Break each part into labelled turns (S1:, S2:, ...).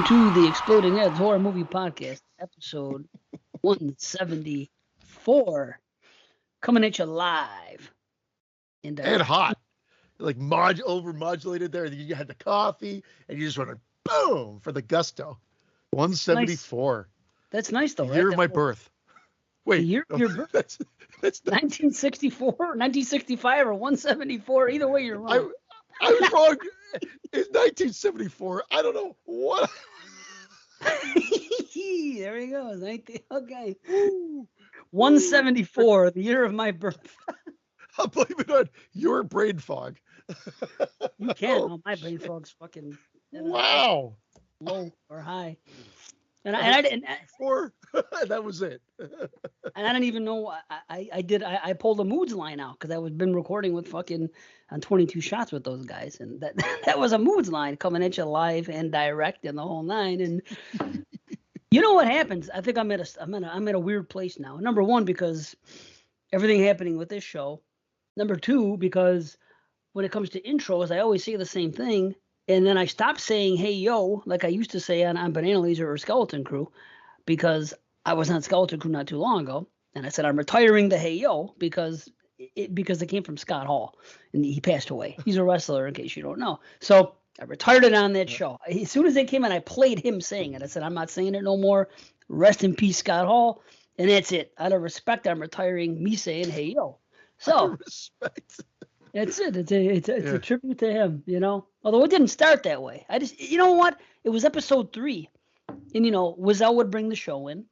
S1: Welcome to the Exploding Heads Horror Movie Podcast, episode 174, coming at you live and
S2: And
S1: direct.
S2: hot, like over modulated there. You had the coffee, and you just went boom for the gusto. 174.
S1: That's nice, though,
S2: The
S1: right?
S2: year of my birth. Wait,
S1: The year of your birth?
S2: that's not,
S1: 1964, 1965, or 174. Either way, you're wrong.
S2: I was wrong. It's 1974. I don't know what.
S1: There he goes. Okay. 174, the year of my birth.
S2: I'll blame it on your brain fog.
S1: You can. Oh, my brain fog's fucking
S2: Wow.
S1: low or high. And I didn't.
S2: That was it.
S1: And I didn't even know I pulled a moods line out because I was been recording with fucking on 22 shots with those guys, and that was a moods line coming at you live and direct and the whole nine. And you know what happens? I think I'm at a weird place now. Number one, because everything happening with this show. Number two, because when it comes to intros, I always say the same thing. And then I stopped saying, hey, yo, like I used to say on Banana Laser or Skeleton Crew, because I was on Skeleton Crew not too long ago. And I said, I'm retiring the hey, yo, because it came from Scott Hall. And he passed away. He's a wrestler, in case you don't know. So I retired it on that show. As soon as they came in, I played him saying it. I said, I'm not saying it no more. Rest in peace, Scott Hall. And that's it. Out of respect, I'm retiring me saying, hey, yo. So
S2: respect.
S1: That's it. It's a tribute to him, you know. Although it didn't start that way. I just, you know what? It was episode 3, and Wazell would bring the show in,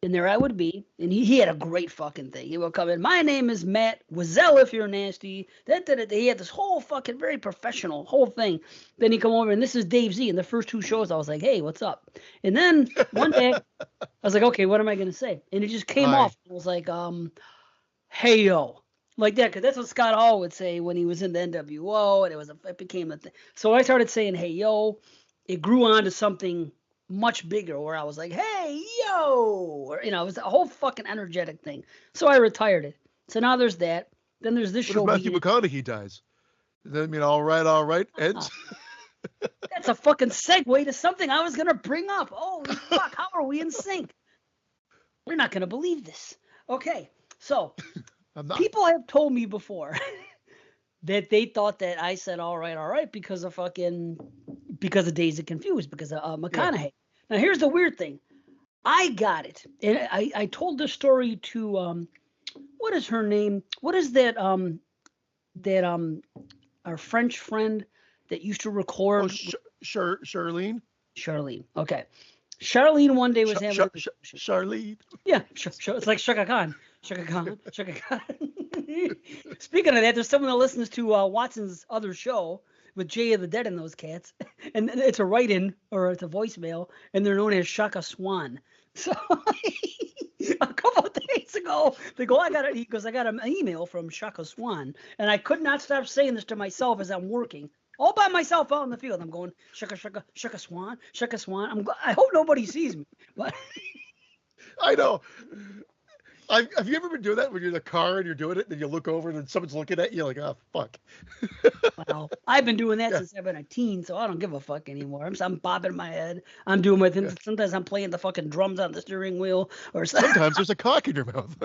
S1: and there I would be, and he had a great fucking thing. He would come in. My name is Matt Wazell. If you're nasty, he had this whole fucking very professional whole thing. Then he come over, and this is Dave Z. In the first 2 shows, I was like, hey, what's up? And then one day, I was like, okay, what am I gonna say? And it just came off. It was like, hey yo. Like that, because that's what Scott Hall would say when he was in the NWO, and it became a thing. So I started saying, hey, yo. It grew on to something much bigger where I was like, hey, yo. Or, it was a whole fucking energetic thing. So I retired it. So now there's that. Then there's this show.
S2: What if Matthew McConaughey dies? Does that mean all right, Ed?
S1: That's a fucking segue to something I was going to bring up. Holy fuck, how are we in sync? You're not going to believe this. Okay, so... People have told me before that they thought that I said all right because of Dazed and Confused, because of McConaughey. Yeah. Now here's the weird thing. I got it. And I told this story to what is her name? What is that our French friend that used to record
S2: Charlene?
S1: Charlene. Okay. Charlene one day was having
S2: Charlene.
S1: Yeah, it's like Shaka Khan. Shaka Khan. Speaking of that, there's someone that listens to Watson's other show with Jay of the Dead and those cats, and it's a write-in or it's a voicemail, and they're known as Shaka Swan. So a couple of days ago, they go, I got an email from Shaka Swan, and I could not stop saying this to myself as I'm working. All by myself out in the field. I'm going, Shaka Swan. I hope nobody sees me. But
S2: I know. Have you ever been doing that when you're in the car and you're doing it and you look over and then someone's looking at you? You're like, oh, fuck.
S1: Well, I've been doing that since I've been a teen, so I don't give a fuck anymore. I'm bobbing my head. I'm doing my thing. Yeah. Sometimes I'm playing the fucking drums on the steering wheel. Or
S2: sometimes there's a cock in your mouth.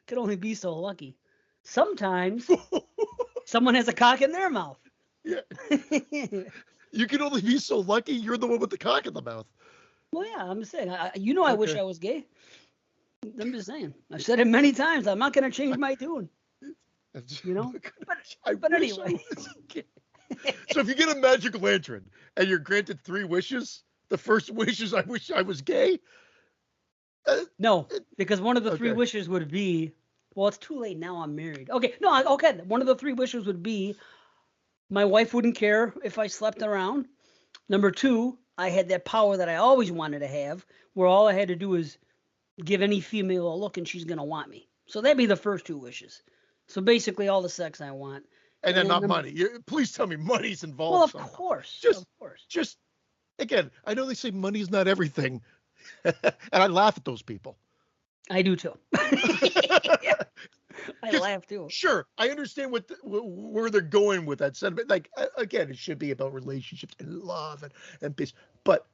S1: Could only be so lucky. Sometimes someone has a cock in their mouth.
S2: Yeah. You can only be so lucky. You're the one with the cock in the mouth.
S1: Well, yeah, I'm just saying. I wish I was gay. I'm just saying. I've said it many times. I'm not going to change my tune. But anyway.
S2: So if you get a magic lantern and you're granted 3 wishes, the first wish is I wish I was gay?
S1: No, because one of the 3 wishes would be, well, it's too late now. I'm married. Okay, one of the 3 wishes would be my wife wouldn't care if I slept around. Number 2, I had that power that I always wanted to have, where all I had to do is give any female a look and she's going to want me. So that'd be the first 2 wishes. So basically all the sex I want.
S2: And then not money. Please tell me money's involved.
S1: Well, of course.
S2: Just, again, I know they say money's not everything. And I laugh at those people.
S1: I do too. I laugh too.
S2: Sure, I understand where they're going with that sentiment. Like again, it should be about relationships and love and peace. But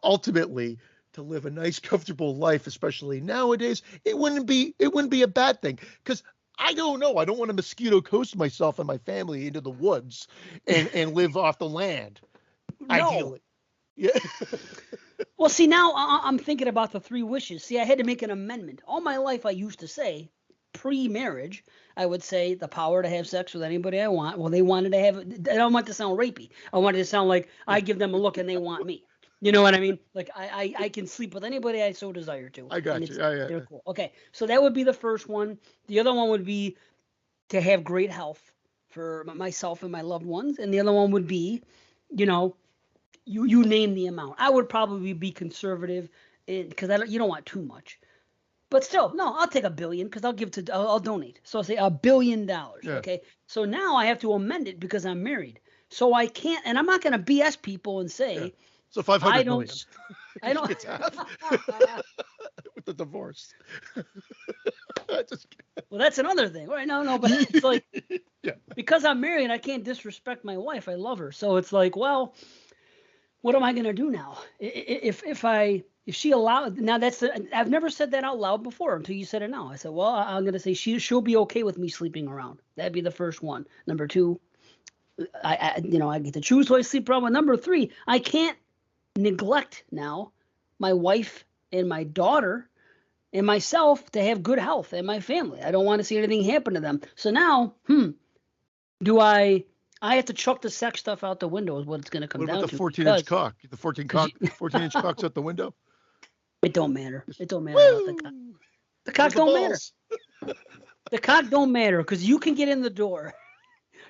S2: ultimately, to live a nice, comfortable life, especially nowadays, it wouldn't be a bad thing. Because I don't know, I don't want to mosquito coast myself and my family into the woods and live off the land.
S1: No.
S2: Ideally, yeah.
S1: Well, see, now I'm thinking about the 3 wishes. See, I had to make an amendment. All my life, I used to say, pre-marriage, I would say the power to have sex with anybody I want. Well, they wanted to have. I don't want to sound rapey. I wanted to sound like I give them a look and they want me. You know what I mean? Like I can sleep with anybody I so desire to.
S2: I got you. Yeah.
S1: They're cool. Okay, so that would be the first one. The other one would be to have great health for myself and my loved ones, and the other one would be, you know, you name the amount. I would probably be conservative because you don't want too much. But still, no, I'll take $1 billion because I'll donate. So I'll say $1 billion. Yeah. Okay. So now I have to amend it because I'm married. So I can't, and I'm not going to BS people and say.
S2: Yeah. So 500 million.
S1: I don't.
S2: It's half with the divorce.
S1: Well, that's another thing, right? No, but it's like,
S2: yeah.
S1: Because I'm married, I can't disrespect my wife. I love her, so it's like, well, what am I going to do now? If she allowed, now I've never said that out loud before until you said it now. I said, well, I'm going to say she'll be okay with me sleeping around. That'd be the first one. Number 2, I get to choose who I sleep around with. Number 3, I can't neglect now my wife and my daughter and myself to have good health and my family. I don't want to see anything happen to them. So now, do I have to chuck the sex stuff out the window is what it's going to come down to.
S2: What about the 14-inch cock? The 14-inch cock's out the window?
S1: It don't matter. It don't matter about the cock. The cock don't matter. The cock don't matter because you can get in the door.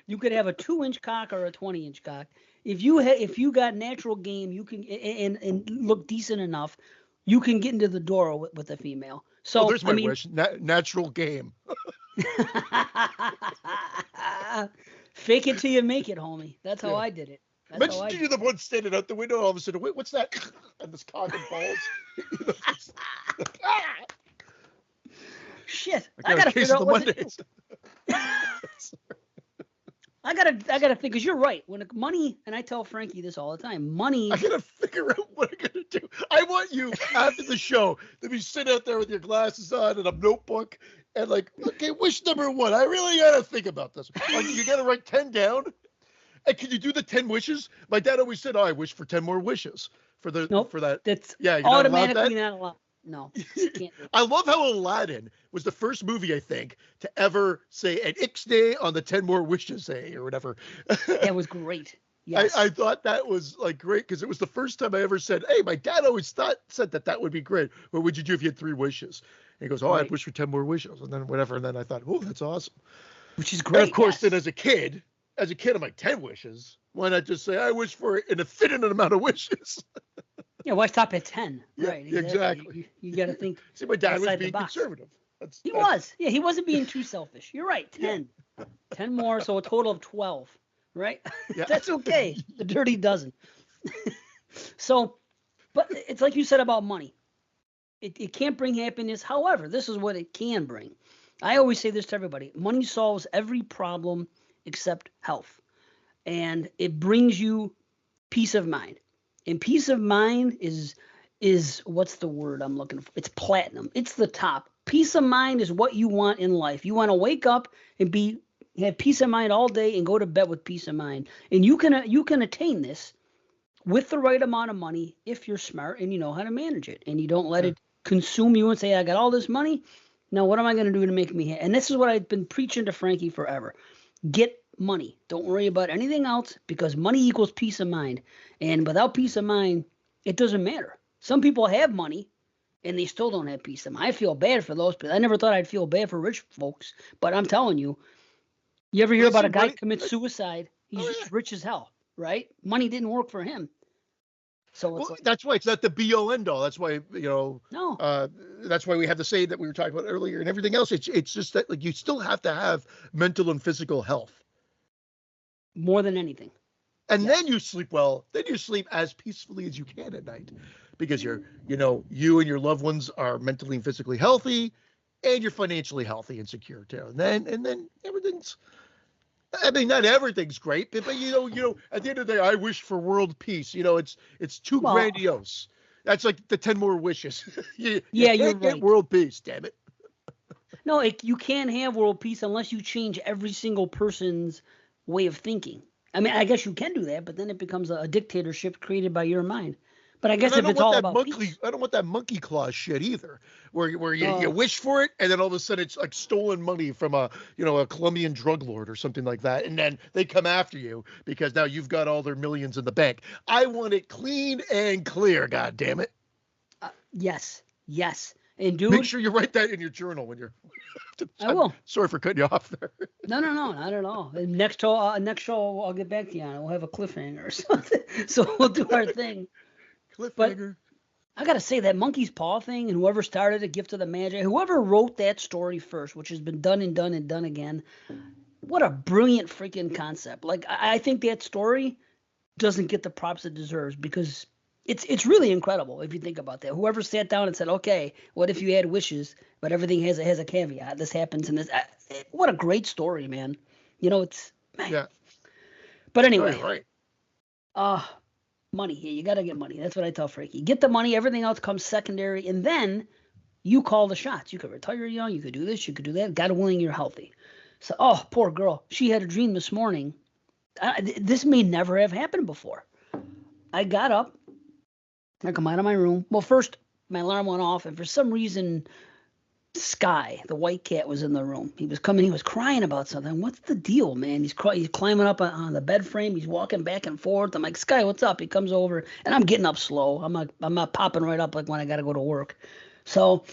S1: You could have a 2-inch cock or a 20-inch cock. If you got natural game, you can and look decent enough, you can get into the door with a female. So
S2: there's my wish. Natural game.
S1: Fake it till you make it, homie. That's how I did it.
S2: Imagine you're the one standing out the window, all of a sudden, wait, what's that? And this cock and balls.
S1: Shit. I gotta figure out what I gotta think, because you're right. When money, and I tell Frankie this all the time, money.
S2: I gotta figure out what I'm gonna do. I want you after the show to be sitting out there with your glasses on and a notebook and like, okay, wish number 1. I really gotta think about this. Like, you gotta write 10 down. And can you do the 10 wishes? My dad always said, I wish for 10 more wishes for that.
S1: That's
S2: you're
S1: automatically not allowed. No, you can't.
S2: I love how Aladdin was the first movie, I think, to ever say an Ixnay on the 10 more wishes or whatever.
S1: That was great. Yes.
S2: I thought that was like great because it was the first time I ever said, hey, my dad always said that would be great. What would you do if you had 3 wishes? And he goes, right. I'd wish for 10 more wishes. And then whatever. And then I thought, oh, that's awesome.
S1: Which is great.
S2: And of course, then as a kid, I'm like, 10 wishes. Why not just say, I wish for an infinite amount of wishes?
S1: Yeah, why stop at 10?
S2: Yeah,
S1: right.
S2: Exactly.
S1: You got to think.
S2: See, my dad was being conservative.
S1: He was. Yeah, he wasn't being too selfish. You're right. 10. Yeah. 10 more, so a total of 12. Right? Yeah. That's okay. The dirty dozen. So, but it's like you said about money. It can't bring happiness. However, this is what it can bring. I always say this to everybody. Money solves every problem except health. And it brings you peace of mind. And peace of mind is what's the word I'm looking for? It's platinum. It's the top. Peace of mind is what you want in life. You want to wake up and have peace of mind all day and go to bed with peace of mind. And you can attain this with the right amount of money if you're smart and you know how to manage it. And you don't let it consume you and say, I got all this money. Now, what am I going to do to make me happy? And this is what I've been preaching to Frankie forever. Get money. Don't worry about anything else because money equals peace of mind. And without peace of mind, it doesn't matter. Some people have money and they still don't have peace of mind. I feel bad for those people. I never thought I'd feel bad for rich folks, but I'm telling you, you ever hear about a guy commit suicide? He's just rich as hell, right? Money didn't work for him. So it's
S2: that's why it's not the be-all end-all. That's why, that's why we have the saying that we were talking about earlier and everything else. It's just that like you still have to have mental and physical health.
S1: More than anything.
S2: And then you sleep well. Then you sleep as peacefully as you can at night because you and your loved ones are mentally and physically healthy. and you're financially healthy and secure too. And then everything's. I mean, not everything's great, but at the end of the day, I wish for world peace. It's too
S1: Well,
S2: grandiose. That's like the 10 more wishes. you
S1: yeah, you're
S2: can't get
S1: right.
S2: world peace, damn it.
S1: No, you can't have world peace unless you change every single person's way of thinking. I mean, I guess you can do that, but then it becomes a dictatorship created by your mind. But I guess
S2: And I
S1: if
S2: don't
S1: it's
S2: want
S1: all
S2: that
S1: about peace,
S2: I don't want that monkey claw shit either, where you
S1: uh,
S2: wish for it and then all of a sudden it's like stolen money from a Colombian drug lord or something like that, and then they come after you because now you've got all their millions in the bank. I want it clean and clear. God damn it!
S1: yes, and
S2: Make
S1: dude,
S2: sure you write that in your journal when you're.
S1: I will.
S2: Sorry for cutting you off there.
S1: No, not at all. And next show, I'll get back to you on it. We'll have a cliffhanger or something. So we'll do our thing. But
S2: Cliffhanger.
S1: I gotta say that monkey's paw thing, and whoever started it, Gift of the Magi, whoever wrote that story first, which has been done and done and done again, what a brilliant freaking concept. Like I think that story doesn't get the props it deserves because it's really incredible if you think about that. Whoever sat down and said, okay, what if you had wishes, but everything has a caveat. This happens and this. What a great story, man. It's man.
S2: Yeah.
S1: But anyway,
S2: Right.
S1: Money. Yeah, you gotta get money. That's what I tell Frankie. Get the money. Everything else comes secondary, and then you call the shots. You could retire young. You could do this. You could do that. God willing, you're healthy. So, poor girl. She had a dream this morning. This may never have happened before. I got up. I come out of my room. Well, first my alarm went off, and for some reason, Sky, the white cat, was in the room. He was coming. He was crying about something. What's the deal, man? He's climbing up on the bed frame. He's walking back and forth. I'm like, Sky, what's up? He comes over, and I'm getting up slow. I'm not popping right up like when I got to go to work. So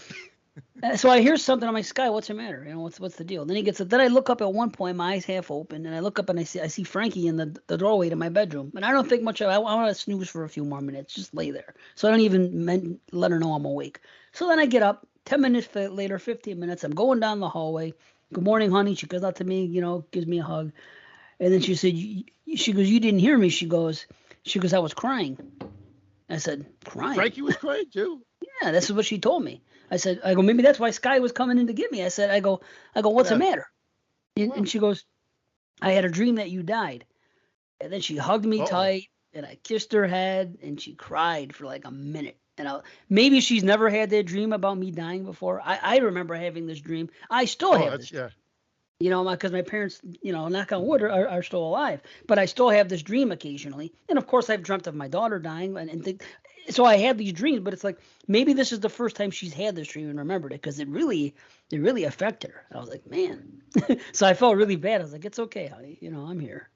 S1: I hear something. I'm like, Sky, what's the matter? What's the deal? Then he gets up. Then I look up at one point, my eyes half open, and I look up and I see Frankie in the doorway to my bedroom. And I don't think much of it. I want to snooze for a few more minutes, just lay there. So I don't even let her know I'm awake. So then I get up. 10 minutes later, 15 minutes, I'm going down the hallway. Good morning, honey. She goes out to me, gives me a hug. And then she said, she goes, you didn't hear me. She goes, I was crying. I said, crying?
S2: Frankie was crying too?
S1: Yeah, this is what she told me. I go, maybe that's why Sky was coming in to get me. I go, what's the matter? And she goes, I had a dream that you died. And then she hugged me tight, and I kissed her head, and she cried for like a minute. And maybe she's never had that dream about me dying before. I remember having this dream. I still have this dream. Because my parents, knock on wood, are still alive. But I still have this dream occasionally. And of course, I've dreamt of my daughter dying. So I had these dreams. But it's like maybe this is the first time she's had this dream and remembered it, because it really affected her. And I was like, man. So I felt really bad. I was like, it's okay, honey. I'm here.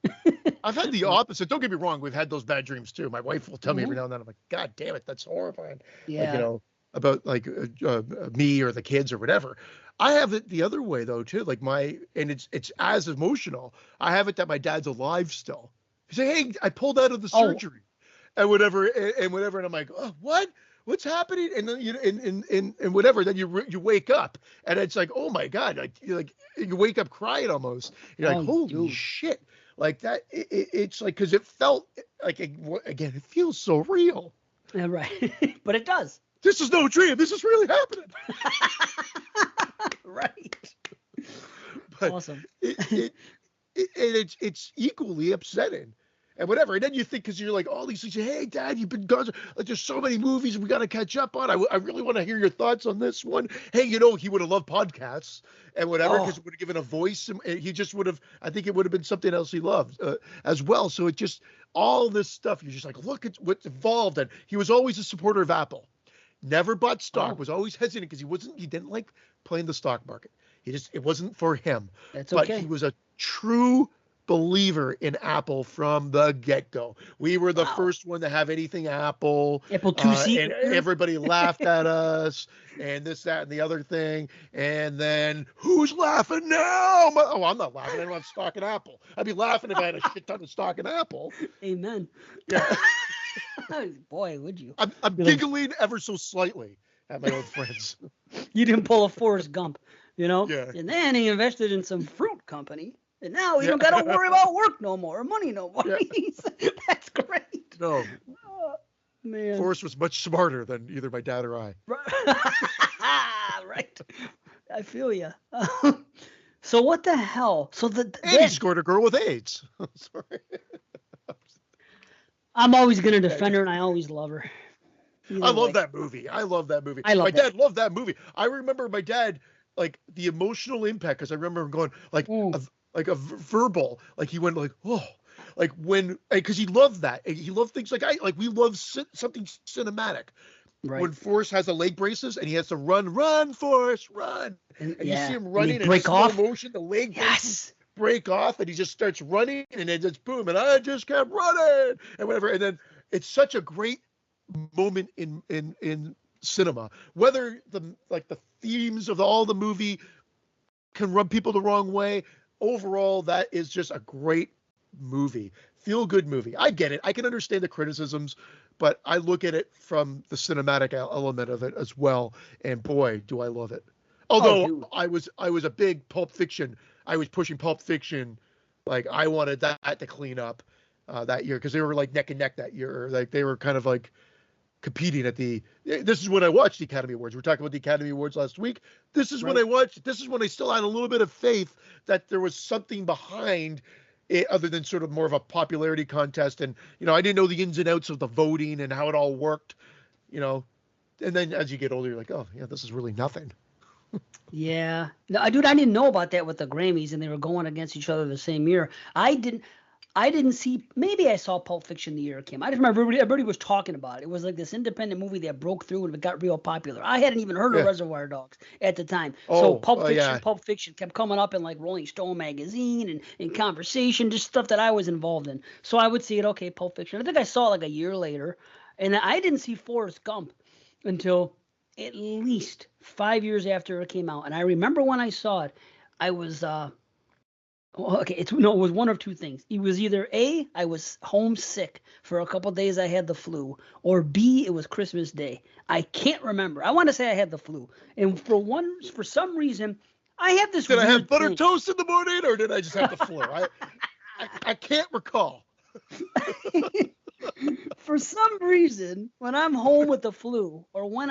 S2: I've had the opposite. Don't get me wrong. We've had those bad dreams too. My wife will tell me every now and then. I'm like, God damn it, that's horrifying.
S1: Yeah.
S2: About like me or the kids or whatever. I have it the other way though too. Like and it's as emotional. I have it that my dad's alive still. He say, hey, I pulled out of the surgery, and whatever, and I'm like, oh, what? What's happening? And then and whatever. Then you wake up, and it's like, oh my God, you wake up crying almost. You're like, holy shit. Like that, it's like, because it felt like, again, it feels so real.
S1: Yeah, right. But it does.
S2: This is no dream. This is really happening.
S1: Right.
S2: But
S1: awesome.
S2: It's equally upsetting. And whatever. And then you think, because you're like, all these things, hey, Dad, you've been gone. Like, there's so many movies we got to catch up on. I really want to hear your thoughts on this one. Hey, he would have loved podcasts and whatever, because it would have given a voice. And he just would have, I think it would have been something else he loved as well. So it just, all this stuff, you're just like, look at what's involved. And he was always a supporter of Apple. Never bought stock, was always hesitant because he didn't like playing the stock market. It wasn't for him. But he was a true believer in Apple from the get-go. We were the first one to have anything Apple.
S1: Apple IIc.
S2: And everybody laughed at us and this, that, and the other thing. And then, who's laughing now? I'm not laughing. I don't have stock in Apple. I'd be laughing if I had a shit ton of stock in Apple.
S1: Amen.
S2: Yeah.
S1: Boy, would you.
S2: I'm giggling ever so slightly at my old friends.
S1: You didn't pull a Forrest Gump,
S2: Yeah.
S1: And then he invested in some fruit company. And now we don't got to worry about work no more, or money no more. Yeah. That's great.
S2: No.
S1: Man.
S2: Forrest was much smarter than either my dad or I.
S1: Right. I feel you. So what the hell? So
S2: And he scored a girl with AIDS. Sorry.
S1: I'm always gonna defend her, and I always love her.
S2: I love that movie. I love that movie.
S1: I love
S2: my
S1: that.
S2: dad loved that movie. I remember my dad, like the emotional impact, because I remember him going like a verbal, like he went like, oh, like when, because he loved that. He loved things like we love something cinematic.
S1: Right.
S2: When Forrest has the leg braces and he has to run, Forrest, run. And you see him running and in slow motion, the leg braces break off and he just starts running and then just boom, and I just kept running and whatever. And then it's such a great moment in cinema. Whether the themes of all the movie can rub people the wrong way, overall, that is just a great movie. Feel good movie. I get it. I can understand the criticisms, but I look at it from the cinematic element of it as well. And boy, do I love it. Although I was a big Pulp Fiction. I was pushing Pulp Fiction. Like I wanted that to clean up that year, because they were like neck and neck that year. Like they were kind of like competing at the. This is when I watched the Academy Awards. We were talking about the Academy Awards last week. This is when I watched. This is when I still had a little bit of faith that there was something behind it, other than sort of more of a popularity contest. And I didn't know the ins and outs of the voting and how it all worked. And then as you get older, you're like, oh yeah, this is really nothing.
S1: Yeah, no, dude, I didn't know about that with the Grammys, and they were going against each other the same year. I didn't see. Maybe I saw Pulp Fiction the year it came. I just remember everybody was talking about it. It was like this independent movie that broke through and it got real popular. I hadn't even heard of Reservoir Dogs at the time. So Pulp Fiction kept coming up in like Rolling Stone magazine and in conversation, just stuff that I was involved in. So I would see it. Okay, Pulp Fiction. I think I saw it like a year later, and I didn't see Forrest Gump until at least 5 years after it came out. And I remember when I saw it, I was it was one of two things. It was either A, I was homesick for a couple of days, I had the flu, or B, it was Christmas Day. I can't remember. I want to say I had the flu. And for some reason, I have this
S2: Did I have butter toast in the morning, or did I just have the flu? I can't recall.
S1: For some reason, when I'm home with the flu, or when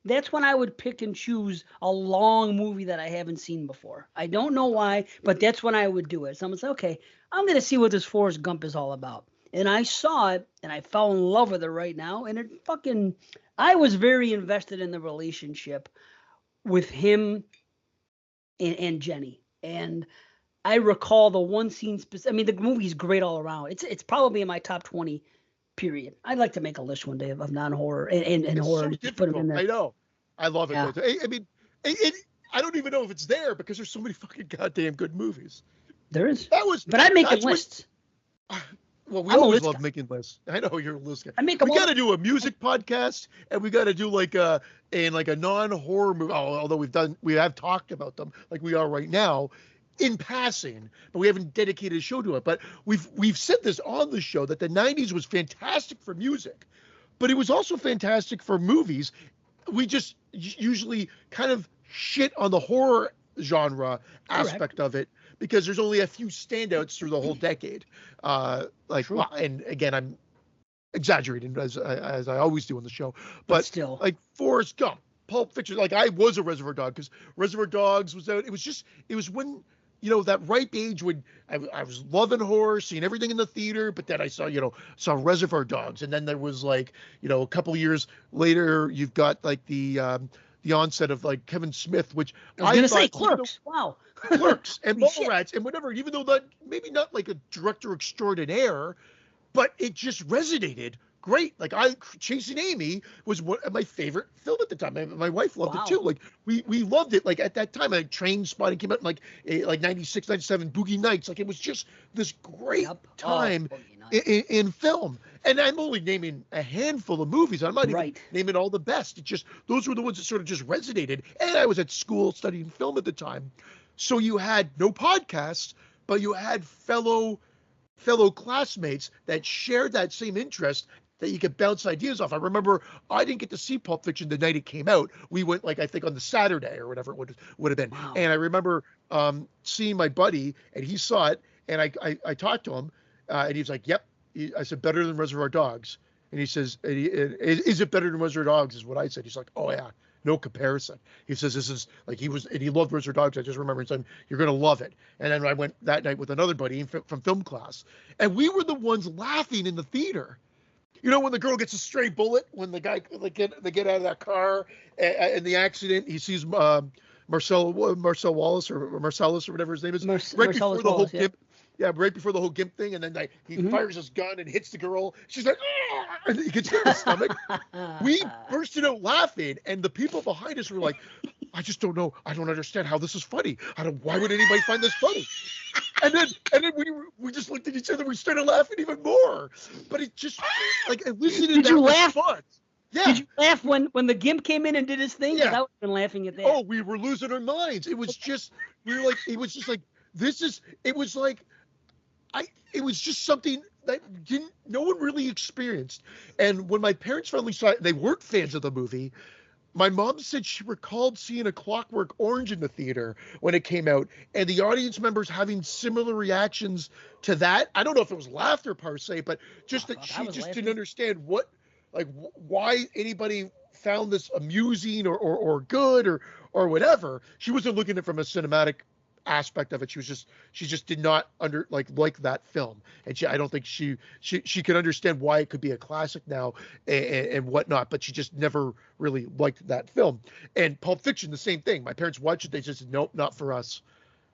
S1: that's when I would pick and choose a long movie that I haven't seen before. I don't know why, but that's when I would do it. Someone said, okay, I'm going to see what this Forrest Gump is all about. And I saw it, and I fell in love with it right now. And I was very invested in the relationship with him and Jenny. And I recall the one scene. I mean, the movie's great all around. It's probably in my top 20. Period. I'd like to make a list one day of non-horror and horror.
S2: So just put them in there. I know. I love it. Yeah. I mean, I don't even know if it's there because there's so many fucking goddamn good movies.
S1: There is. But I'm making lists.
S2: Well, we always love making lists. I know you're a list guy. We got to do a music podcast, and we got to do like a non-horror movie. Although we have talked about them like we are right now, in passing, but we haven't dedicated a show to it. But we've said this on the show that the 90s was fantastic for music, but it was also fantastic for movies. We just usually kind of shit on the horror genre aspect of it because there's only a few standouts through the whole decade. And again, I'm exaggerating as I always do on the show, but still, like Forrest Gump, Pulp Fiction. Like I was a Reservoir Dog because Reservoir Dogs was out. It was when, that ripe age when I was loving horror, seeing everything in the theater, but then I saw Reservoir Dogs. And then there was like, a couple years later, you've got like the onset of like Kevin Smith, which
S1: I was going to say Clerks. Wow.
S2: Clerks and Mallrats and whatever, even though that maybe not like a director extraordinaire, but it just resonated great. Like Chasing Amy was one of my favorite film at the time. My wife loved it too. Like we loved it. Like at that time, like Trainspotting came out in like 96, 97, Boogie Nights. Like it was just this great time in film. And I'm only naming a handful of movies. I'm not even naming all the best. It just, those were the ones that sort of just resonated. And I was at school studying film at the time. So you had no podcasts, but you had fellow classmates that shared that same interest that you could bounce ideas off. I remember I didn't get to see Pulp Fiction the night it came out. We went I think on the Saturday or whatever it would have been. Wow. And I remember seeing my buddy and he saw it and I talked to him and he was like, yep. I said, better than Reservoir Dogs. And he says, is it better than Reservoir Dogs? Is what I said. He's like, oh yeah, no comparison. He says this is like and he loved Reservoir Dogs. I just remember him saying, you're gonna love it. And then I went that night with another buddy from film class, and we were the ones laughing in the theater. You know, when the girl gets a stray bullet, when the guy they get out of that car in the accident, he sees Marcel Wallace or Marcellus or whatever his name is, right before the whole GIMP. Yeah, right before the whole GIMP thing, and then he fires his gun and hits the girl. She's like, ah! And he gets hit in the stomach. We bursted out laughing, and the people behind us were like, I just don't know. I don't understand how this is funny. Why would anybody find this funny? And then we just looked at each other. We started laughing even more. But it just like listening to that was fun. Yeah.
S1: Did you laugh when the GIMP came in and did his thing?
S2: Yeah.
S1: I was been laughing at that.
S2: Oh, we were losing our minds. It was just it was just like it was just something that no one really experienced. And when my parents finally saw it, they weren't fans of the movie. My mom said she recalled seeing A Clockwork Orange in the theater when it came out, and the audience members having similar reactions to that. I don't know if it was laughter per se, but just that she just didn't understand why anybody found this amusing or good or whatever. She wasn't looking at it from a cinematic aspect of it. She just did not like that film, and I don't think she could understand why it could be a classic now and whatnot, but she just never really liked that film. And Pulp Fiction, the same thing. My parents watched it, they just said nope, not for us.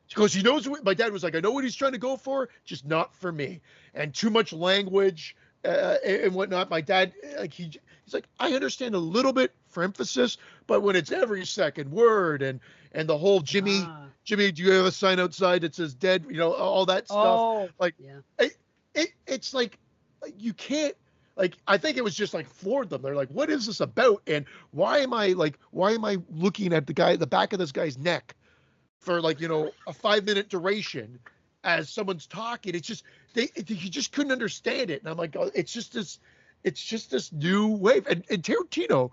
S2: Because he knows what my dad was like, I know what he's trying to go for, just not for me. And too much language and whatnot. My dad, he's like, I understand a little bit for emphasis, but when it's every second word and the whole Jimmy, do you have a sign outside that says dead? You know, all that stuff. It's like you can't. I think it was just floored them. They're like, what is this about? And why am I looking at the back of this guy's neck for a 5-minute duration as someone's talking? It's just you just couldn't understand it. And I'm like, oh, it's just this new wave. And Tarantino,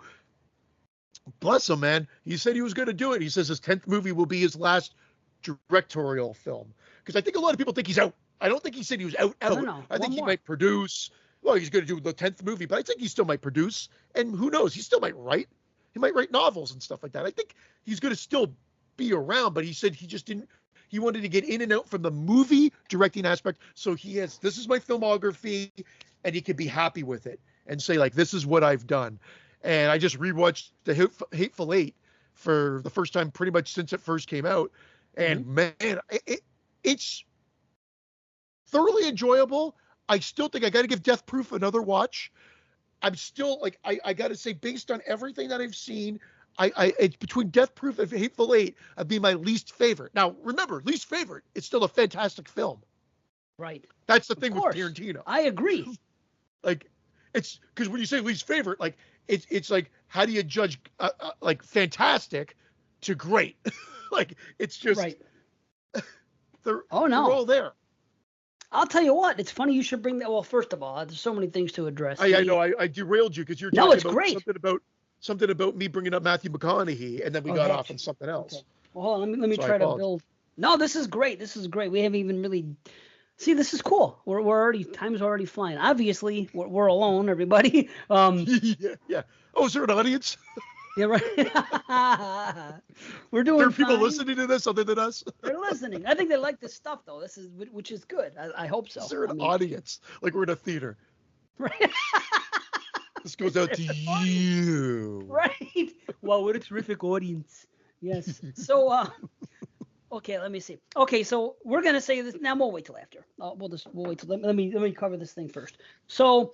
S2: bless him, man. He said he was going to do it. He says his 10th movie will be his last directorial film. Because I think a lot of people think he's out. I don't think he said he was out. I think he might produce. Well, he's going to do the 10th movie, but I think he still might produce. And who knows? He still might write. He might write novels and stuff like that. I think he's going to still be around, but he said he just didn't. He wanted to get in and out from the movie directing aspect. So this is my filmography, and he could be happy with it and say, this is what I've done. And I just rewatched The Hateful Eight for the first time pretty much since it first came out. And man, it's thoroughly enjoyable. I still think I got to give Death Proof another watch. I'm still I got to say, based on everything that I've seen, it's between Death Proof and Hateful Eight, I'd be my least favorite. Now, remember, least favorite, it's still a fantastic film.
S1: Right.
S2: That's the thing with Tarantino.
S1: I agree.
S2: It's because when you say least favorite, it's how do you judge fantastic to great? It's just
S1: right.
S2: They're all there.
S1: I'll tell you what, it's funny you should bring that. Well, first of all, there's so many things to address.
S2: I know I derailed you because you're talking about something about me bringing up Matthew McConaughey, and then we got off on something else.
S1: Okay. Well, hold on, let me try to build. No, this is great. We haven't even really. See, this is cool. We're already, time's already flying. Obviously, we're alone, everybody.
S2: Yeah. Oh, is there an audience?
S1: Yeah, right. We're doing.
S2: There are people listening to this other than us.
S1: They're listening. I think they like this stuff, though. Which is good. I hope so.
S2: Is there an audience? We're in a theater.
S1: Right.
S2: This goes out to you.
S1: Right. Wow, what a terrific audience. Yes. So, okay, let me see. Okay, so we're gonna say this now. We'll wait till after. We'll wait till let me cover this thing first. So,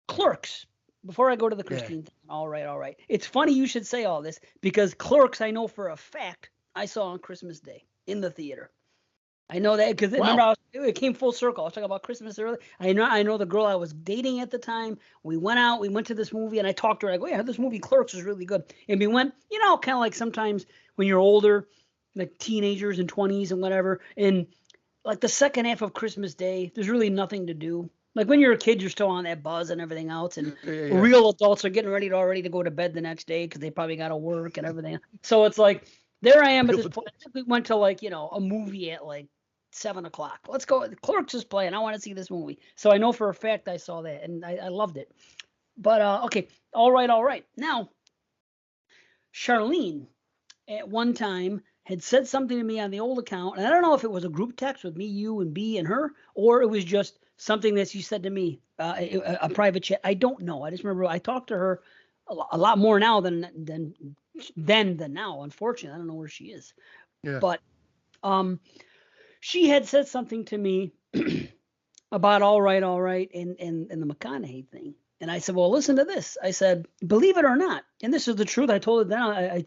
S1: Clerks. Before I go to the Christine thing. All right. It's funny you should say all this because Clerks, I know for a fact I saw on Christmas Day in the theater. I know that because remember it came full circle. I was talking about Christmas earlier. I know the girl I was dating at the time. We went to this movie and I talked to her. I go, yeah, this movie Clerks is really good. And we went, kind of like sometimes when you're older, like teenagers and 20s and whatever, and the second half of Christmas Day, there's really nothing to do. When you're a kid, you're still on that buzz and everything else, and real adults are getting ready to go to bed the next day because they probably got to work and everything. So it's there I am at this point. I think we went to a movie at 7 o'clock. Let's go. The Clerks is playing. I want to see this movie. So I know for a fact I saw that, and I loved it. But okay, all right. Now, Charlene at one time had said something to me on the old account, and I don't know if it was a group text with me, you, and B and her, or it was just something that she said to me, a private chat. I don't know. I just remember I talked to her a lot more now than now. Unfortunately, I don't know where she is.
S2: Yeah.
S1: But she had said something to me about all right, and the McConaughey thing. And I said, well, listen to this. I said, believe it or not, and this is the truth. I told her then.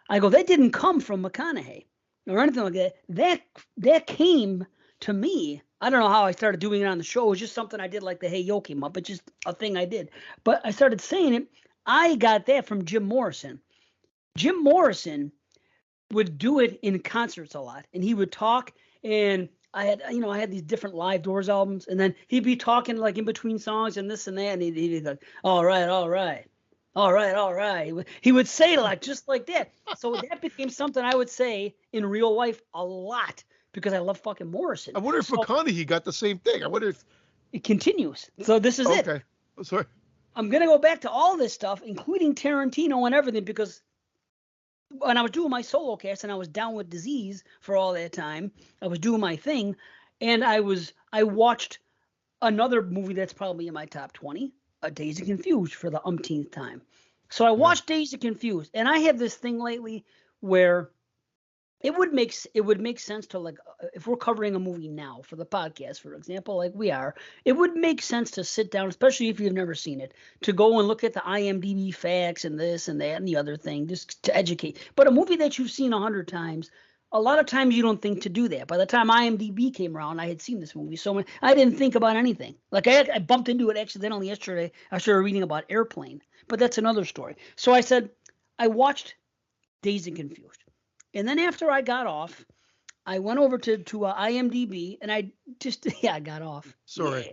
S1: I go, that didn't come from McConaughey or anything like that. That came to me. I don't know how I started doing it on the show. It was just something I did, like the Hey Yo came up. It's just a thing I did. But I started saying it. I got that from Jim Morrison. Jim Morrison would do it in concerts a lot, and he would talk. And I had these different Live Doors albums, and then he'd be talking like in between songs and this and that, and he'd be like, all right. He would say like just like that. So that became something I would say in real life a lot because I love fucking Morrison.
S2: I wonder if McConaughey got the same thing. I wonder if
S1: it continues. So this is it.
S2: Okay. Oh, sorry.
S1: I'm gonna go back to all this stuff, including Tarantino and everything, because when I was doing my solo cast and I was down with disease for all that time, I was doing my thing, and I watched another movie that's probably in my top 20, Dazed and Confused, for the umpteenth time. So I watched Dazed and Confused, and I have this thing lately where it would make sense to, like, if we're covering a movie now for the podcast, for example, like we are, it would make sense to sit down, especially if you've never seen it, to go and look at the IMDb facts and this and that and the other thing, just to educate. But a movie that you've seen 100 times, a lot of times you don't think to do that. By the time IMDb came around, I had seen this movie, so I didn't think about anything. Like I bumped into it accidentally yesterday. I started reading about Airplane, but that's another story. So I said, I watched Dazed and Confused. And then after I got off, I went over to IMDb, and I got off.
S2: Sorry.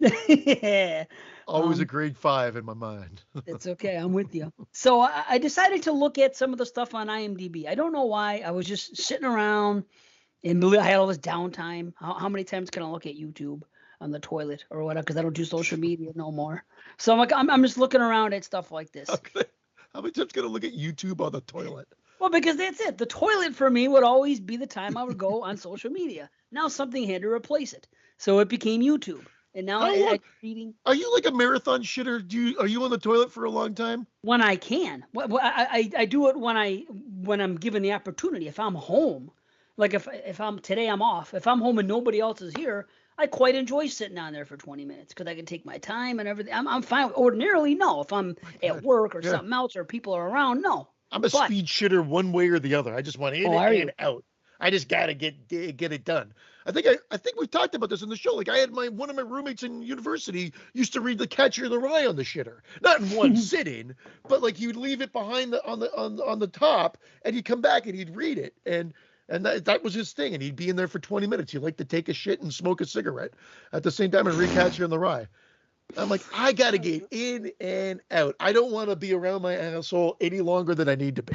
S1: Yeah.
S2: Always a grade 5 in my mind.
S1: It's okay. I'm with you. So I decided to look at some of the stuff on IMDb. I don't know why. I was just sitting around, and I had all this downtime. How many times can I look at YouTube on the toilet or whatever? Because I don't do social media no more. So I'm like, I'm just looking around at stuff like this.
S2: How many times can I look at YouTube on the toilet?
S1: Well, because that's it. The toilet for me would always be the time I would go on social media. Now something had to replace it. So it became YouTube. And now I'm reading.
S2: Are you like a marathon shitter? Are you on the toilet for a long time?
S1: When I can. I do it when I'm given the opportunity. If I'm home, like if I'm today I'm off. If I'm home and nobody else is here, I quite enjoy sitting on there for 20 minutes because I can take my time and everything. I'm fine. Ordinarily, no. If I'm at work or something else or people are around, no.
S2: I'm a speed shitter one way or the other. I just want in and out. I just gotta get it done. I think we talked about this in the show. Like I had one of my roommates in university used to read The Catcher in the Rye on the shitter, not in one sitting, but like he would leave it behind on the top, and he'd come back and he'd read it, and that was his thing, and he'd be in there for 20 minutes. He'd like to take a shit and smoke a cigarette at the same time and read Catcher in the Rye. I'm like, I gotta get in and out. I don't want to be around my asshole any longer than I need to be.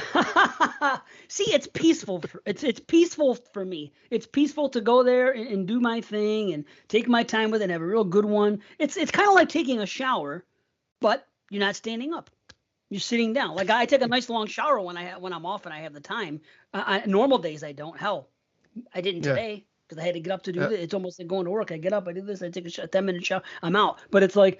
S1: See, it's peaceful. It's peaceful for me. It's peaceful to go there and do my thing and take my time with it and have a real good one. It's kind of like taking a shower, but you're not standing up. You're sitting down. Like I take a nice long shower when I'm off and I have the time. Normal days I don't. Hell, I didn't today. Because I had to get up to do this. It's almost like going to work. I get up, I do this, I take a 10-minute shower, I'm out. But it's like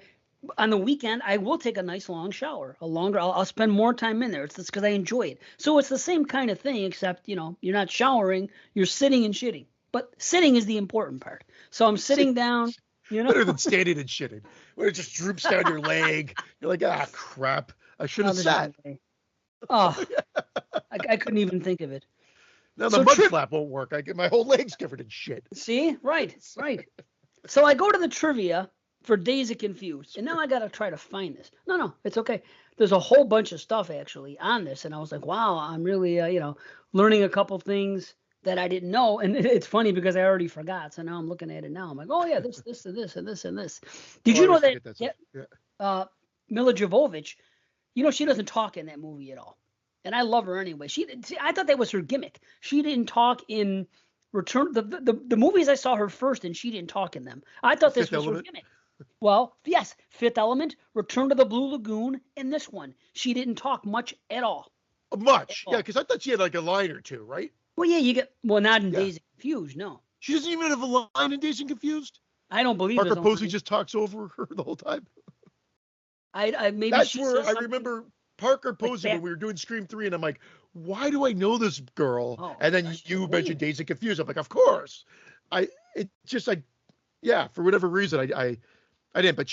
S1: on the weekend, I will take a nice long shower. I'll spend more time in there. It's just because I enjoy it. So it's the same kind of thing, except, you're not showering, you're sitting and shitting. But sitting is the important part. So I'm sitting down,
S2: Better than standing and shitting, where it just droops down your leg. You're like, crap. I should have sat.
S1: Oh, I couldn't even think of it.
S2: Now the mud flap won't work. I get my whole legs covered in shit.
S1: See? Right. So I go to the trivia for Dazed and Confused, and now I got to try to find this. No, it's okay. There's a whole bunch of stuff actually on this, and I was like, wow, I'm really, learning a couple things that I didn't know, and it's funny because I already forgot. So now I'm looking at it now. I'm like, oh yeah, this and this and this and this. Did you know that? Mila Jovovich, she doesn't talk in that movie at all. And I love her anyway. I thought that was her gimmick. She didn't talk in Return the movies I saw her first, and she didn't talk in them. I thought this
S2: Fifth
S1: was her
S2: Element.
S1: gimmick. Well, yes, Fifth Element, Return to the Blue Lagoon, and this one, she didn't talk much at all.
S2: Much, yeah, because I thought she had like a line or two, right?
S1: Well, yeah, you get not in
S2: Yeah.
S1: Dazed and Confused, no.
S2: She doesn't even have a line in Dazed and Confused.
S1: I don't believe
S2: Parker
S1: there's a
S2: Posey
S1: line.
S2: just talks over her the whole time.
S1: I maybe
S2: That's
S1: she
S2: where
S1: says
S2: I
S1: something
S2: remember Parker Posey
S1: that.
S2: when we were doing Scream 3, and I'm like, why do I know this girl?
S1: Oh,
S2: and then
S1: gosh,
S2: you
S1: you're
S2: mentioned
S1: old.
S2: Dazed and Confused. I'm like, of course. It just like, yeah, for whatever reason, I didn't. But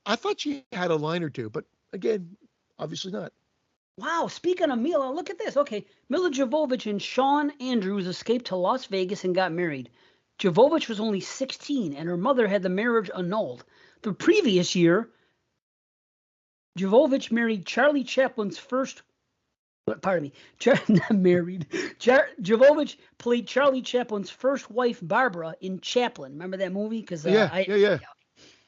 S2: I thought she had a line or two, but again, obviously not.
S1: Wow, speaking of Mila, look at this. Okay, Mila Jovovich and Sean Andrews escaped to Las Vegas and got married. Jovovich was only 16, and her mother had the marriage annulled. The previous year, Jovovich married Charlie Chaplin's first. Pardon me. Not married. Jovovich played Charlie Chaplin's first wife, Barbara, in Chaplin. Remember that movie? Because
S2: Yeah.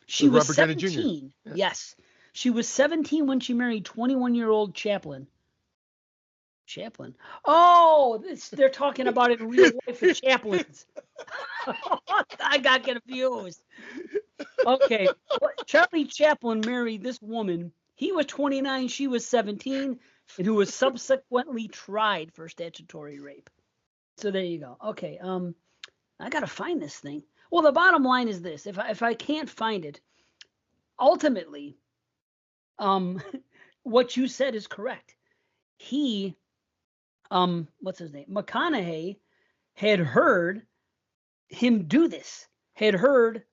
S1: she was
S2: Robert Downey Jr.
S1: 17.
S2: Yeah.
S1: Yes, she was 17 when she married 21-year-old Chaplin. Chaplin. Oh, they're talking about it in real life for Chaplins. I got confused. Okay, Charlie Chaplin married this woman. He was 29, she was 17, and who was subsequently tried for statutory rape. So there you go. Okay, I gotta find this thing. Well, the bottom line is this: if I can't find it, ultimately, what you said is correct. He, what's his name? McConaughey had heard him do this. Had heard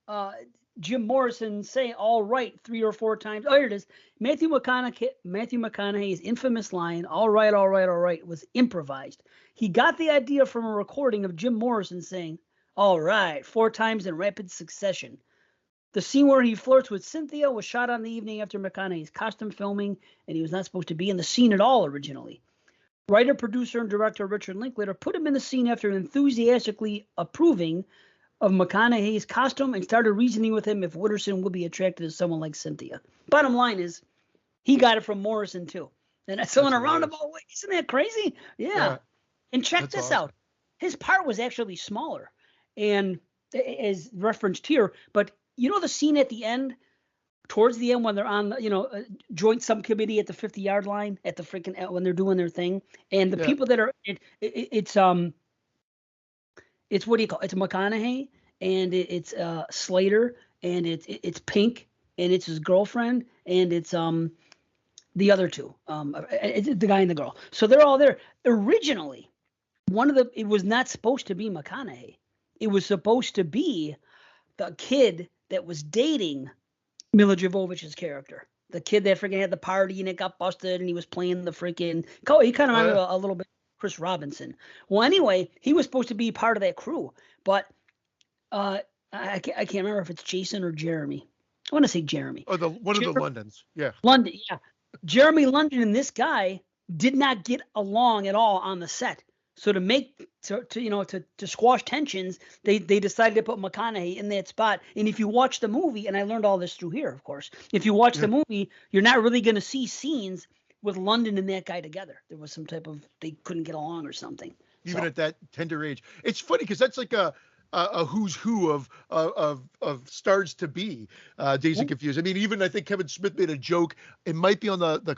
S1: Jim Morrison say "all right" 3 or 4 times. Oh, here it is. Matthew McConaughey's infamous line "all right, all right, all right" was improvised. He got the idea from a recording of Jim Morrison saying "all right" 4 times in rapid succession. The scene where he flirts with Cynthia was shot on the evening after McConaughey's costume filming, and he was not supposed to be in the scene at all originally. Writer, producer, and director Richard Linklater put him in the scene after enthusiastically approving of McConaughey's costume and started reasoning with him if Wooderson would be attracted to someone like Cynthia. Bottom line is, he got it from Morrison too. And that's in a roundabout way. Isn't that crazy? Yeah. And check this out. His part was actually smaller, and as referenced here. But you know the scene at the end, towards the end when they're on, joint subcommittee at the 50-yard line at the freaking when they're doing their thing, and the people that are it's what do you call it? It's McConaughey and it's Slater and it's Pink and it's his girlfriend and it's the other two, it's the guy and the girl. So they're all there. Originally, it was not supposed to be McConaughey. It was supposed to be the kid that was dating Mila Jovovich's character. The kid that freaking had the party and it got busted and he was playing the freaking. He kind of reminded a little bit Chris Robinson. Well, anyway, he was supposed to be part of that crew, but I can't remember if it's Jason or Jeremy. I want to say Jeremy.
S2: Oh, one of the Londons. Yeah.
S1: London, yeah. Jeremy London and this guy did not get along at all on the set. So to squash tensions, they decided to put McConaughey in that spot. And if you watch the movie, and I learned all this through here, of course, if you watch the movie, you're not really going to see scenes with London and that guy together. There was some type of, they couldn't get along or something.
S2: Even at that tender age. It's funny because that's like a who's who of stars to be, Dazed and Confused. I mean, even I think Kevin Smith made a joke. It might be on the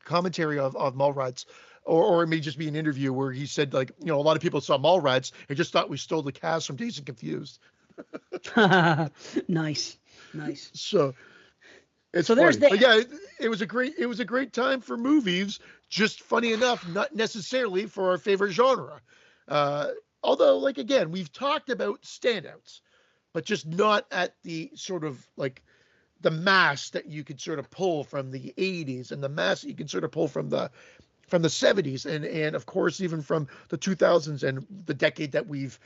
S2: commentary of Mallrats. Or it may just be an interview where he said, like, a lot of people saw Mallrats and just thought we stole the cast from Dazed and Confused.
S1: Nice.
S2: So it's
S1: so
S2: funny.
S1: there's that.
S2: But yeah, it was a great time for movies. Just funny enough, not necessarily for our favorite genre. Although, like, again, we've talked about standouts, but just not at the sort of like the mass that you could sort of pull from the 80s and the mass that you can sort of pull from the 70s and of course even from the 2000s and the decade that we've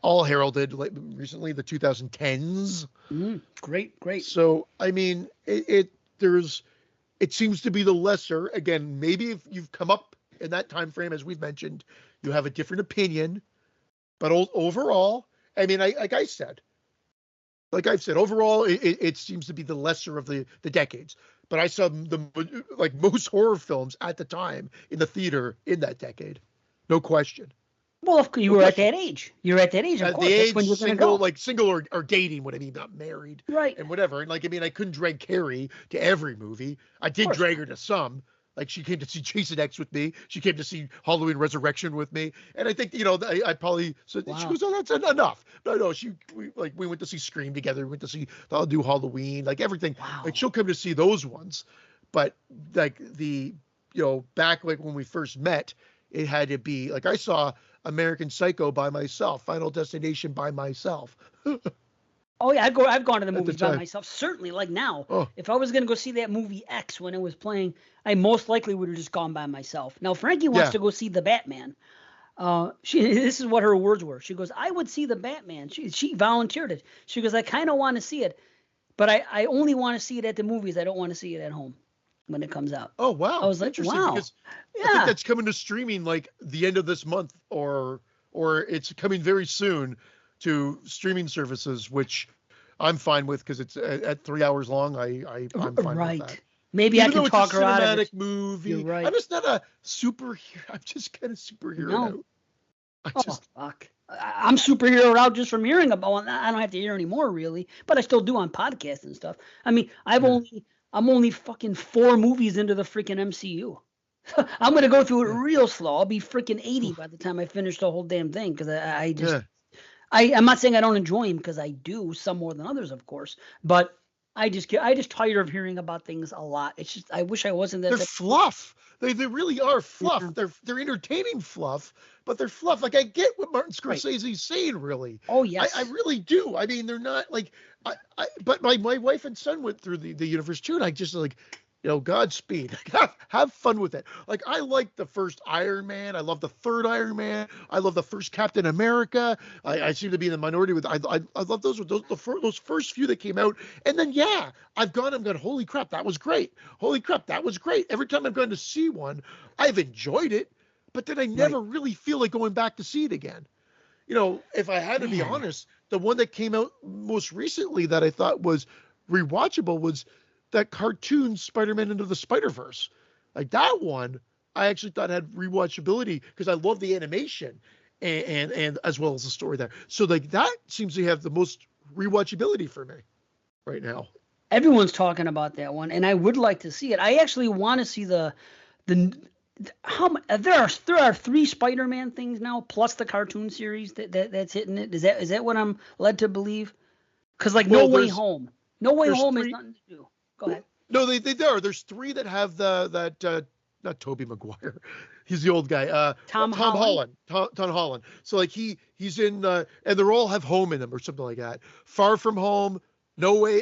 S2: all heralded recently, the 2010s.
S1: Great.
S2: So I mean, it seems to be the lesser. Again, maybe if you've come up in that time frame, as we've mentioned, you have a different opinion. But overall, I mean, like I've said, overall, it seems to be the lesser of the decades. But I saw most horror films at the time in the theater in that decade. No question.
S1: Well, of course, you were at that age. You're at that age, of
S2: At
S1: course.
S2: the
S1: That's
S2: age,
S1: when you're gonna
S2: single,
S1: go.
S2: like single or dating, what I mean, not married,
S1: Right.
S2: and whatever. And like, I mean, I couldn't drag Carrie to every movie. I did
S1: course
S2: drag her to some. Like, she came to see Jason X with me. She came to see Halloween Resurrection with me. And I think, I probably said, she
S1: Wow.
S2: goes, oh, that's enough. No, we went to see Scream together. We went to see, I'll do Halloween, like everything.
S1: Wow.
S2: Like, she'll come to see those ones. But like back like when we first met, it had to be like, I saw American Psycho by myself, Final Destination by myself.
S1: Oh yeah, I've gone to the
S2: At the
S1: movies by
S2: time.
S1: myself. Certainly, like now,
S2: Oh.
S1: if I was gonna go see that movie X when it was playing, I most likely would have just gone by myself. Now Frankie wants
S2: Yeah.
S1: to go see the Batman. This is what her words were. She goes, "I would see the Batman." She volunteered it. She goes, "I kind of want to see it, but I only want to see it at the movies. I don't want to see it at home when it comes out."
S2: Oh wow!
S1: I was like,
S2: interesting,
S1: wow.
S2: because I
S1: Yeah.
S2: think that's coming to streaming like the end of this month, or it's coming very soon to streaming services, which I'm fine with because it's at 3 hours long. I'm fine with that.
S1: Right. Maybe
S2: Even
S1: I can
S2: though
S1: talk
S2: it's a
S1: her out of
S2: cinematic
S1: it.
S2: movie,
S1: You're right.
S2: I'm just not a superhero. I'm just kind of superhero
S1: No.
S2: out. I
S1: Oh,
S2: just
S1: fuck. I'm superhero out just from hearing about it. I don't have to hear anymore, really, but I still do on podcasts and stuff. I mean, I'm only fucking 4 movies into the freaking MCU. I'm gonna go through it real slow. I'll be freaking 80 by the time I finish the whole damn thing, because I just
S2: yeah.
S1: I'm not saying I don't enjoy them, because I do, some more than others, of course, but I just tired of hearing about things a lot. It's just, I wish I wasn't that.
S2: They're fluff. They really are fluff.
S1: Yeah.
S2: They're entertaining fluff, but they're fluff. Like, I get what Martin
S1: Right.
S2: Scorsese's saying, really.
S1: Oh yes.
S2: I really do. I mean, they're not like but my wife and son went through the universe too, and I just like, Godspeed. Have fun with it. Like, I like the first Iron Man. I love the third Iron Man. I love the first Captain America. I seem to be in the minority with. I love those first few that came out. And then I'm going, holy crap, that was great. Holy crap, that was great. Every time I've gone to see one, I've enjoyed it, but then I never really feel like going back to see it again. If I had to be honest, the one that came out most recently that I thought was rewatchable was that cartoon Spider-Man Into the Spider-Verse. Like, that one, I actually thought had rewatchability because I love the animation and as well as the story there. So like, that seems to have the most rewatchability for me right now.
S1: Everyone's talking about that one, and I would like to see it. I actually want to see there are 3 Spider-Man things now, plus the cartoon series that's hitting it. Is that what I'm led to believe? Because like No Way Home has nothing to do. Go ahead.
S2: No, they are. There's 3 that have not Tobey Maguire. He's the old guy. Tom Holland. Tom Holland. So like he's in and they all have home in them or something like that. Far From Home, No Way,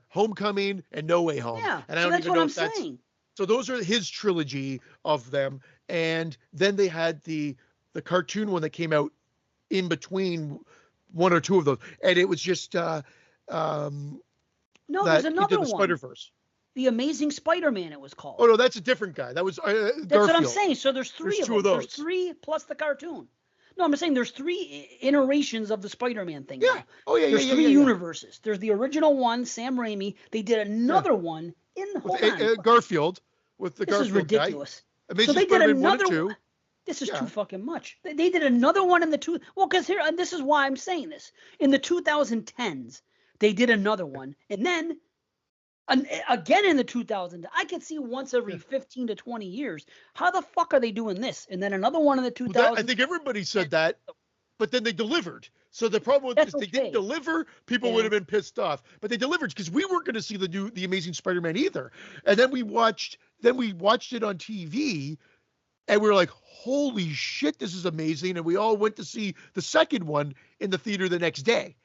S2: Homecoming, and No Way Home.
S1: Yeah,
S2: and I
S1: so
S2: don't
S1: that's
S2: even
S1: what
S2: know
S1: I'm
S2: if that's
S1: saying.
S2: So those are his trilogy of them. And then they had the cartoon one that came out in between one or two of those. And it was just
S1: No,
S2: that
S1: there's
S2: he
S1: another
S2: did the
S1: one.
S2: Spider-Verse.
S1: The Amazing Spider-Man, it was called.
S2: Oh no, that's a different guy. That was Garfield.
S1: That's what I'm saying. So there's 3
S2: There's
S1: of
S2: 2
S1: them.
S2: of those.
S1: There's 3 plus the cartoon. No, I'm saying there's 3 iterations of the Spider-Man thing.
S2: Yeah.
S1: Now.
S2: Oh yeah.
S1: There's
S2: yeah,
S1: 3
S2: yeah, yeah.
S1: universes. There's the original one, Sam Raimi. They did another one in
S2: With Garfield. With the
S1: This
S2: Garfield
S1: is ridiculous.
S2: Guy. Amazing
S1: So they did
S2: Spider-Man 1
S1: another
S2: and 2.
S1: one. This is
S2: Yeah.
S1: too fucking much. They did another one in the because here, and this is why I'm saying this. In the 2010s, they did another one, and then again in the 2000s. I could see once every 15 to 20 years. How the fuck are they doing this? And then another one in the 2000s.
S2: I think everybody said that, but then they delivered. So the problem was they didn't deliver, people would have been pissed off. But they delivered because we weren't going to see the Amazing Spider-Man either. And then we watched it on TV. And we were like, holy shit, this is amazing. And we all went to see the second one in the theater the next day.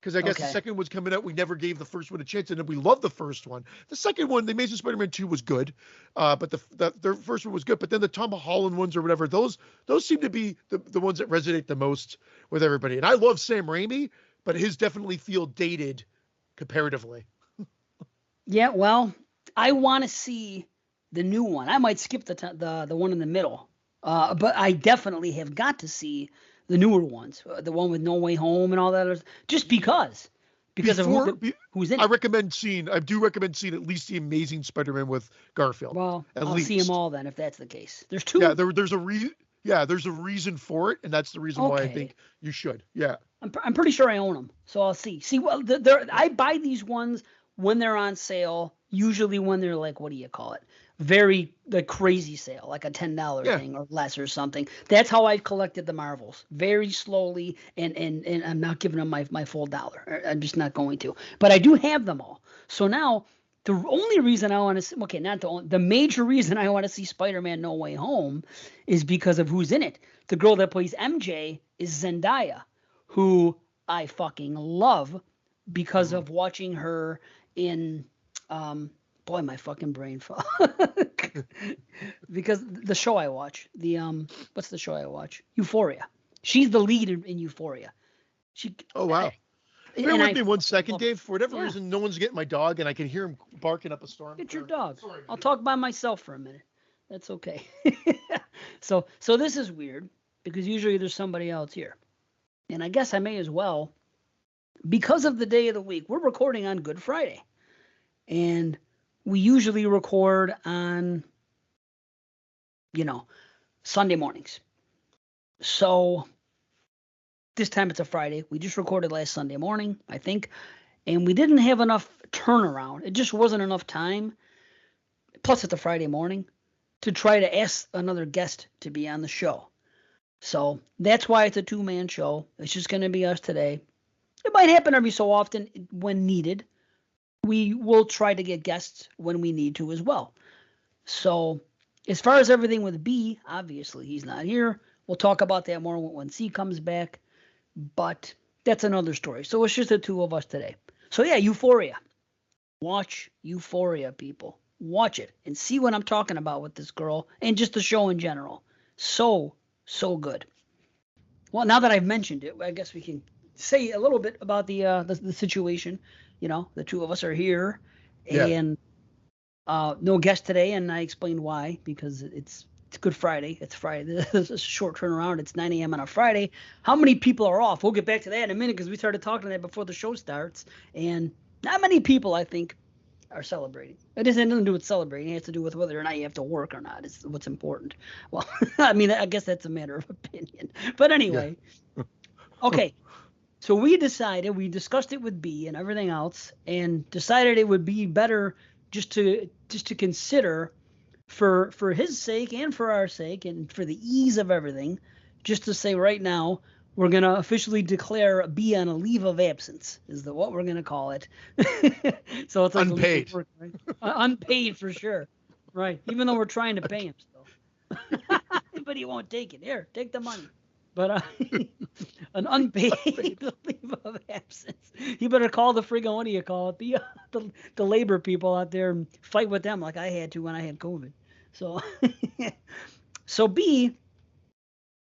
S2: Because I guess the second one's coming out. We never gave the first one a chance. And then we loved the first one. The second one, The Amazing Spider-Man 2 was good. But the first one was good. But then the Tom Holland ones or whatever, those seem to be the ones that resonate the most with everybody. And I love Sam Raimi, but his definitely feel dated comparatively.
S1: Yeah, well, I want to see the new one. I might skip the one in the middle, but I definitely have got to see the newer ones, the one with No Way Home and all that, just because of who's in it.
S2: I do recommend seeing at least the Amazing Spider-Man with Garfield.
S1: Well,
S2: I'll
S1: see them all then if that's the case. There's 2.
S2: Yeah, there's a Yeah, there's a reason for it, and that's the reason why I
S1: Okay.
S2: think you should. Yeah.
S1: I'm pretty sure I own them, so I'll see. See, well, I buy these ones when they're on sale. Usually when they're like, what do you call it? Very the crazy sale, like a $10
S2: Yeah.
S1: thing or less or something. That's how I've collected the Marvels, very slowly, and I'm not giving them my full dollar. I'm just not going to. But I do have them all. So now the only reason I want to see, okay, not the only, the major reason I want to see Spider-Man No Way Home is because of who's in it. The girl that plays MJ is Zendaya, who I fucking love because of watching her in boy, my fucking brain because the show I watch, the what's the show I watch? Euphoria. She's the lead in Euphoria. She
S2: Oh wow. Bear
S1: and
S2: with
S1: I
S2: me one
S1: fucking
S2: second,
S1: love her.
S2: Dave. For whatever
S1: Yeah.
S2: reason, no one's getting my dog, and I can hear him barking up a storm.
S1: Get your dog.
S2: Sorry.
S1: I'll talk by myself for a minute. That's okay. So this is weird because usually there's somebody else here. And I guess I may as well, because of the day of the week, we're recording on Good Friday. And we usually record on, Sunday mornings. So this time it's a Friday. We just recorded last Sunday morning, I think. And we didn't have enough turnaround. It just wasn't enough time. Plus it's a Friday morning to try to ask another guest to be on the show. So that's why it's a two-man show. It's just going to be us today. It might happen every so often when needed. We will try to get guests when we need to as well. So as far as everything with B, obviously he's not here. We'll talk about that more when C comes back. But that's another story. So it's just the two of us today. So yeah, Euphoria. Watch Euphoria, people. Watch it and see what I'm talking about with this girl and just the show in general. So good. Well, now that I've mentioned it, I guess we can say a little bit about the situation. The two of us are here, and no guest today, and I explained why, because it's Good Friday. It's Friday. This is a short turnaround. It's 9 a.m. on a Friday. How many people are off? We'll get back to that in a minute because we started talking that before the show starts, and not many people, I think, are celebrating. It doesn't have nothing to do with celebrating. It has to do with whether or not you have to work or not. Is what's important. Well, I mean, I guess that's a matter of opinion. But anyway, okay. So we discussed it with B and everything else, and decided it would be better just to consider for his sake and for our sake and for the ease of everything, just to say right now we're gonna officially declare B on a leave of absence is what we're gonna call it. So it's like
S2: unpaid.
S1: Work, right? Unpaid for sure, right? Even though we're trying to pay him still, but he won't take it. Here, take the money. But an unpaid leave of absence. You better call the friggin' what do you call it? The labor people out there and fight with them like I had to when I had COVID. So so B,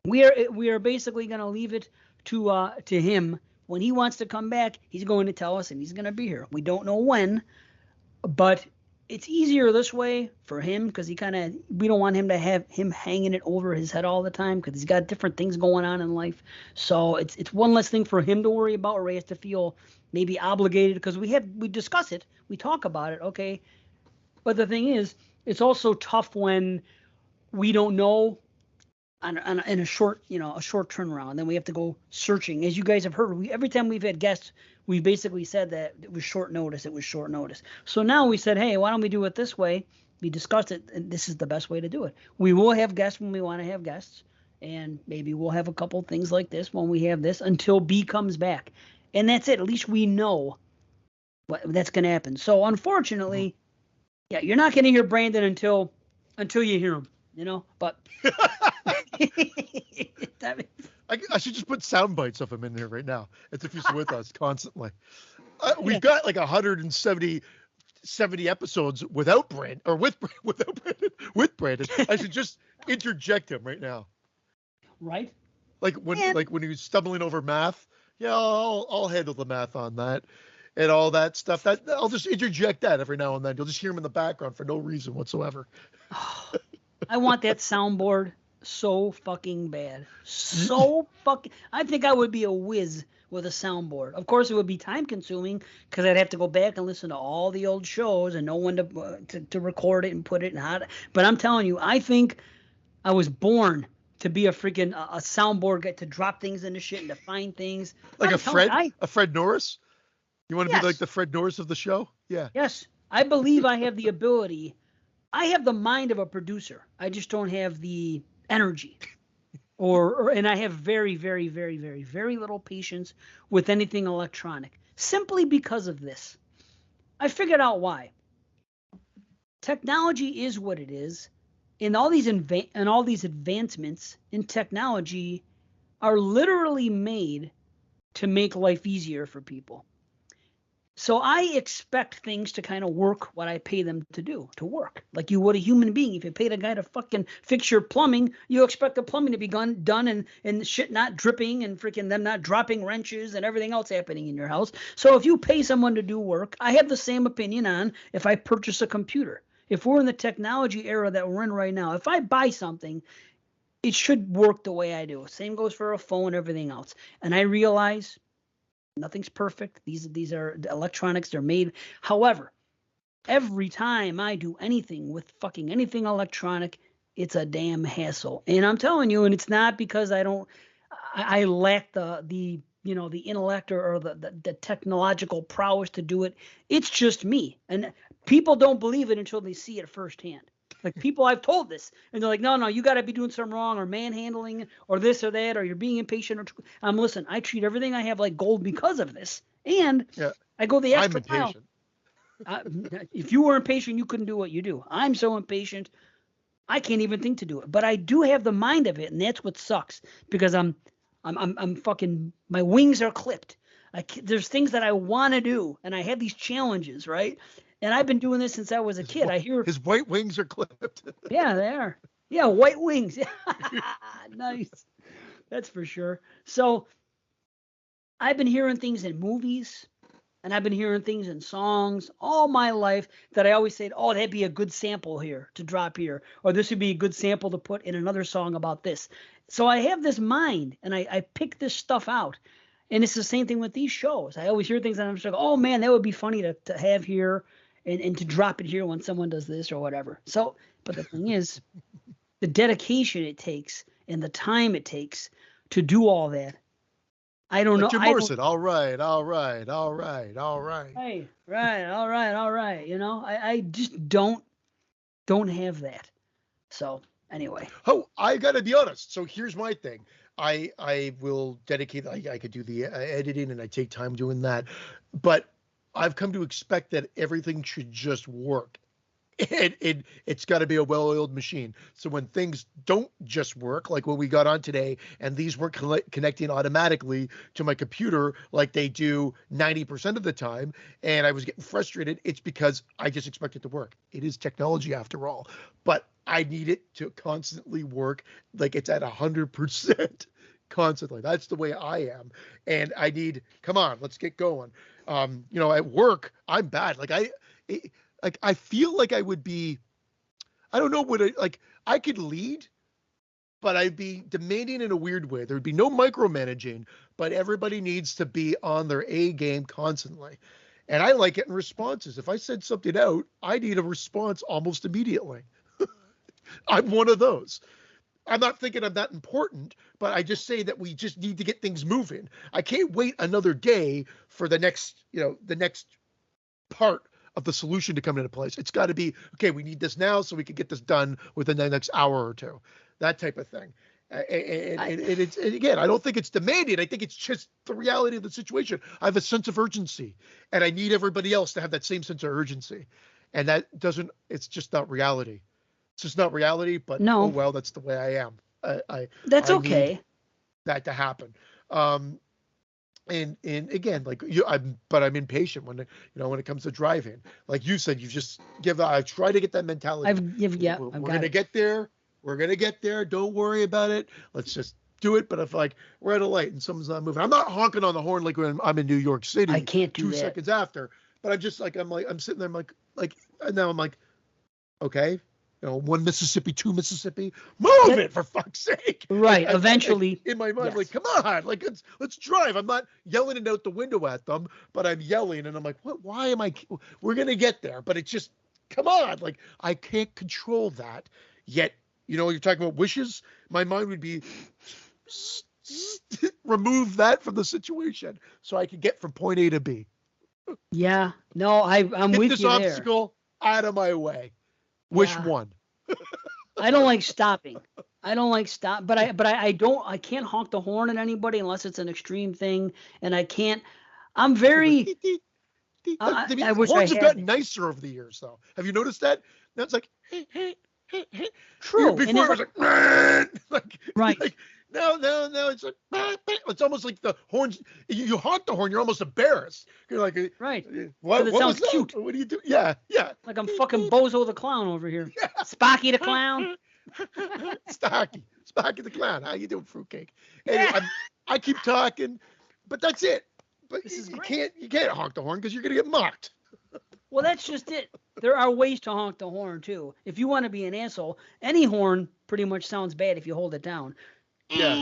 S1: we are basically gonna leave it to him. When he wants to come back, he's going to tell us and he's gonna be here. We don't know when, but it's easier this way for him because we don't want him to have him hanging it over his head all the time because he's got different things going on in life. So it's one less thing for him to worry about, or he has to feel maybe obligated because we discuss it, we talk about it, okay. But the thing is, it's also tough when we don't know in a short turnaround. And then we have to go searching. As you guys have heard, every time we've had guests, we basically said that it was short notice. So now we said, hey, why don't we do it this way? We discussed it, and this is the best way to do it. We will have guests when we want to have guests, and maybe we'll have a couple things like this when we have this until B comes back. And that's it. At least we know that's going to happen. So unfortunately, yeah, you're not going to hear Brandon until you hear him, but
S2: I should just put sound bites of him in there right now, as if he's with us constantly. We've got like 170 episodes without Brandon, or with Brandon. I should just interject him right now.
S1: Right?
S2: Like when he was stumbling over math. Yeah, I'll handle the math on that and all that stuff. That I'll just interject that every now and then. You'll just hear him in the background for no reason whatsoever.
S1: I want that soundboard so fucking bad. I think I would be a whiz with a soundboard. Of course, it would be time consuming because I'd have to go back and listen to all the old shows and know when to record it and put it in hot. But I'm telling you, I think I was born to be a freaking a soundboard guy, to drop things into shit and to find things.
S2: Like
S1: I'm telling you,
S2: a Fred Norris? You want to be like
S1: Yes.
S2: the Fred Norris of the show? Yeah.
S1: Yes, I believe I have the ability. I have the mind of a producer. I just don't have the energy. And I have very, very, very, very, very little patience with anything electronic, simply because of this. I figured out why. Technology is what it is, and all these advancements in technology are literally made to make life easier for people. So I expect things to kind of work what I pay them to do, to work. Like you would a human being. If you paid a guy to fucking fix your plumbing, you expect the plumbing to be done and shit not dripping and freaking them not dropping wrenches and everything else happening in your house. So if you pay someone to do work, I have the same opinion on if I purchase a computer. If we're in the technology era that we're in right now, if I buy something, it should work the way I do. Same goes for a phone, everything else. And I realize nothing's perfect. These are electronics. They're made. However, every time I do anything with fucking anything electronic, it's a damn hassle. And I'm telling you, and it's not because I lack the intellect or the technological prowess to do it. It's just me. And people don't believe it until they see it firsthand. Like people I've told this, and they're like, no, you got to be doing something wrong, or manhandling, or this or that, or you're being impatient. Listen, I treat everything I have like gold because of this, and I go the extra mile. If you were impatient, you couldn't do what you do. I'm so impatient, I can't even think to do it. But I do have the mind of it, and that's what sucks because I'm fucking, my wings are clipped. There's things that I want to do, and I have these challenges, right? And I've been doing this since I was a kid. I hear
S2: his white wings are clipped.
S1: Yeah, they are. Yeah, white wings. Nice. That's for sure. So I've been hearing things in movies, and I've been hearing things in songs all my life that I always say, oh, that'd be a good sample here to drop here, or this would be a good sample to put in another song about this. So I have this mind, and I pick this stuff out. And it's the same thing with these shows. I always hear things, and I'm just like, oh, man, that would be funny to have here. And to drop it here when someone does this or whatever. So, but the thing is, the dedication it takes and the time it takes to do all that. I don't know.
S2: Jim Morrison, all right.
S1: Hey, right, all right. You know, I just don't have that. So anyway.
S2: Oh, I got to be honest. So here's my thing. I will dedicate. I could do the editing, and I take time doing that, but I've come to expect that everything should just work. It's got to be a well-oiled machine. So when things don't just work, like what we got on today, and these weren't connecting automatically to my computer like they do 90% of the time, and I was getting frustrated, it's because I just expect it to work. It is technology after all, but I need it to constantly work like it's at 100% constantly. That's the way I am. And I need, come on, let's get going. At work, I'm bad. I feel like I would be, I don't know what I could lead, but I'd be demanding in a weird way. There'd be no micromanaging, but everybody needs to be on their A game constantly. And I like getting responses. If I send something out, I need a response almost immediately. I'm one of those. I'm not thinking I'm that important, but I just say that we just need to get things moving. I can't wait another day for the next part of the solution to come into place. It's got to be, okay, we need this now so we can get this done within the next hour or two, that type of thing. And again, I don't think it's demanding. I think it's just the reality of the situation. I have a sense of urgency, and I need everybody else to have that same sense of urgency. And it's just not reality. It's just not reality, but
S1: no.
S2: Oh well, that's the way I am.
S1: That's
S2: I
S1: okay.
S2: Need that to happen. And again, I'm impatient when it comes to driving. Like you said, you just I try to get that mentality. We're gonna get there. We're gonna get there. Don't worry about it. Let's just do it. But if we're at a light and someone's not moving, I'm not honking on the horn like when I'm in New York City.
S1: I can't do
S2: 2
S1: that.
S2: seconds after. But I'm just I'm sitting there. I'm and now I'm like, okay. 1 Mississippi, 2 Mississippi, move it for fuck's sake.
S1: Right. Eventually.
S2: In my mind, yes. Come on, let's drive. I'm not yelling it out the window at them, but I'm yelling and I'm like, what? Why am I? We're going to get there. But it's just, come on. I can't control that. Yet You know, you're talking about wishes. My mind would be remove that from the situation so I can get from point A to B.
S1: Yeah. No, I'm
S2: Get
S1: with
S2: this
S1: you there.
S2: obstacle out of my way. Wish
S1: Yeah.
S2: one.
S1: I don't like stopping. I don't like stop, but I can't honk the horn at anybody unless it's an extreme thing, and I can't. I'm very. I wish I
S2: Horns have
S1: had
S2: gotten
S1: it.
S2: nicer over the years, though. Have you noticed that? Now it's like,
S1: True, and
S2: before
S1: it's
S2: it was like,
S1: right.
S2: like now it's like, it's almost like the horns. You honk the horn, you're almost embarrassed. You're like,
S1: Right.
S2: what
S1: It
S2: was
S1: sounds
S2: that?
S1: cute.
S2: What do you do? Yeah.
S1: Like I'm fucking Bozo the Clown over here. Spocky the Clown.
S2: Sparky the Clown. How you doing, fruitcake?
S1: Yeah.
S2: Anyway, I keep talking, but that's it. But
S1: This is
S2: you
S1: great.
S2: can't honk the horn because you're gonna get mocked.
S1: Well, that's just it. There are ways to honk the horn too. If you want to be an asshole, any horn pretty much sounds bad if you hold it down.
S2: Yeah.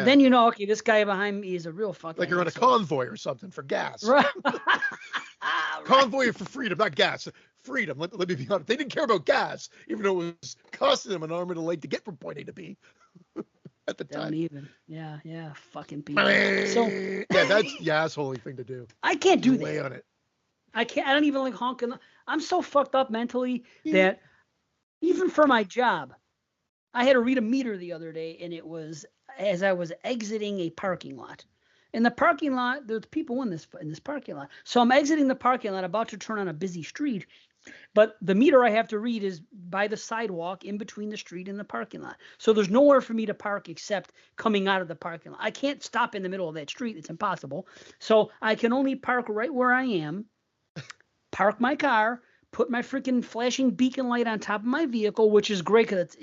S1: Then you know, okay, this guy behind me is a real fucking
S2: Like you're on a
S1: asshole.
S2: convoy or something for gas.
S1: Right.
S2: Convoy for freedom, not gas. Freedom. Let me be honest. They didn't care about gas, even though it was costing them an arm and a leg to get from point A to B at the
S1: Don't
S2: time.
S1: even. Yeah. Fucking people. So
S2: Yeah, that's the assholey thing to do.
S1: I can't do
S2: Lay
S1: that.
S2: on it.
S1: I can't. I don't even like honking. I'm so fucked up mentally that even for my job, I had to read a meter the other day, and it was as I was exiting a parking lot. In the parking lot, there's people in this parking lot. So I'm exiting the parking lot, about to turn on a busy street, but the meter I have to read is by the sidewalk in between the street and the parking lot. So there's nowhere for me to park except coming out of the parking lot. I can't stop in the middle of that street. It's impossible. So I can only park right where I am, park my car, put my freaking flashing beacon light on top of my vehicle, which is great because it's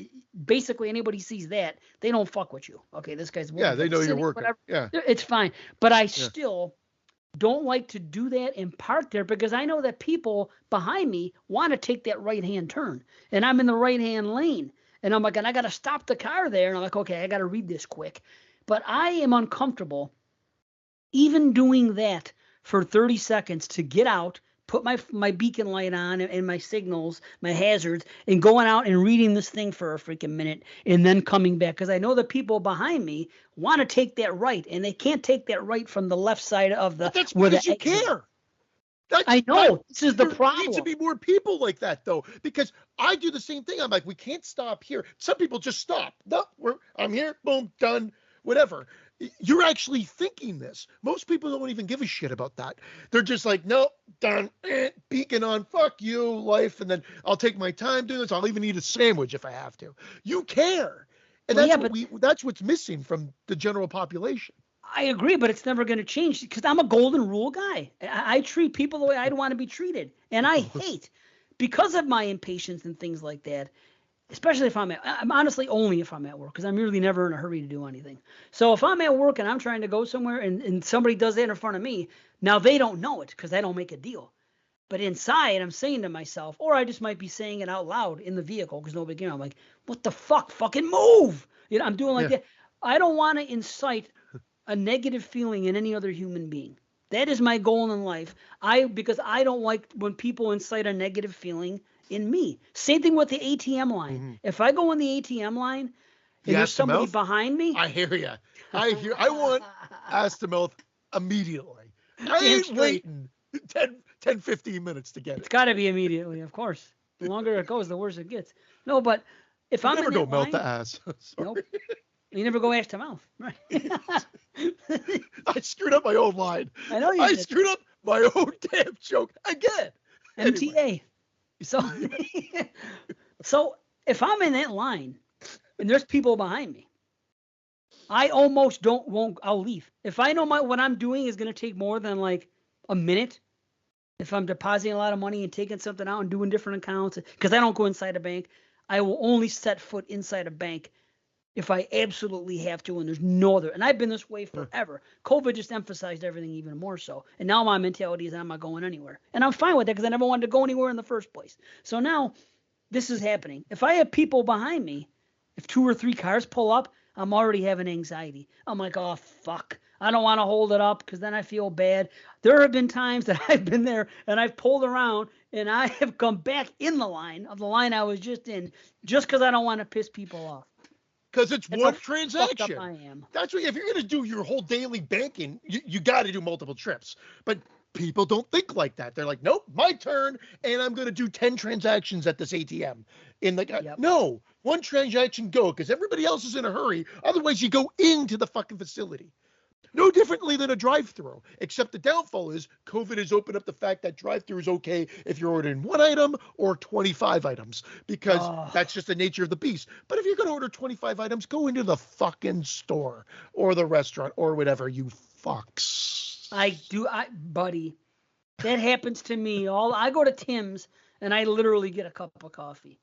S1: basically anybody sees that, they don't fuck with you. Okay, this guy's working.
S2: Yeah, they
S1: for the
S2: know you're
S1: city,
S2: working.
S1: whatever.
S2: Yeah.
S1: It's fine. But I still don't like to do that and park there because I know that people behind me want to take that right-hand turn. And I'm in the right-hand lane. And I'm like, and I got to stop the car there. And I'm like, okay, I got to read this quick. But I am uncomfortable even doing that for 30 seconds to get out, put my beacon light on and my signals, my hazards, and going out and reading this thing for a freaking minute and then coming back. Because I know the people behind me want to take that right, and they can't take that right from the left side of the.
S2: But that's
S1: where
S2: because
S1: the
S2: you
S1: exit.
S2: care.
S1: I know. This is the
S2: There
S1: problem.
S2: needs to be more people like that, though, because I do the same thing. I'm like, we can't stop here. Some people just stop. No, I'm here. Boom, done. Whatever. You're actually thinking this. Most people don't even give a shit about that. They're just like, no, done. Beacon on. Fuck you, life. And then I'll take my time doing this. I'll even eat a sandwich if I have to. You care, and that's what's missing from the general population.
S1: I agree, but it's never going to change because I'm a golden rule guy. I treat people the way I'd want to be treated. And I hate, because of my impatience and things like that, especially if I'm honestly only if I'm at work because I'm really never in a hurry to do anything. So if I'm at work and I'm trying to go somewhere and somebody does that in front of me, now they don't know it because I don't make a deal. But inside, I'm saying to myself, or I just might be saying it out loud in the vehicle because nobody can. I'm like, what the fuck? Fucking move. I'm doing like that. I don't want to incite a negative feeling in any other human being. That is my goal in life. Because I don't like when people incite a negative feeling in me. Same thing with the ATM line. Mm-hmm. If I go in the ATM line and there's somebody behind me,
S2: I hear you. I want ass to mouth immediately. I ain't waiting 10, 15 minutes to get it.
S1: It's got to be immediately, of course. The longer it goes, the worse it gets. No, but if I'm
S2: never
S1: in
S2: go
S1: that
S2: mouth
S1: line,
S2: to ass.
S1: Nope. You never go ass to mouth, right?
S2: I screwed up my own line.
S1: I know you did.
S2: Screwed up my own damn joke again.
S1: MTA. Anyway. So if I'm in that line and there's people behind me, I almost I'll leave. If I know what I'm doing is going to take more than like a minute, if I'm depositing a lot of money and taking something out and doing different accounts, because I don't go inside a bank, I will only set foot inside a bank if I absolutely have to, and there's no other. And I've been this way forever. COVID just emphasized everything even more so. And now my mentality is I'm not going anywhere. And I'm fine with that because I never wanted to go anywhere in the first place. So now this is happening. If I have people behind me, if 2 or 3 cars pull up, I'm already having anxiety. I'm like, oh, fuck. I don't want to hold it up because then I feel bad. There have been times that I've been there and I've pulled around and I have come back in the line I was just in, just because I don't want to piss people off.
S2: Because it's
S1: That's
S2: one
S1: how fucked
S2: transaction.
S1: up I am.
S2: That's what, if you're going to do your whole daily banking, you got to do multiple trips. But people don't think like that. They're like, nope, my turn, and I'm going to do 10 transactions at this ATM. No, one transaction, go, because everybody else is in a hurry. Otherwise, you go into the fucking facility. No differently than a drive-through, except the downfall is COVID has opened up the fact that drive-through is okay if you're ordering 1 item or 25 items, because that's just the nature of the beast. But if you're going to order 25 items, go into the fucking store or the restaurant or whatever, you fucks.
S1: Buddy, that happens to me. I go to Tim's and I literally get a cup of coffee.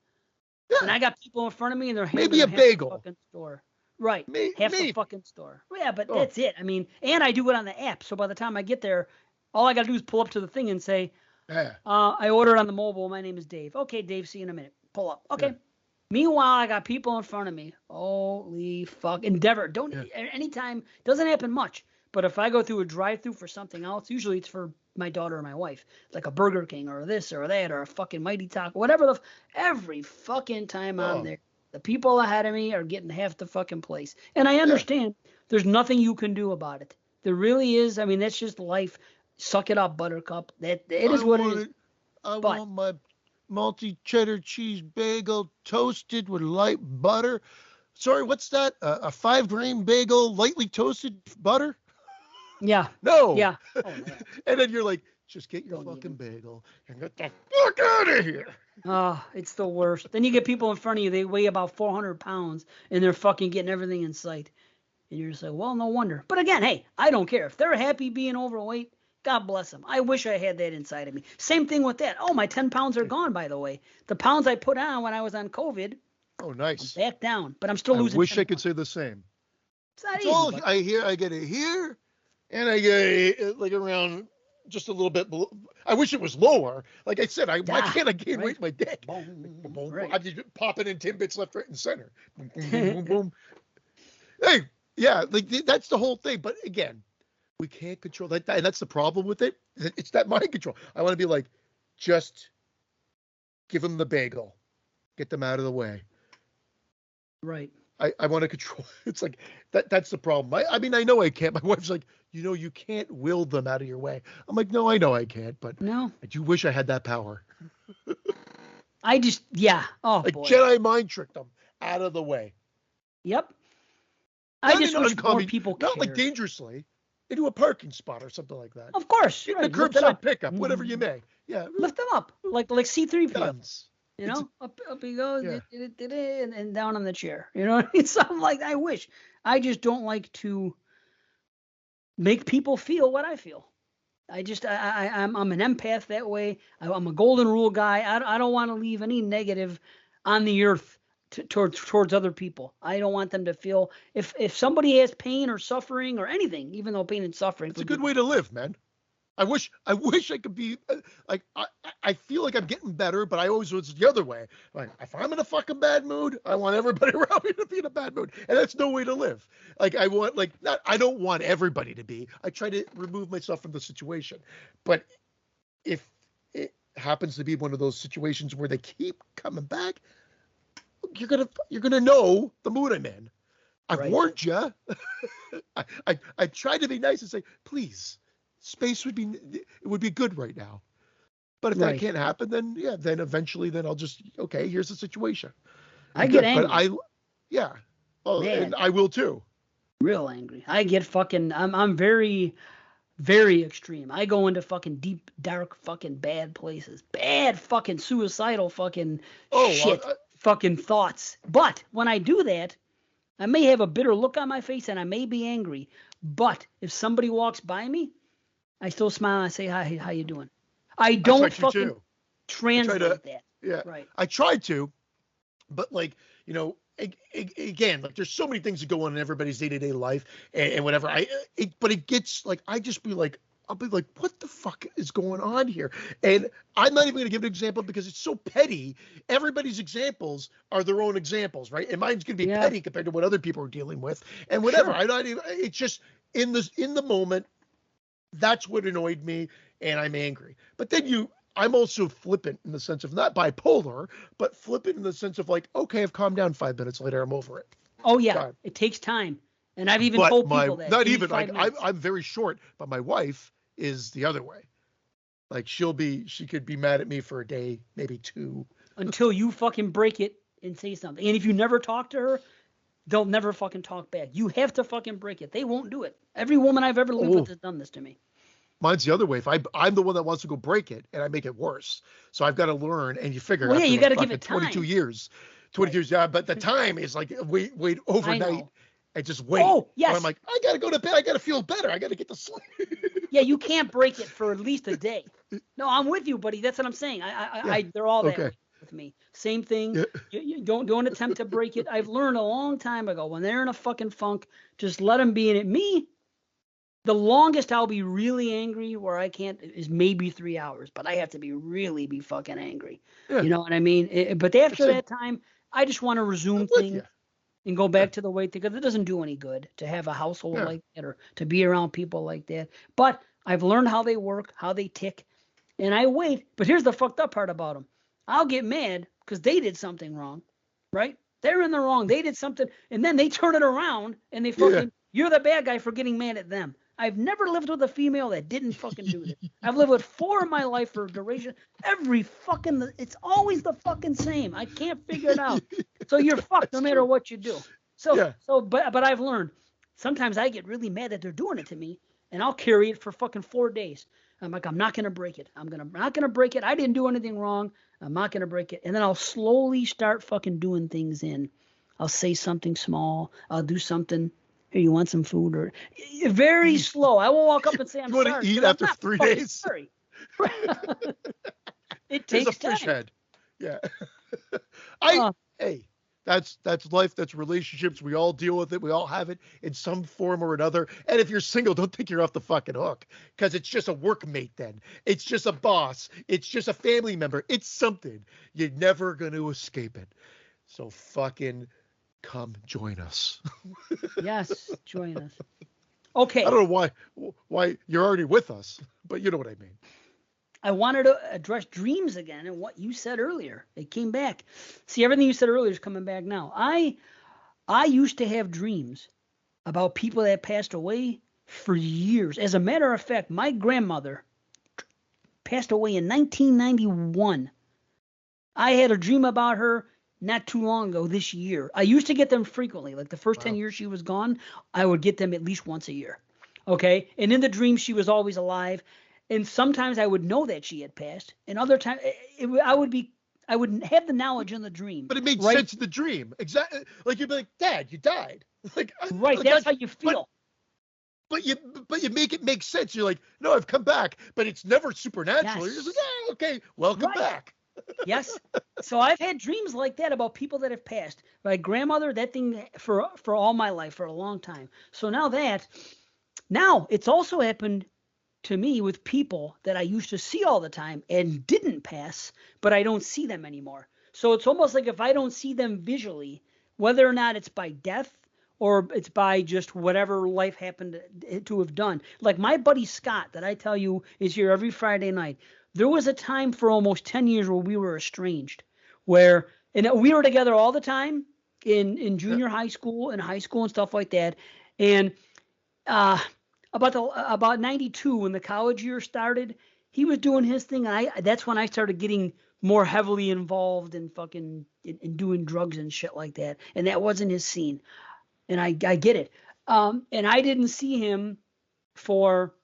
S1: Yeah. And I got people in front of me and they're
S2: maybe a bagel.
S1: The fucking store. Right. Half
S2: maybe.
S1: the fucking store. Yeah, but that's it. I mean, and I do it on the app. So by the time I get there, all I got to do is pull up to the thing and say, I ordered on the mobile. My name is Dave. Okay, Dave, see you in a minute. Pull up. Okay. Yeah. Meanwhile, I got people in front of me. Holy fuck. Endeavor. Anytime, doesn't happen much. But if I go through a drive-through for something else, usually it's for my daughter or my wife, like a Burger King or this or that or a fucking Mighty Taco, whatever. Every fucking time I'm there, the people ahead of me are getting half the fucking place. And I understand there's nothing you can do about it. There really is. I mean, that's just life. Suck it up, Buttercup. It is what it is.
S2: I want my multi-cheddar cheese bagel toasted with light butter. Sorry, what's that? A 5-grain bagel, lightly toasted butter?
S1: Yeah.
S2: No.
S1: Yeah. Oh,
S2: and then you're like, just get your fucking bagel and get the fuck out of here.
S1: It's the worst. Then you get people in front of you, they weigh about 400 pounds, and they're fucking getting everything in sight. And you're just like, well, no wonder. But again, hey, I don't care. If they're happy being overweight, God bless them. I wish I had that inside of me. Same thing with that. Oh, my 10 pounds are gone, by the way. The pounds I put on when I was on COVID.
S2: Oh, nice.
S1: I'm back down, but I'm still losing.
S2: I wish I could say the same.
S1: It's not
S2: easy.
S1: All,
S2: I get it here, and I get it like around just a little bit below. I wish it was lower. Like I said, why can't I gain weight in my dick? Right. I'm just popping in Timbits left, right, and center. Boom, boom, boom, boom, boom. Hey, yeah, like that's the whole thing. But again, we can't control that, and that's the problem with it. It's that mind control. I want to be like, just give them the bagel, get them out of the way.
S1: Right.
S2: I want to control. It's like that's the problem. I mean, I know I can't. My wife's like, you can't will them out of your way. I'm like, no, I know I can't, but
S1: no,
S2: I do wish I had that power.
S1: Oh,
S2: like
S1: boy.
S2: Jedi mind tricked them out of the way.
S1: Yep.
S2: Not
S1: I just wish more people
S2: not
S1: cared.
S2: like dangerously, into a parking spot or something like that.
S1: Of course.
S2: Right. The curbside pickup, whatever you may. Yeah.
S1: Lift them up, like C-3PO.
S2: Guns.
S1: You know, up he goes, and down on the chair. You know what I mean? Something like that. I wish. I just don't like to make people feel what I feel. I'm an empath that way. I'm a golden rule guy. I don't want to leave any negative on the earth towards other people. I don't want them to feel if somebody has pain or suffering or anything, even though pain and suffering.
S2: It's a good way to live, man. I wish I could be like, I feel like I'm getting better, but I always was the other way. Like, if I'm in a fucking bad mood, I want everybody around me to be in a bad mood. And that's no way to live. Like, I don't want everybody to be. I try to remove myself from the situation. But if it happens to be one of those situations where they keep coming back, you're gonna know the mood I'm in. I've warned you. I tried to be nice and say, please. Space would be good right now, but if that can't happen, then eventually I'll just here's the situation.
S1: I get angry,
S2: but and I will too.
S1: Real angry. I get fucking. I'm very, very extreme. I go into fucking deep, dark, fucking bad places, bad fucking suicidal fucking shit, fucking thoughts. But when I do that, I may have a bitter look on my face and I may be angry. But if somebody walks by me, I still smile and I say, hi, how you doing? I don't fucking translate that.
S2: Yeah. Right. I tried to, but again, like there's so many things that go on in everybody's day-to-day life and whatever. But it gets like, I just be like, I'll be like, what the fuck is going on here? And I'm not even going to give an example because it's so petty. Everybody's examples are their own examples, right? And mine's going to be petty compared to what other people are dealing with, and whatever.
S1: Sure.
S2: I'm not even. It's just in the moment. That's what annoyed me, and I'm angry. But then I'm also flippant in the sense of not bipolar, but flippant in the sense of like, okay, I've calmed down 5 minutes later, I'm over it.
S1: Oh yeah, it takes time, and I've even told people that.
S2: Not even like I'm very short, but my wife is the other way. Like she could be mad at me for a day, maybe 2,
S1: until you fucking break it and say something. And if you never talk to her, they'll never fucking talk back. You have to fucking break it. They won't do it. Every woman I've ever lived with has done this to me.
S2: Mine's the other way. If I'm the one that wants to go break it, and I make it worse, so I've got to learn. And you figure,
S1: well, yeah, you got to give it time.
S2: 22 years, yeah. But the time is like wait overnight, and just wait.
S1: Oh yes.
S2: And I'm like, I got to go to bed. I got to feel better. I got to get to sleep.
S1: Yeah, you can't break it for at least a day. No, I'm with you, buddy. That's what I'm saying. They're all that way with me. Same thing. Yeah. You don't attempt to break it. I've learned a long time ago when they're in a fucking funk, just let them be in it. Me. The longest I'll be really angry where I can't is maybe 3 hours, but I have to be fucking angry. Yeah. You know what I mean? But after that time, I just want to resume things and go back to the way, because it doesn't do any good to have a household like that or to be around people like that. But I've learned how they work, how they tick, and I wait. But here's the fucked up part about them. I'll get mad because they did something wrong, right? They're in the wrong. They did something, and then they turn it around and they fucking, you're the bad guy for getting mad at them. I've never lived with a female that didn't fucking do this. I've lived with 4 in my life for a duration. It's always the fucking same. I can't figure it out. So you're fucked no matter what you do. But I've learned sometimes I get really mad that they're doing it to me, and I'll carry it for fucking 4 days. I'm like, I'm not gonna break it. I'm not gonna break it. I didn't do anything wrong. I'm not gonna break it. And then I'll slowly start fucking doing things I'll say something small. I'll do something. Hey, you want some food? Or very slow. I won't walk up and say I'm sorry.
S2: You want to eat after 3 days?
S1: Sorry. It takes
S2: There's a fish
S1: time.
S2: head. Yeah. Hey, that's life. That's relationships. We all deal with it. We all have it in some form or another. And if you're single, don't think you're off the fucking hook, because it's just a workmate then. It's just a boss. It's just a family member. It's something. You're never going to escape it. So fucking come join us.
S1: Yes, join us. Okay.
S2: I don't know why you're already with us, but you know what I mean.
S1: I wanted to address dreams again and what you said earlier. It came back. See, everything you said earlier is coming back now. I used to have dreams about people that passed away for years. As a matter of fact, my grandmother passed away in 1991. I had a dream about her not too long ago this year. I used to get them frequently. Like the first 10 years she was gone, I would get them at least once a year. Okay? And in the dream, she was always alive. And sometimes I would know that she had passed. And other times, I would have the knowledge in the dream.
S2: But it made sense in the dream. Exactly. Like you'd be like, Dad, you died. Like,
S1: right. That's how you feel.
S2: But you make it make sense. You're like, no, I've come back. But it's never supernatural.
S1: Yes.
S2: You're just like, yeah, okay, welcome back.
S1: Yes. So I've had dreams like that about people that have passed. My grandmother, that thing for all my life, for a long time. So now it's also happened to me with people that I used to see all the time and didn't pass, but I don't see them anymore. So it's almost like if I don't see them visually, whether or not it's by death or it's by just whatever life happened to have done. Like my buddy Scott that I tell you is here every Friday night. There was a time for almost 10 years where we were estranged, and we were together all the time in junior high school and high school and stuff like that. And about 92, when the college year started, he was doing his thing, and that's when I started getting more heavily involved in fucking in doing drugs and shit like that. And that wasn't his scene, and I get it. And I didn't see him for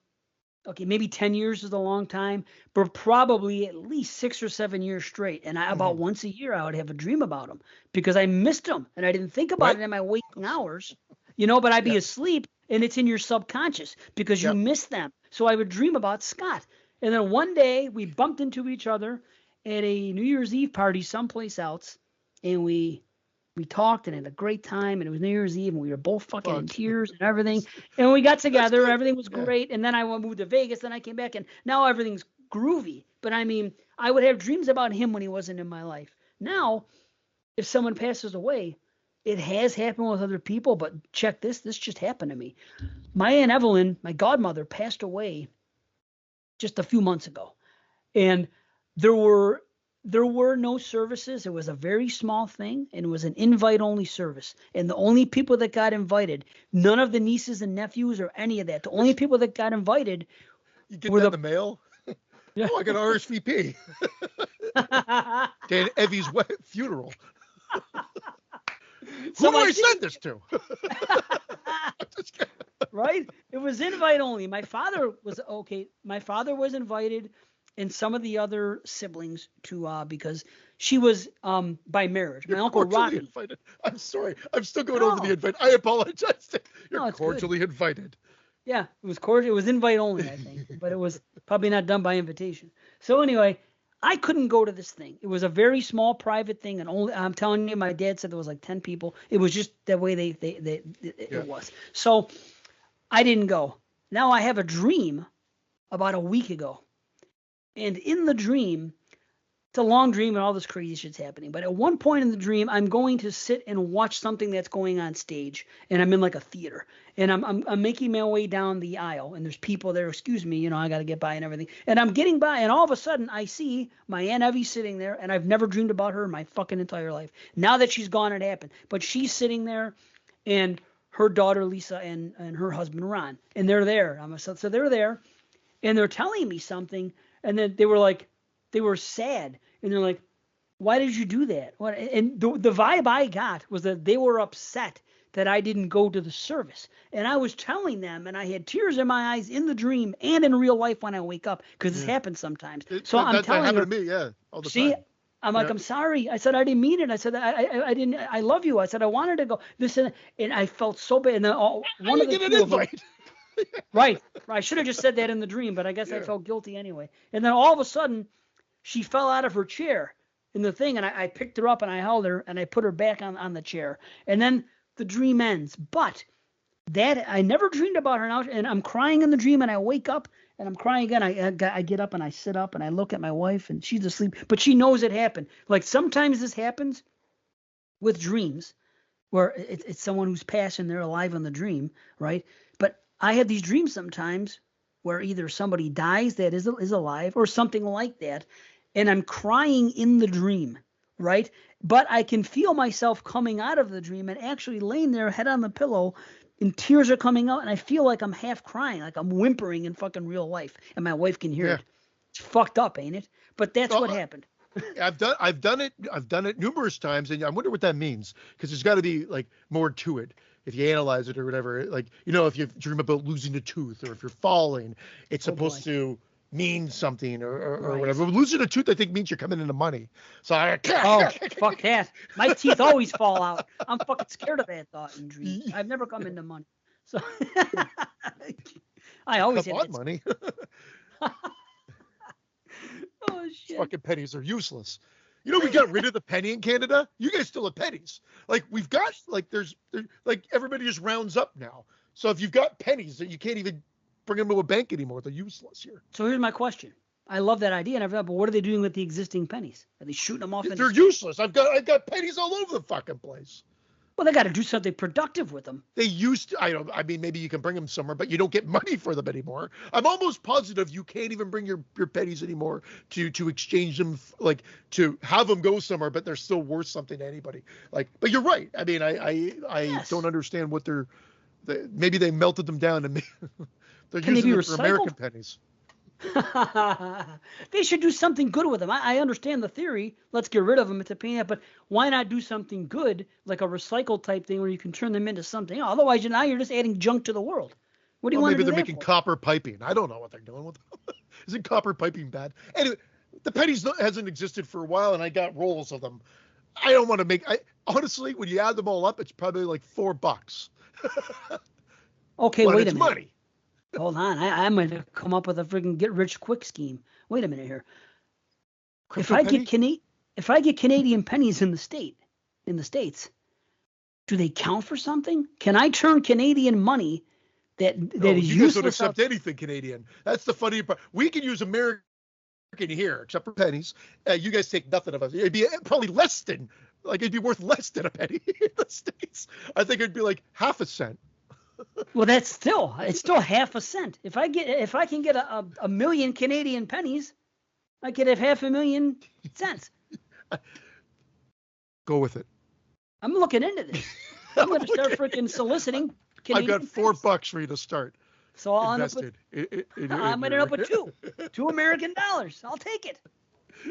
S1: maybe 10 years is a long time, but probably at least 6 or 7 years straight. And about once a year, I would have a dream about him because I missed him and I didn't think about it in my waking hours, but I'd be asleep and it's in your subconscious because you miss them. So I would dream about Scott. And then one day we bumped into each other at a New Year's Eve party someplace else, and we We talked and had a great time, and it was New Year's Eve, and we were both fucking in
S2: Fuck.
S1: tears and everything. And we got together,
S2: good.
S1: everything was
S2: Yeah.
S1: great. And then I moved to Vegas, then I came back, and now everything's groovy. But I mean, I would have dreams about him when he wasn't in my life. Now, if someone passes away, it has happened with other people, but check this just happened to me. My Aunt Evelyn, my godmother, passed away just a few months ago. And there were no services. It was a very small thing, and it was an invite-only service. And the only people that got invited, none of the nieces and nephews or any of that. The only people that got invited
S2: You get
S1: were
S2: that in the mail?
S1: Yeah.
S2: Oh, I got an RSVP. Dan Evie's funeral. Who do I send this to? Just kidding.
S1: Right? It was invite only. My father was okay. My father was invited, and some of the other siblings to because she was by marriage. My
S2: You're
S1: uncle
S2: cordially
S1: Rocky.
S2: invited. I'm sorry. I'm still going
S1: No.
S2: over the invite. I apologize. You're
S1: No, it's good.
S2: cordially invited.
S1: Yeah, it was cordial. It was invite only, I think, but it was probably not done by invitation. So anyway, I couldn't go to this thing. It was a very small private thing, and only I'm telling you, my dad said there was like 10 people. It was just that way it was. So I didn't go. Now I have a dream about a week ago, and in the dream, it's a long dream and all this crazy shit's happening. But at one point in the dream, I'm going to sit and watch something that's going on stage, and I'm in like a theater, and I'm making my way down the aisle, and there's people there. Excuse me, I got to get by and everything. And I'm getting by, and all of a sudden I see my Aunt Evie sitting there, and I've never dreamed about her in my fucking entire life. Now that she's gone, it happened. But she's sitting there, and her daughter Lisa and her husband Ron, and they're there. So they're there, and they're telling me something, and then they were sad, and they're like, why did you do that? What? And the vibe I got was that they were upset that I didn't go to the service. And I was telling them, and I had tears in my eyes in the dream and in real life when I wake up, because this happens sometimes. So I'm telling her,
S2: that happened to me, yeah, all the
S1: see,
S2: time.
S1: I'm like, I'm sorry. I said, I didn't mean it. I said, I didn't, I love you. I said, I wanted to go. This and I felt so bad. And then one of the
S2: get an
S1: two of them,
S2: invite.
S1: right. I should have just said that in the dream, but I guess I felt guilty anyway. And then all of a sudden, she fell out of her chair in the thing, and I picked her up and I held her and I put her back on the chair. And then the dream ends. But that I never dreamed about her now, and I'm crying in the dream, and I wake up and I'm crying again. I get up and I sit up and I look at my wife, and she's asleep, but she knows it happened. Like sometimes this happens with dreams where it's someone who's passed and they're alive in the dream, right? But I have these dreams sometimes where either somebody dies that is alive or something like that, and I'm crying in the dream, right? But I can feel myself coming out of the dream and actually laying there, head on the pillow, and tears are coming out, and I feel like I'm half crying, like I'm whimpering in fucking real life, and my wife can hear it. It's fucked up, ain't it? But that's what happened.
S2: I've done it numerous times, and I wonder what that means, because there's got to be like more to it if you analyze it or whatever. Like, if you dream about losing a tooth or if you're falling, it's supposed to mean something or whatever. But losing a tooth, I think, means you're coming into money. So
S1: fuck that. My teeth always fall out. I'm fucking scared of that thought in dreams. I've never come into money. So I always
S2: have money.
S1: Oh shit.
S2: Fucking pennies are useless. We got rid of the penny in Canada. You guys still have pennies. Like we've got there's everybody just rounds up now. So if you've got pennies that you can't even bring them to a bank anymore, they're useless here.
S1: So here's my question. I love that idea and everything, but what are they doing with the existing pennies? Are they shooting them off?
S2: They're useless. I've got pennies all over the fucking place.
S1: Well, they got to do something productive with them.
S2: They used to, I mean, maybe you can bring them somewhere, but you don't get money for them anymore. I'm almost positive you can't even bring your pennies anymore to exchange them, to have them go somewhere, but they're still worth something to anybody. But you're right. I mean, I don't understand what maybe they melted them down and they're using them for American pennies.
S1: They should do something good with them. I understand the theory. Let's get rid of them. It's a pain, but why not do something good, like a recycle type thing where you can turn them into something? Otherwise, now you're just adding junk to the world. What do you want to do?
S2: Maybe they're making copper piping. I don't know what they're doing with them. Isn't copper piping bad? Anyway, the pennies hasn't existed for a while, and I got rolls of them. I don't want to honestly, when you add them all up, it's probably like $4.
S1: Okay, wait a minute.
S2: Money.
S1: Hold on, I'm going to come up with a freaking get rich quick scheme. Wait a minute here. If I get Canadian pennies in the States, do they count for something? Can I turn Canadian money that
S2: No,
S1: is
S2: you guys don't
S1: useless?
S2: accept anything Canadian. That's the funny part. We can use American here, except for pennies. You guys take nothing of us. It'd be probably less than, like, it'd be worth less than a penny in the States. I think it'd be like half a cent.
S1: Well, it's still half a cent. If I can get a million Canadian pennies, I could have 500,000 cents.
S2: Go with it.
S1: I'm looking into this. I'm going to start freaking soliciting Canadian
S2: I've got $4 for you to start.
S1: So I'll end up with, I'm ending up with two American dollars. I'll take it.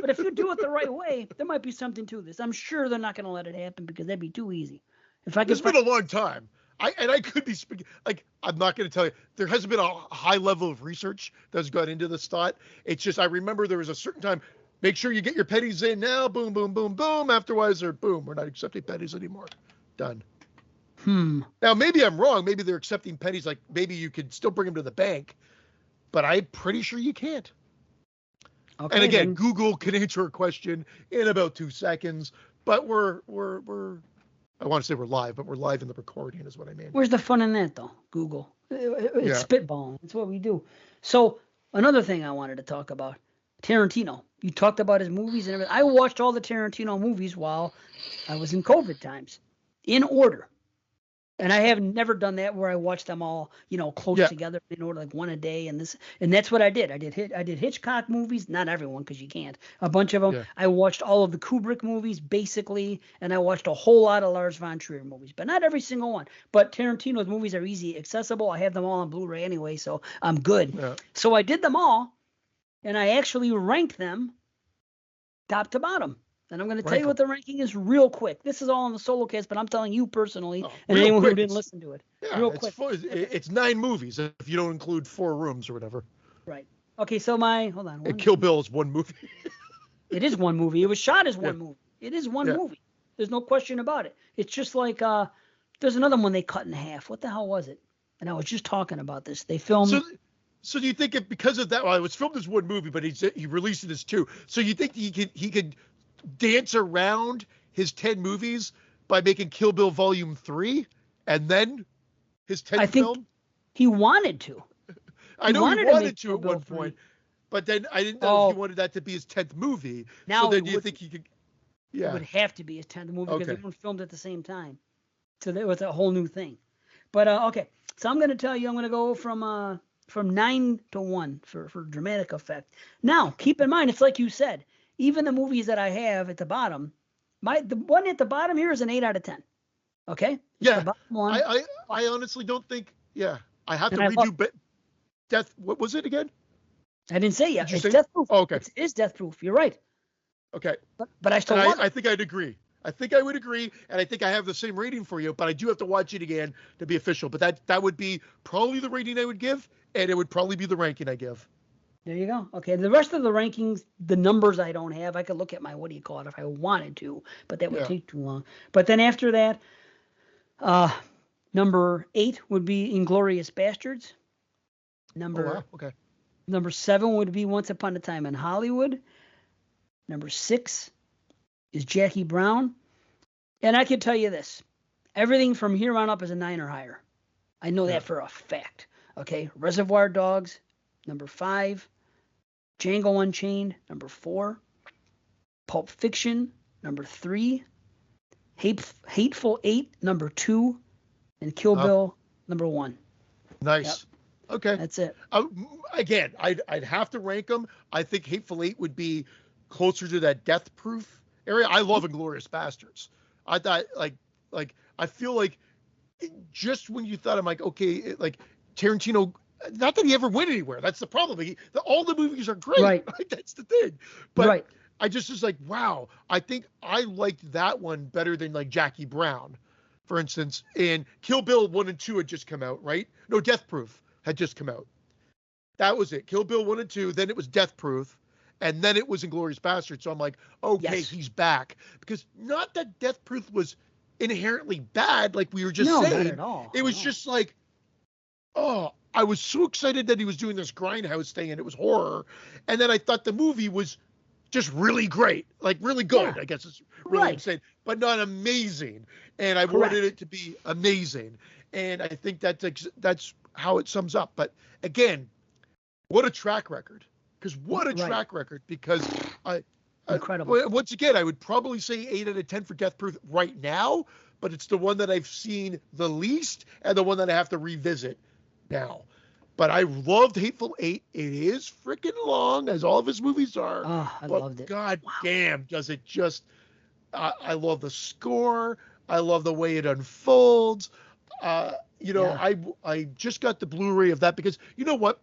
S1: But if you do it the right way, there might be something to this. I'm sure they're not going to let it happen because that'd be too easy. If I could,
S2: it's been a long time. I could be speaking, like, I'm not going to tell you. There hasn't been a high level of research that's gone into this thought. It's just I remember there was a certain time. Make sure you get your pennies in now. Boom, boom, boom, boom. Afterwards, or boom, we're not accepting pennies anymore. Done. Now, maybe I'm wrong. Maybe they're accepting pennies. Like, maybe you could still bring them to the bank, but I'm pretty sure you can't. Okay, and again, then Google can answer a question in about 2 seconds, but we're I want to say we're live, but we're live in the recording is what I mean.
S1: Where's the fun in that, though? Google. It's spitballing. It's what we do. So another thing I wanted to talk about, Tarantino. You talked about his movies and everything. I watched all the Tarantino movies while I was in COVID times, in order. And I have never done that where I watch them all, close together in order, like one a day. And that's what I did. I did Hitchcock movies, not everyone because you can't. A bunch of them. Yeah. I watched all of the Kubrick movies basically, and I watched a whole lot of Lars von Trier movies, but not every single one. But Tarantino's movies are easy accessible. I have them all on Blu-ray anyway, so I'm good. Yeah. So I did them all, and I actually ranked them top to bottom. And I'm going to tell you what the ranking is real quick. This is all on the solo cast, but I'm telling you personally, and anyone who didn't listen to it.
S2: Yeah, real quick. It's 9 movies if you don't include 4 rooms or whatever.
S1: Right. Okay, so hold on.
S2: Kill Bill is 1 movie.
S1: It is 1 movie. It was shot as 1 movie. It is 1 movie. There's no question about it. It's just like there's another one they cut in half. What the hell was it? And I was just talking about this. They filmed.
S2: So do you think because of that? Well, it was filmed as 1 movie, but he released it as 2. So you think he could dance around his 10 movies by making Kill Bill Volume 3 and then his 10th film?
S1: He wanted to.
S2: I know he wanted to at one point, but then I didn't know if he wanted that to be his 10th movie.
S1: Now,
S2: so then do you think he could? Yeah,
S1: it would have to be his 10th movie because everyone filmed at the same time. So that was a whole new thing. But okay, so I'm going to tell you, I'm going to go from 9 to 1 for dramatic effect. Now, keep in mind, it's like you said. Even the movies that I have at the bottom, the one at the bottom here is an 8 out of 10. Okay?
S2: Yeah. The bottom one. I honestly don't think. Yeah. I have to redo Death. What was it again?
S1: I didn't say yet. It's Death Proof.
S2: Oh, okay.
S1: It is Death Proof. You're right.
S2: Okay.
S1: But I still love it.
S2: I think I'd agree. I think I would agree, and I think I have the same rating for you, but I do have to watch it again to be official. But that would be probably the rating I would give, and it would probably be the ranking I give.
S1: There you go. Okay, the rest of the rankings, the numbers I don't have. I could look at my if I wanted to, but that would take too long. But then after that, number 8 would be Inglourious Basterds. Number 7 would be Once Upon a Time in Hollywood. Number 6 is Jackie Brown. And I can tell you this, everything from here on up is a 9 or higher. I know that for a fact. Okay, Reservoir Dogs, number 5. Django Unchained, number 4. Pulp Fiction, number 3. Hateful Eight, number 2. And Kill Bill, number 1.
S2: Nice. Yep. Okay.
S1: That's it.
S2: Again, I'd have to rank them. I think Hateful Eight would be closer to that Death Proof area. I love Inglourious Basterds. I thought, like I feel like just when you thought, I'm like, okay, like Tarantino, not that he ever went anywhere. That's the problem. All the movies are great.
S1: Right.
S2: That's the thing. But I just was like, wow, I think I liked that one better than like Jackie Brown, for instance. And Kill Bill 1 and 2 had just come out, right? No, Death Proof had just come out. That was it. Kill Bill 1 and 2. Then it was Death Proof. And then it was Inglourious Basterds. So I'm like, okay, he's back. Because not that Death Proof was inherently bad, like we were just saying.
S1: Not at all.
S2: It was just like, I was so excited that he was doing this grindhouse thing and it was horror. And then I thought the movie was just really great, like really good.
S1: Yeah.
S2: I guess is really what I'm
S1: Right.
S2: saying, but not amazing. And I
S1: Correct.
S2: wanted it to be amazing, and I think that's how it sums up. But again, what a track record! Because what a
S1: Right.
S2: track record! Because
S1: Incredible.
S2: once again, I would probably say 8 out of 10 for Death Proof right now, but it's the one that I've seen the least and the one that I have to revisit now. But I loved Hateful Eight. It is freaking long, as all of his movies are.
S1: Oh, I
S2: but
S1: loved it.
S2: God
S1: Wow.
S2: damn, does it just. I love the score. I love the way it unfolds.
S1: Yeah.
S2: I just got the Blu-ray of that because you know what?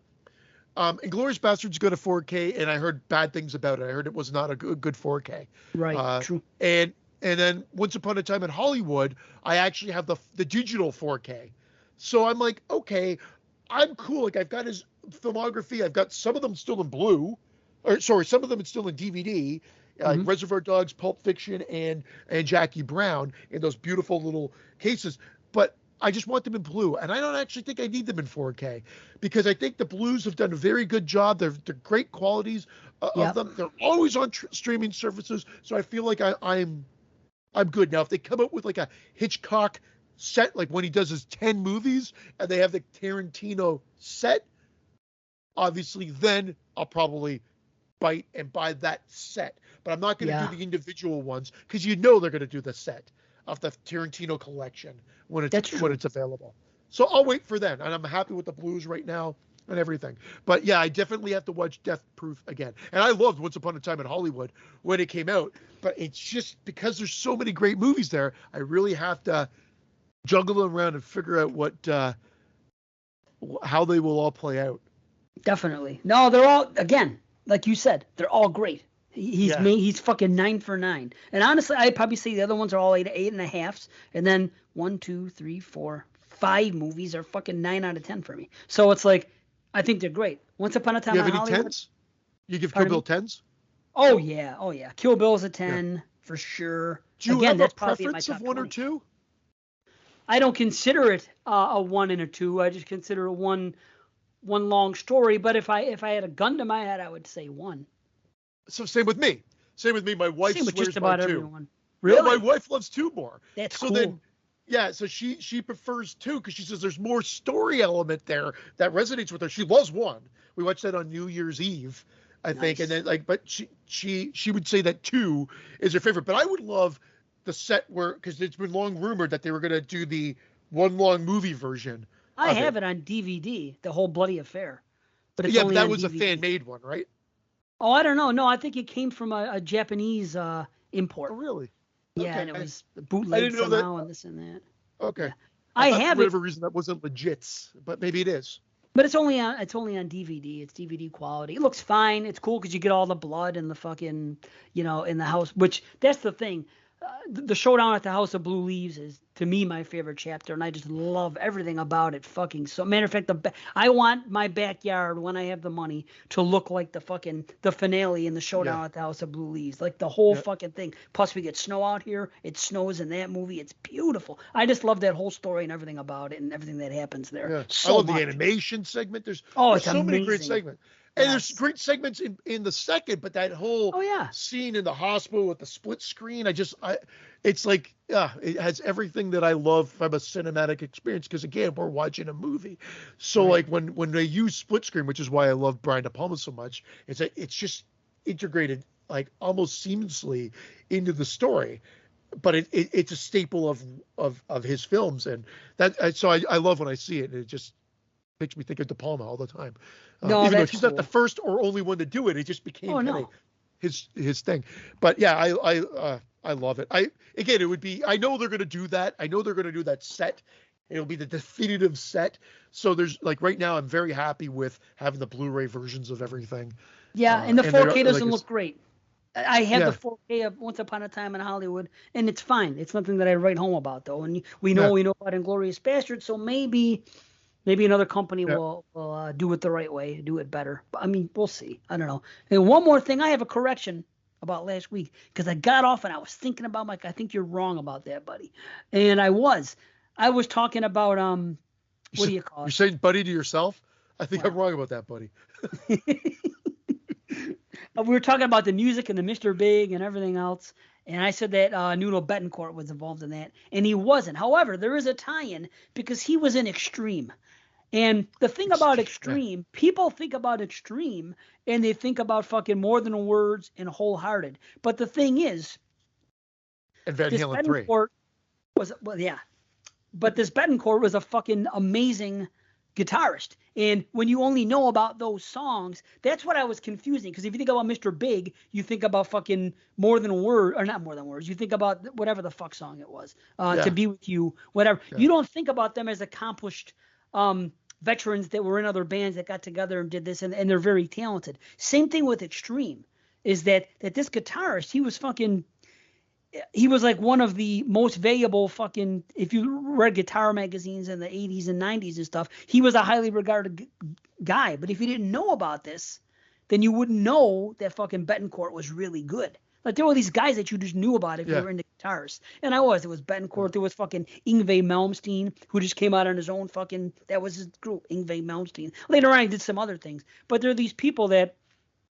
S2: Inglourious Basterds got a 4K, and I heard bad things about it. I heard it was not a good 4K.
S1: Right. True.
S2: And then Once Upon a Time in Hollywood, I actually have the digital 4K. So I'm like, okay, I'm cool. Like I've got his filmography. I've got some of them still in blue, or sorry, some of them it's still in DVD. Like Reservoir Dogs, Pulp Fiction, and Jackie Brown in those beautiful little cases. But I just want them in blue, and I don't actually think I need them in 4K because I think the blues have done a very good job. They're great qualities of them. They're always on streaming services, so I feel like I'm good. Now, if they come up with like a Hitchcock set, like when he does his 10 movies, and they have the Tarantino set, obviously then I'll probably bite and buy that set. But I'm not going to do the individual ones because they're going to do the set of the Tarantino collection when it's available. So I'll wait for them, and I'm happy with the blues right now and everything. But yeah, I definitely have to watch Death Proof again. And I loved Once Upon a Time in Hollywood when it came out, but it's just because there's so many great movies there, I really have to juggle them around and figure out how they will all play out.
S1: Definitely. No, they're all, again, like you said, they're all great. He's fucking 9 for 9. And honestly, I'd probably say the other ones are all 8.5s. And then 1, 2, 3, 4, 5 movies are fucking 9 out of 10 for me. So it's like, I think they're great. Once Upon a Time in Hollywood.
S2: You have any 10s? You give Kill Bill 10s?
S1: Oh yeah. Kill Bill's a 10 for sure.
S2: Do you have a preference of 1 or 2?
S1: I don't consider it a 1 and a 2. I just consider it one long story. But if I had a gun to my head, I would say 1.
S2: So same with me. My wife swears
S1: just about
S2: by 2.
S1: Everyone. Really?
S2: Yeah, my wife loves 2 more.
S1: That's
S2: so
S1: cool.
S2: Then, yeah, so she prefers 2 because she says there's more story element there that resonates with her. She loves 1. We watched that on New Year's Eve, I think, and then but she would say that 2 is her favorite. But I would love the set because it's been long rumored that they were going to do the one long movie version.
S1: I have it on DVD, the whole bloody affair. But it's
S2: but that was a fan-made one, right?
S1: Oh, I don't know. No, I think it came from a Japanese import.
S2: Oh, really?
S1: Yeah,
S2: okay.
S1: And it was bootleg somehow and this and that.
S2: Okay.
S1: Yeah. I have
S2: for whatever reason that wasn't legit, but maybe it is.
S1: But it's only on DVD. It's DVD quality. It looks fine. It's cool because you get all the blood and the fucking, in the house. Which that's the thing. The showdown at the House of Blue Leaves is, to me, my favorite chapter, and I just love everything about it. Fucking so. Matter of fact, I want my backyard when I have the money to look like the finale in the showdown at the House of Blue Leaves, like the whole fucking thing. Plus, we get snow out here. It snows in that movie. It's beautiful. I just love that whole story and everything about it and everything that happens there.
S2: Yeah.
S1: So
S2: I love
S1: much.
S2: the animation segment. There's
S1: so
S2: many great segments. And there's great segments in the second, but that whole scene in the hospital with the split screen, it's like, it has everything that I love from a cinematic experience. Because again, we're watching a movie, so like when they use split screen, which is why I love Brian De Palma so much, it's just integrated like almost seamlessly into the story. But it's a staple of his films, and that so I love when I see it, and it just makes me think of De Palma all the time. Even though he's not the first or only one to do it, it just became his thing. But yeah, I love it. It would be. I know they're going to do that. I know they're going to do that set. It'll be the definitive set. So there's like right now, I'm very happy with having the Blu-ray versions of everything.
S1: Yeah, and the 4K doesn't look great. I have the 4K of Once Upon a Time in Hollywood, and it's fine. It's nothing that I write home about, though. And we know about Inglourious Basterds, so maybe another company will do it the right way, do it better. But, I mean, we'll see. I don't know. And one more thing, I have a correction about last week because I got off and I was thinking about Mike. I think you're wrong about that, buddy. And I was talking about what do you call it?
S2: You're saying buddy to yourself? I think I'm wrong about that, buddy.
S1: we were talking about the music and the Mr. Big and everything else. And I said that Nuno Betancourt was involved in that, and he wasn't. However, there is a tie-in because he was in Extreme. And the thing about Extreme, people think about Extreme and they think about fucking More Than Words and Wholehearted. But the thing is,
S2: and Van Halen 3
S1: was, well, yeah. But this Betancourt was a fucking amazing guitarist. And when you only know about those songs, that's what I was confusing. Because if you think about Mr. Big, you think about fucking More Than Words, or not More Than Words. You think about whatever the fuck song it was, To Be With You, whatever. Yeah. You don't think about them as accomplished veterans that were in other bands that got together and did this, and they're very talented. Same thing with Extreme, is that this guitarist, he was like one of the most valuable fucking, if you read guitar magazines in the 80s and 90s and stuff, he was a highly regarded guy. But if you didn't know about this, then you wouldn't know that fucking Betancourt was really good. Like, there were these guys that you just knew about if you were into guitars. And it was Betancourt. There was fucking Yngwie Malmsteen, who just came out on his own fucking, that was his group, Yngwie Malmsteen. Later on, he did some other things. But there are these people that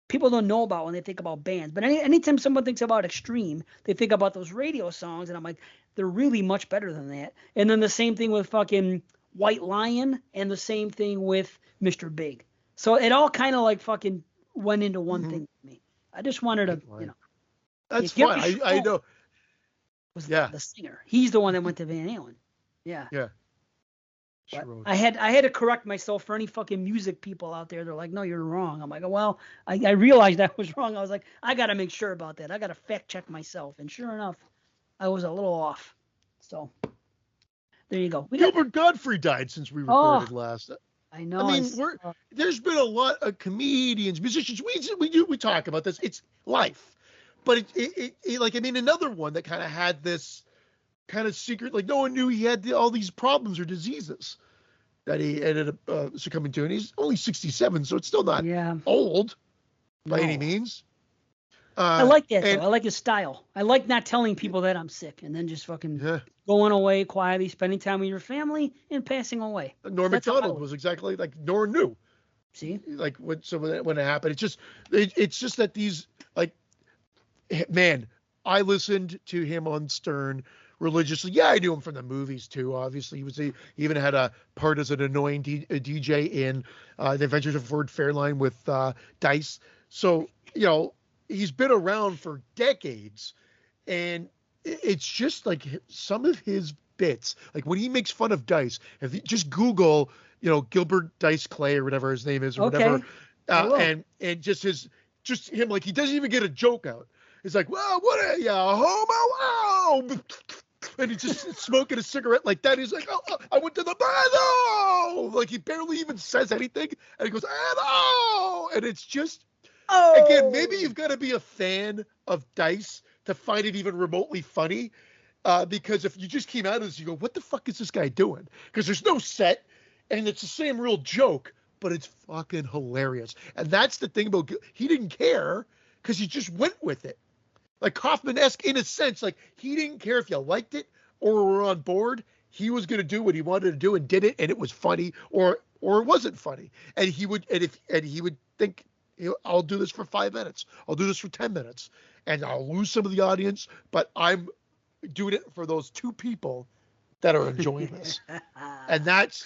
S1: people don't know about when they think about bands. But anytime someone thinks about Extreme, they think about those radio songs, and I'm like, they're really much better than that. And then the same thing with fucking White Lion, and the same thing with Mr. Big. So it all kind of like fucking went into one thing for me. I just wanted to,
S2: That's fine. I know.
S1: Was the singer. He's the one that went to Van Halen. Yeah.
S2: Yeah.
S1: Sure. I had to correct myself for any fucking music people out there. They're like, no, you're wrong. I'm like, well, I realized I was wrong. I was like, I got to make sure about that. I got to fact check myself. And sure enough, I was a little off. So there you go.
S2: Gilbert Gottfried died since we recorded last.
S1: I know.
S2: I mean, there's been a lot of comedians, musicians. We talk about this. It's life. But it like, I mean, another one that kind of had this kind of secret, like no one knew he had all these problems or diseases that he ended up succumbing to. And he's only 67, so it's still not old by any means.
S1: I like that, though. I like his style. I like not telling people that I'm sick and then just fucking going away quietly, spending time with your family, and passing away.
S2: Norm Macdonald was exactly like Norm knew.
S1: See?
S2: Like when it happened. It's just that these, like, man, I listened to him on Stern religiously. Yeah, I knew him from the movies too. Obviously, he even had a part as an annoying DJ in The Adventures of Ford Fairlane with Dice. So he's been around for decades, and it's just like some of his bits, like when he makes fun of Dice. If you just Google, Gilbert Dice Clay or whatever his name is, or whatever, and just him, like he doesn't even get a joke out. It's like, well, what are you, a homo? Wow. And he's just smoking a cigarette like that. He's like, oh, I went to the bathroom. Like he barely even says anything. And he goes, oh. And it's just, again, maybe you've got to be a fan of Dice to find it even remotely funny. Because if you just came out of this, you go, what the fuck is this guy doing? Because there's no set, and it's the same real joke, but it's fucking hilarious. And that's the thing about, he didn't care because he just went with it. Like Kaufman-esque in a sense, like he didn't care if you liked it or were on board. He was going to do what he wanted to do and did it, and it was funny or it wasn't funny. And he would think, I'll do this for 5 minutes. I'll do this for 10 minutes, and I'll lose some of the audience, but I'm doing it for those two people that are enjoying this. And that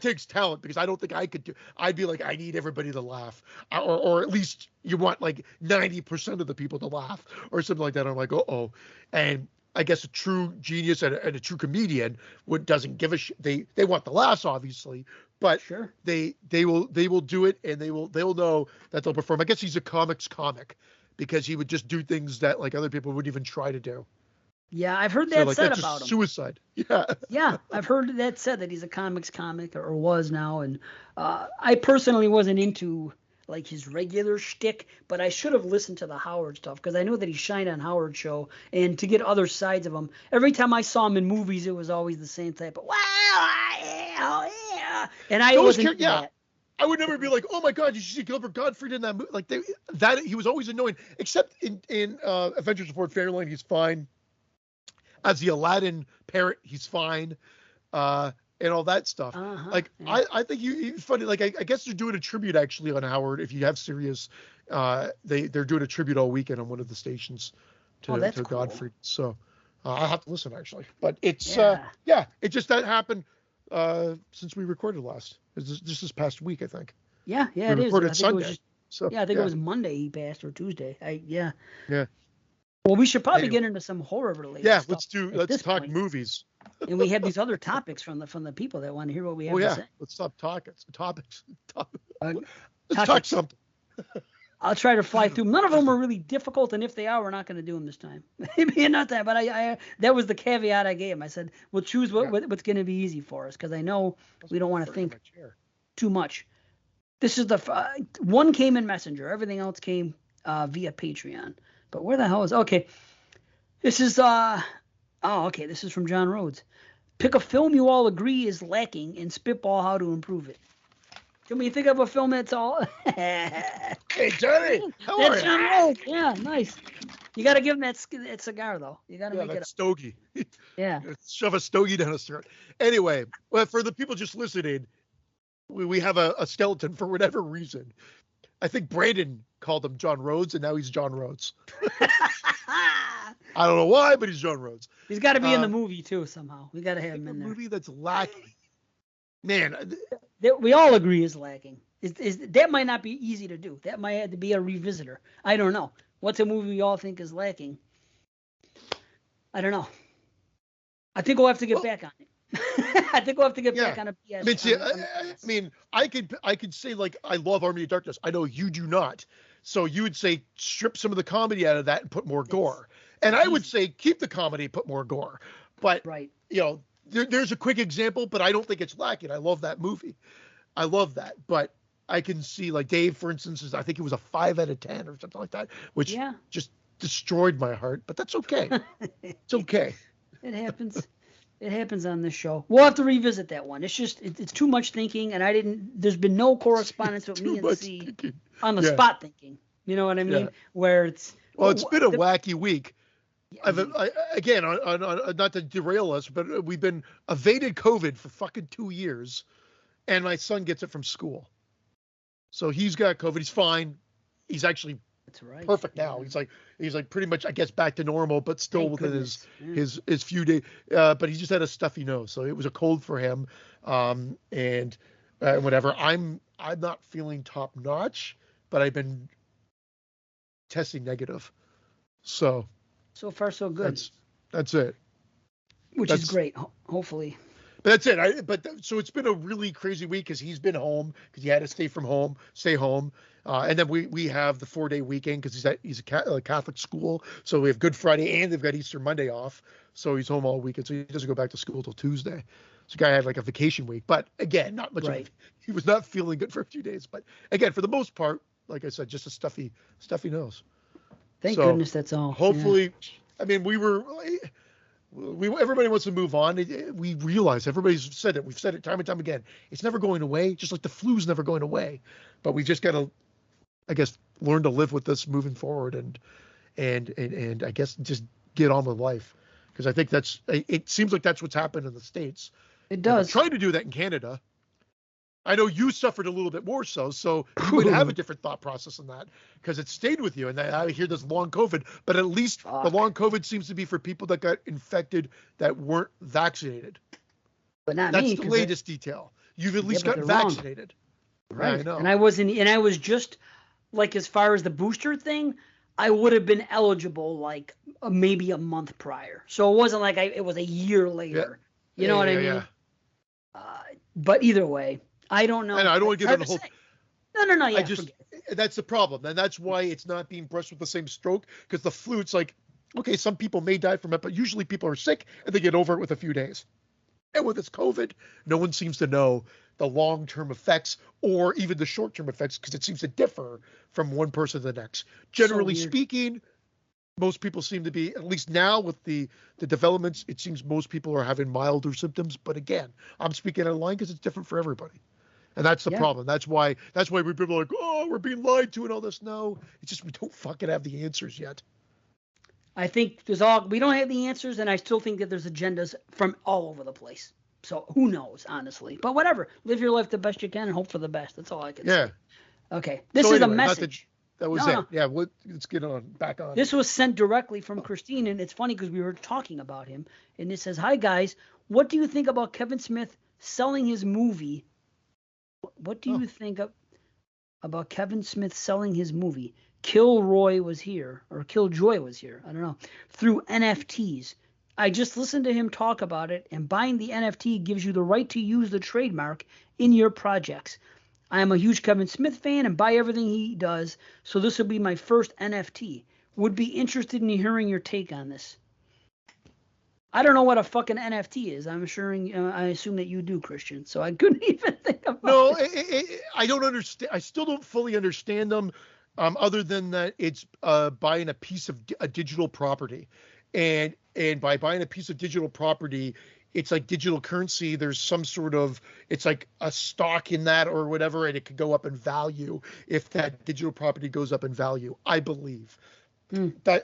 S2: takes talent, because I don't think I could do. I'd be like, I need everybody to laugh, or at least you want like 90% of the people to laugh, or something like that. I'm like, oh, and I guess a true genius and a true comedian doesn't give a shit. They want the laughs, obviously, but
S1: sure,
S2: they will do it, and they'll know that they'll perform. I guess he's a comic, because he would just do things that like other people wouldn't even try to do.
S1: Yeah, I've heard that said
S2: that's
S1: about him.
S2: Suicide. Yeah.
S1: Yeah, I've heard that said, that he's a comic or was now. And I personally wasn't into like his regular shtick, but I should have listened to the Howard stuff, because I knew that he shined on Howard's show, and to get other sides of him. Every time I saw him in movies, it was always the same type of, yeah. And I wasn't into that.
S2: I would never be like, oh my God, you should see Gilbert Gottfried in that movie. Like that, he was always annoying. Except in Adventures of Ford Fairlane, he's fine. As the Aladdin parrot, he's fine. and all that stuff. Like
S1: yeah.
S2: I think it's funny. Like I guess they're doing a tribute actually on Howard. If you have Sirius, they're doing a tribute all weekend on one of the stations
S1: That's
S2: to
S1: cool.
S2: Godfrey. So I'll have to listen actually. But it's
S1: Yeah.
S2: it just that happened since we recorded last. It's just this past week, I think.
S1: Yeah,
S2: We
S1: it is.
S2: recorded
S1: I think
S2: Sunday.
S1: it was
S2: So
S1: I think it was Monday he passed or Tuesday.
S2: Yeah.
S1: Well, we should probably
S2: Anyway.
S1: get into some horror related
S2: Yeah,
S1: stuff.
S2: let's talk movies.
S1: And we have these other topics from the people that want to hear what we have to say.
S2: Let's stop talking. Topics. Let's
S1: Topics.
S2: talk something.
S1: I'll try to fly through. None of them are really difficult, and if they are, we're not going to do them this time. Maybe not that, but I that was the caveat I gave him. I said we'll choose what's going to be easy for us because I know we don't want to think too much. This is the one came in Messenger. Everything else came via Patreon. But where the hell is okay? This is this is from John Rhodes. Pick a film you all agree is lacking and spitball how to improve it. Can we think of a film that's all?
S2: Hey, Johnny, how are you?
S1: John Rhodes. Yeah, nice. You got to give him that cigar though. You got to make it.
S2: Stogie.
S1: Yeah.
S2: Shove a stogie down his throat. Anyway, well, for the people just listening, we have a skeleton for whatever reason. I think Brandon called him John Rhodes, and now he's John Rhodes. I don't know why, but he's John Rhodes.
S1: He's got to be in the movie too somehow. We got to have him in there.
S2: A movie that's lacking. Man,
S1: we all agree is lacking. That might not be easy to do. That might have to be a revisitor. I don't know. What's a movie we all think is lacking? I don't know. I think we'll have to get back on it. I think we'll have to get back on a PS.
S2: I could say like I love Army of Darkness. I know you do not. So you would say strip some of the comedy out of that and put more gore. And I would say keep the comedy, put more gore. But there's a quick example, but I don't think it's lacking. I love that movie. I love that. But I can see like Dave, for instance, I think it was a 5 out of 10 or something like that, which just destroyed my heart. But that's okay. It's okay.
S1: It happens. It happens on this show. We'll have to revisit that one. It's just it's too much thinking, and there's been no correspondence with me and C on the spot thinking. You know what I mean? Where it's
S2: been a wacky week. Again, on not to derail us, but we've been evaded COVID for fucking 2 years, and my son gets it from school. So he's got COVID. He's fine. He's actually perfect now. He's like pretty much, I guess, back to normal, but still within his few days. But he just had a stuffy nose, so it was a cold for him. And whatever. I'm not feeling top notch, but I've been testing negative. So
S1: far so good.
S2: That's it.
S1: Which is great. Hopefully.
S2: But that's it. So it's been a really crazy week because he's been home because he had to stay home. And then we have the 4-day weekend because he's a Catholic school. So we have Good Friday and they've got Easter Monday off. So he's home all weekend. So he doesn't go back to school till Tuesday. So the guy had like a vacation week. But again, not much. He was not feeling good for a few days. But again, for the most part, like I said, just a stuffy nose.
S1: Thank goodness that's all.
S2: Hopefully, I mean, everybody wants to move on. We realize everybody's said it. We've said it time and time again. It's never going away, just like the flu's never going away. But we just got to, I guess, learn to live with this moving forward and I guess just get on with life. Because I think it seems like that's what's happened in the States.
S1: It does.
S2: We're trying to do that in Canada. I know you suffered a little bit more so you would have a different thought process on that because it stayed with you. And I hear this long COVID, but at least the long COVID seems to be for people that got infected that weren't vaccinated.
S1: But not
S2: That's
S1: me.
S2: That's the latest detail. You've at least gotten vaccinated.
S1: Right.
S2: I know.
S1: And I was just like, as far as the booster thing, I would have been eligible like maybe a month prior. So it wasn't like it was a year later. Yeah. You know what I mean? Yeah. But either way, I don't know.
S2: And I don't want to get on the whole.
S1: No. Yeah,
S2: that's the problem, and that's why it's not being brushed with the same stroke. Because the flu, it's like, okay, some people may die from it, but usually people are sick and they get over it with a few days. And with this COVID, no one seems to know the long-term effects or even the short-term effects because it seems to differ from one person to the next. Generally speaking, most people seem to be, at least now with the developments, it seems most people are having milder symptoms. But again, I'm speaking out of line because it's different for everybody. And that's the problem. That's why we people are like, oh, we're being lied to and all this. No, it's just we don't fucking have the answers yet.
S1: I think we don't have the answers, and I still think that there's agendas from all over the place. So who knows, honestly? But whatever. Live your life the best you can and hope for the best. That's all I can say. Okay. This
S2: So
S1: is
S2: anyway,
S1: a message.
S2: that was
S1: No,
S2: it.
S1: no.
S2: Yeah, let's get back on.
S1: This was sent directly from Christine, and it's funny because we were talking about him, and it says, "Hi guys, what do you think about Kevin Smith selling his movie? What do you think about Kevin Smith selling his movie? Killjoy was here, I don't know, through NFTs. I just listened to him talk about it, and buying the NFT gives you the right to use the trademark in your projects. I am a huge Kevin Smith fan and buy everything he does, so this will be my first NFT. Would be interested in hearing your take on this." I don't know what a fucking NFT is. I assume that you do, Christian. So I couldn't even think about it.
S2: I don't understand. I still don't fully understand them, other than that it's buying a piece of a digital property, and by buying a piece of digital property, it's like digital currency. There's some sort of, it's like a stock in that or whatever, and it could go up in value if that digital property goes up in value, I believe. That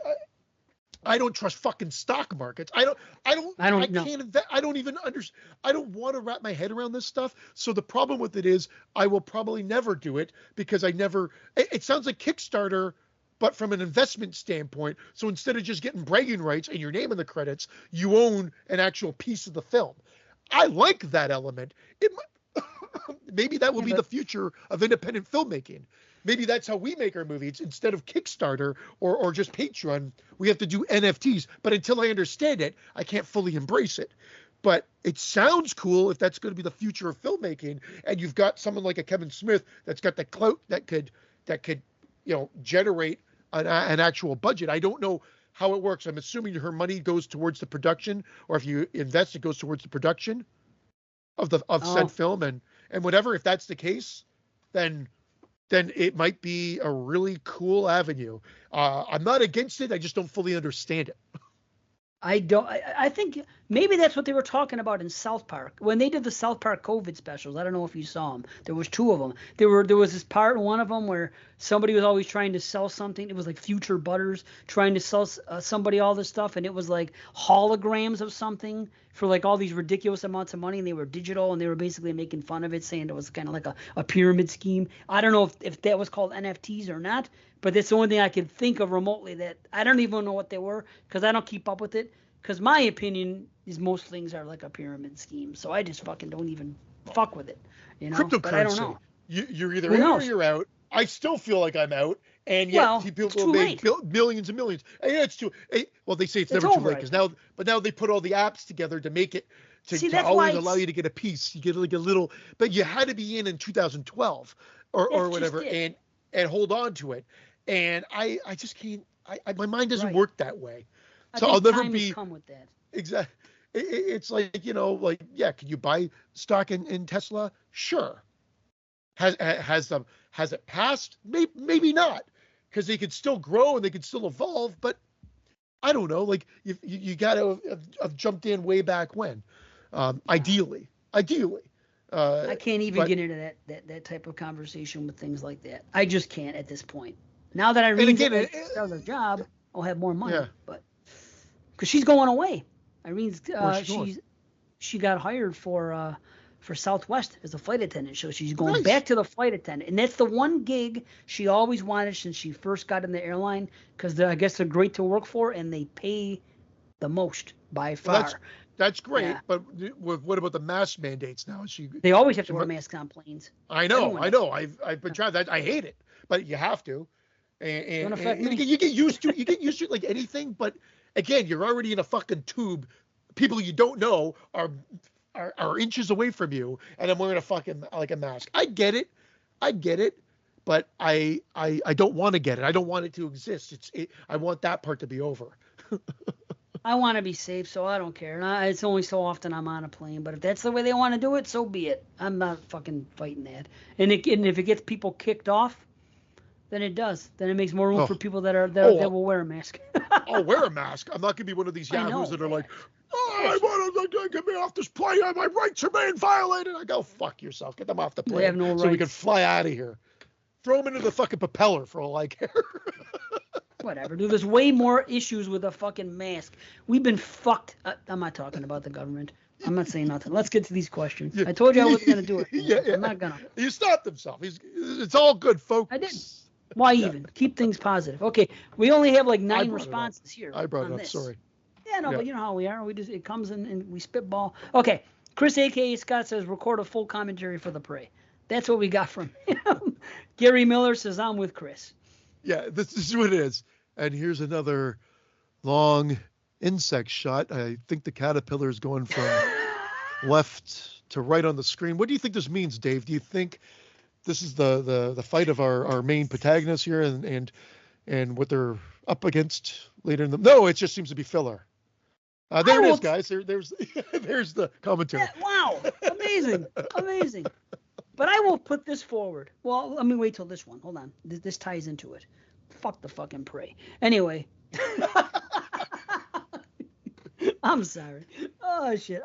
S2: I don't trust fucking stock markets. I don't even understand. I don't want to wrap my head around this stuff. So the problem with it is I will probably never do it because it sounds like Kickstarter, but from an investment standpoint. So instead of just getting bragging rights and your name in the credits, you own an actual piece of the film. I like that element. Maybe that will be the future of independent filmmaking. Maybe that's how we make our movies. Instead of Kickstarter or just Patreon, we have to do NFTs. But until I understand it, I can't fully embrace it. But it sounds cool if that's going to be the future of filmmaking, and you've got someone like a Kevin Smith that's got the clout that could generate an actual budget. I don't know how it works. I'm assuming her money goes towards the production, or if you invest, it goes towards the production of said film and whatever. If that's the case, then it might be a really cool avenue. I'm not against it. I just don't fully understand it.
S1: I think maybe that's what they were talking about in South Park when they did the South Park COVID specials. I don't know if you saw them. There was two of them. There was this part in one of them where somebody was always trying to sell something. It was like Future Butters trying to sell somebody all this stuff, and it was like holograms of something for like all these ridiculous amounts of money, and they were digital, and they were basically making fun of it, saying it was kind of like a pyramid scheme. I don't know if that was called NFTs or not, but that's the only thing I could think of remotely that I don't even know what they were because I don't keep up with it. Because my opinion is most things are like a pyramid scheme, so I just fucking don't even fuck with it,
S2: Cryptocurrency.
S1: But I don't know.
S2: You're either in or you're out. I still feel like I'm out, and yet people make millions and millions. And it's too. Well, they say it's never too late because now they put all the apps together to make it to always allow you to get a piece. You get like a little, but you had to be in 2012 or whatever, and hold on to it. And I just can't. My mind doesn't work that way. So I'll never be
S1: come with that.
S2: Exactly. It's like, can you buy stock in Tesla? Sure. Has it passed? Maybe not, because they could still grow and they could still evolve. But I don't know. Like you got to have jumped in way back when. Ideally. I
S1: can't even get into that type of conversation with things like that. I just can't at this point. Now that I read another job, I'll have more money.
S2: Yeah.
S1: But because she's going away. Irene's she got hired for Southwest as a flight attendant, so she's going back to the flight attendant, and that's the one gig she always wanted since she first got in the airline, because I guess they're great to work for and they pay the most by far.
S2: Well, that's great, yeah. But what about the mask mandates now?
S1: They always have to wear masks on planes.
S2: I know. I've been trying that. I hate it, but you have to. And you get used to it like anything, but again, you're already in a fucking tube. People you don't know are inches away from you, and I'm wearing a fucking like a mask. I get it, but I don't want to get it. I don't want it to exist. I want that part to be over.
S1: I want to be safe, so I don't care. And it's only so often I'm on a plane, but if that's the way they want to do it, so be it. I'm not fucking fighting that. And if it gets people kicked off, then it does. Then it makes more room for people that will wear a mask.
S2: I'll wear a mask. I'm not gonna be one of these yahoos that are like, I want to get me off this plane. My rights are being violated. I go, fuck yourself. Get them off the plane.
S1: They have no rights.
S2: So we can fly out of here. Throw them into the fucking propeller for all I care.
S1: Whatever, dude. There's way more issues with a fucking mask. We've been fucked. I'm not talking about the government. I'm not saying nothing. Let's get to these questions.
S2: Yeah.
S1: I told you I wasn't gonna do it.
S2: Yeah, yeah.
S1: I'm not gonna.
S2: He stopped himself. It's all good, folks.
S1: I didn't. Why even? Keep things positive. Okay, we only have like 9
S2: brought it up.
S1: responses here.
S2: I brought it
S1: on
S2: up.
S1: this.
S2: Sorry.
S1: Yeah, no,
S2: Yeah.
S1: but you know how we are. It comes in and we spitball. Okay, Chris aka Scott says record a full commentary for the Prey. That's what we got from him. Gary Miller says I'm with Chris.
S2: Yeah, this is what it is. And here's another long insect shot. I think the caterpillar is going from left to right on the screen. What do you think this means, Dave? Do you think this is the fight of our main protagonist here and what they're up against later in the? No, it just seems to be filler. There it is, guys. There's the commentary.
S1: Yeah, wow, amazing, amazing. But I will put this forward. Well, let me wait till this one. Hold on. This ties into it. Fuck the fucking Prey. Anyway. I'm sorry. Oh, shit.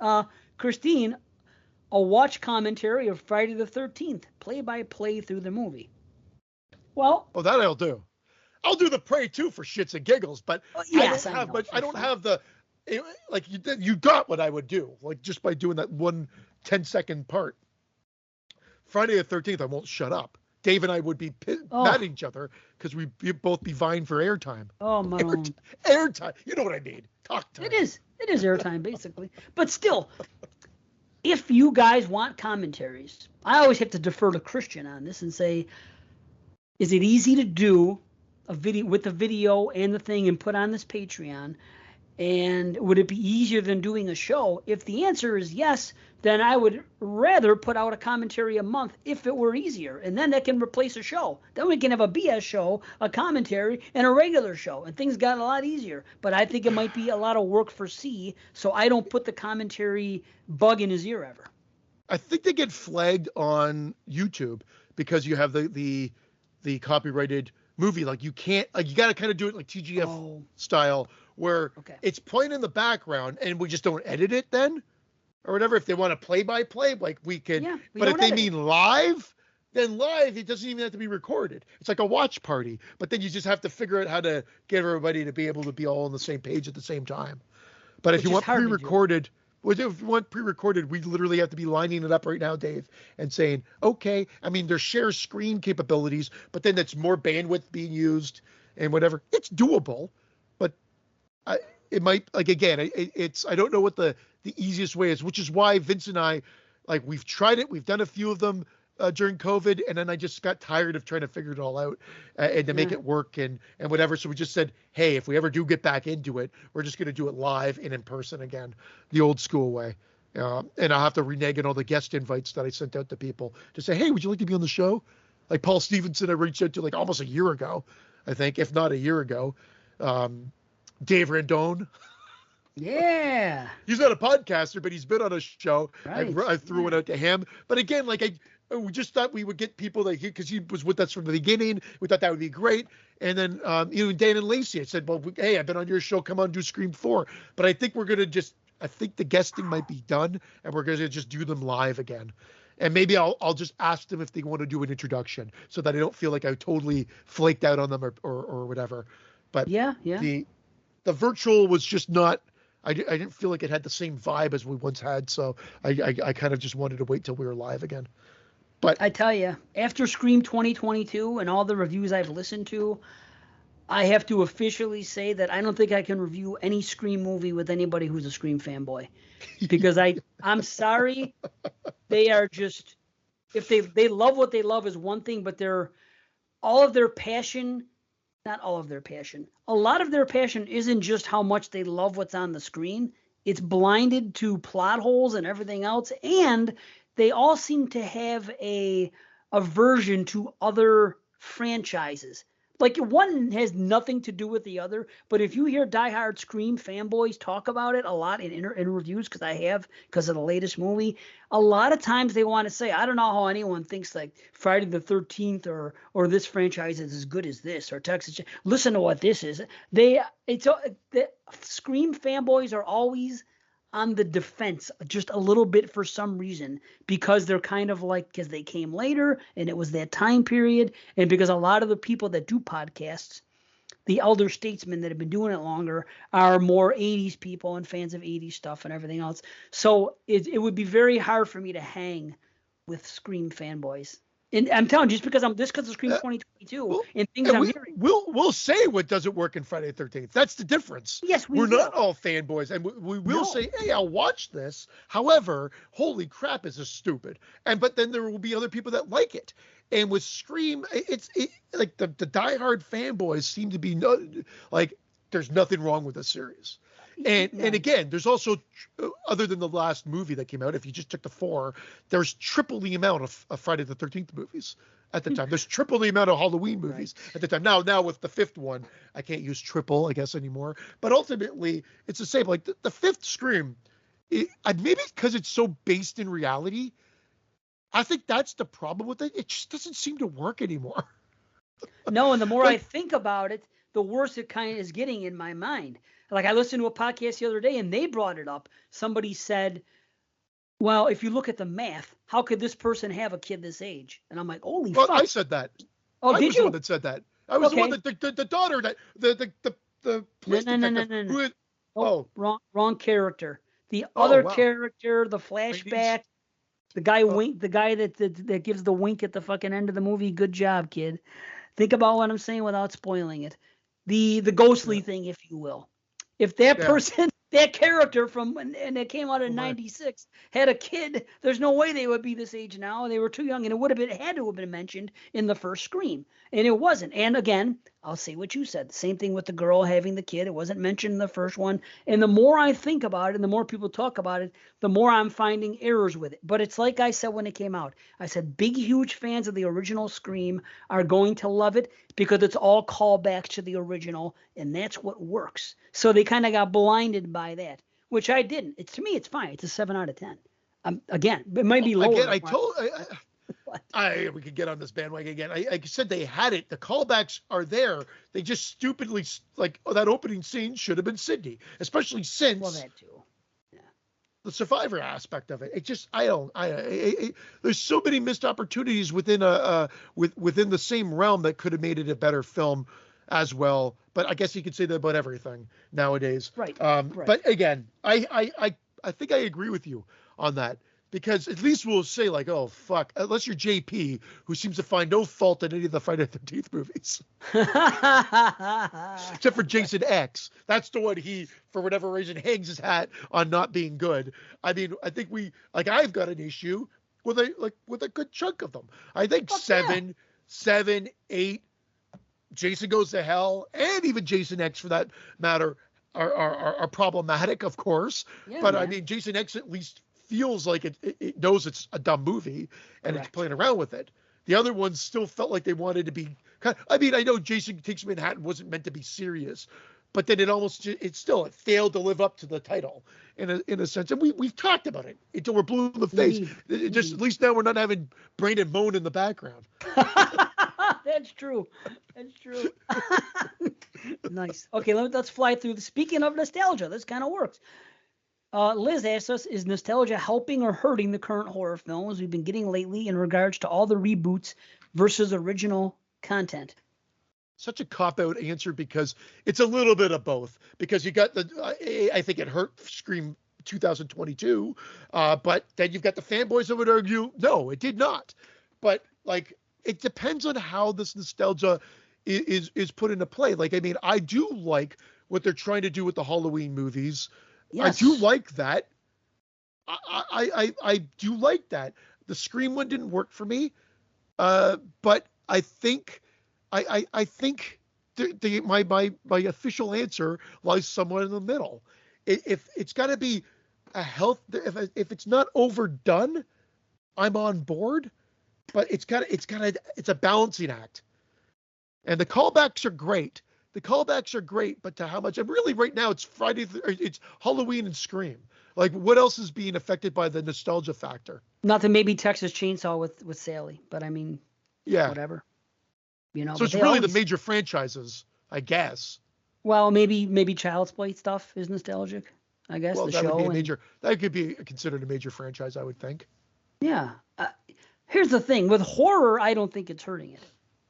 S1: Christine, a watch commentary of Friday the 13th, play-by-play through the movie. Well.
S2: Oh, that I'll do. I'll do the Prey too for shits and giggles, but
S1: yes,
S2: I don't have the, like you got what I would do, like just by doing that 1 10-second part. Friday the 13th, I won't shut up. Dave and I would be mad at each other because we'd both be vying for airtime.
S1: Oh, my.
S2: Airtime. You know what I mean. Talk time.
S1: It is airtime, basically. But still, if you guys want commentaries, I always have to defer to Christian on this and say, is it easy to do a video with the video and the thing and put on this Patreon? And would it be easier than doing a show? If the answer is yes, then I would rather put out a commentary a month if it were easier. And then that can replace a show. Then we can have a BS show, a commentary, and a regular show. And things got a lot easier. But I think it might be a lot of work for C, so I don't put the commentary bug in his ear ever.
S2: I think they get flagged on YouTube because you have the copyrighted movie. Like you can't, like you got to kind of do it like TGF style, where it's playing in the background and we just don't edit it then or whatever. If they want to play by play, like we could, but if they mean live, then live, it doesn't even have to be recorded. It's like a watch party, but then you just have to figure out how to get everybody to be able to be all on the same page at the same time. But if you want pre-recorded, we literally have to be lining it up right now, Dave, and saying, okay, I mean, there's share screen capabilities, but then that's more bandwidth being used and whatever. It's doable, but it might, like, again, I don't know what the easiest way is, which is why Vince and I, like, we've tried it. We've done a few of them during COVID, and then I just got tired of trying to figure it all out and to make it work and whatever. So we just said, hey, if we ever do get back into it, we're just going to do it live and in person again, the old school way. And I'll have to renege on all the guest invites that I sent out to people to say, hey, would you like to be on the show? Like Paul Stevenson, I reached out to like almost a year ago, I think, if not a year ago. Dave Randone.
S1: Yeah.
S2: He's not a podcaster, but he's been on a show.
S1: Right.
S2: I threw it out to him. But again, like we just thought we would get people that because he was with us from the beginning. We thought that would be great. And then, Dan and Lacey, I said, well, hey, I've been on your show. Come on, do Scream 4. But I think we're going to I think the guesting might be done and we're going to just do them live again. And maybe I'll just ask them if they want to do an introduction so that I don't feel like I totally flaked out on them or whatever. But the virtual was just not, I didn't feel like it had the same vibe as we once had. So I kind of just wanted to wait till we were live again. But
S1: I tell you, after Scream 2022 and all the reviews I've listened to, I have to officially say that I don't think I can review any Scream movie with anybody who's a Scream fanboy, because I'm sorry, they are just, if they love what they love is one thing, but all of their passion, not all of their passion, a lot of their passion isn't just how much they love what's on the screen. It's blinded to plot holes and everything else, and they all seem to have a aversion to other franchises. Like, one has nothing to do with the other, but if you hear diehard Scream fanboys talk about it a lot in reviews, because of the latest movie, a lot of times they want to say, I don't know how anyone thinks like Friday the 13th or this franchise is as good as this, or Texas. Listen to what this is. The Scream fanboys are always on the defense just a little bit for some reason, because they're kind of like, because they came later and it was that time period, and because a lot of the people that do podcasts, the elder statesmen that have been doing it longer are more 80s people and fans of 80s stuff and everything else. So it would be very hard for me to hang with Scream fanboys. And I'm telling you, just because of Scream 2022 and things I'm hearing.
S2: We'll say what doesn't work in Friday the 13th. That's the difference.
S1: Yes,
S2: we're not all fanboys, and we will say, hey, I'll watch this. However, holy crap, is this stupid? But then there will be other people that like it. And with Scream, it's like the diehard fanboys seem to be like there's nothing wrong with the series. And again, there's also, other than the last movie that came out, if you just took the 4, there's triple the amount of Friday the 13th movies at the time. There's triple the amount of Halloween movies at the time. Now with the 5th one, I can't use triple, I guess, anymore. But ultimately, it's the same. Like the 5th Scream, maybe because it's so based in reality, I think that's the problem with it. It just doesn't seem to work anymore.
S1: No, and the more I think about it, the worse it kind of is getting in my mind. Like I listened to a podcast the other day and they brought it up. Somebody said, well, if you look at the math, how could this person have a kid this age? And I'm like, holy fuck.
S2: I said that.
S1: Oh,
S2: I
S1: did
S2: was
S1: you?
S2: the one that said that. I was the one that the daughter that the police detective.
S1: No. Wrong character. The other character, the flashback, the guy the guy that gives the wink at the fucking end of the movie. Good job, kid. Think about what I'm saying without spoiling it. The ghostly thing, if you will. If that person, that character and it came out in 96, had a kid, there's no way they would be this age now. They were too young, and it had to have been mentioned in the first Scream, and it wasn't. And again, I'll say what you said. The same thing with the girl having the kid. It wasn't mentioned in the first one. And the more I think about it, and the more people talk about it, the more I'm finding errors with it. But it's like I said when it came out. I said big, huge fans of the original Scream are going to love it because it's all callbacks to the original, and that's what works. So they kind of got blinded by that, which I didn't. To me, it's fine. It's a 7 out of 10. Again, it might be lower.
S2: Again, we could get on this bandwagon again. I said they had it. The callbacks are there. They just stupidly, that opening scene should have been Sidney, especially since
S1: that too. Yeah.
S2: The survivor aspect of it. It just, there's so many missed opportunities within within the same realm that could have made it a better film as well. But I guess you could say that about everything nowadays.
S1: Right.
S2: But again, I think I agree with you on that. Because at least we'll say like, oh, fuck, unless you're JP, who seems to find no fault in any of the Friday the 13th movies. Except for Jason X. That's the one he, for whatever reason, hangs his hat on not being good. I mean, I think I've got an issue with a good chunk of them. I think 7, 8, Jason Goes to Hell, and even Jason X for that matter are problematic, of course. Yeah, but man. I mean, Jason X at least feels like it knows it's a dumb movie and It's playing around with it. The other ones still felt like they wanted to be I know Jason Takes Manhattan wasn't meant to be serious, but then it failed to live up to the title in a sense. And we've talked about it until we're blue in the face. Just at least now we're not having Brandon moan in the background.
S1: That's true. Nice. Okay, let's fly through. Speaking of nostalgia, this kind of works. Liz asked us, is nostalgia helping or hurting the current horror films we've been getting lately in regards to all the reboots versus original content?
S2: Such a cop-out answer because it's a little bit of both. Because you got I think it hurt Scream 2022, but then you've got the fanboys that would argue, no, it did not. But it depends on how this nostalgia is put into play. I mean, I do like what they're trying to do with the Halloween movies. Yes. I do like that. I do like that. The Scream one didn't work for me, but I think I think my official answer lies somewhere in the middle. If it's got to be if it's not overdone, I'm on board. But it's a balancing act, and the callbacks are great. But to how much? And really, right now, it's it's Halloween and Scream. What else is being affected by the nostalgia factor?
S1: Nothing. Maybe Texas Chainsaw with Sally, but I mean, whatever.
S2: So it's really the major franchises, I guess.
S1: Well, maybe Child's Play stuff is nostalgic. I guess the show.
S2: That could be considered a major franchise, I would think.
S1: Yeah. Here's the thing with horror. I don't think it's hurting it.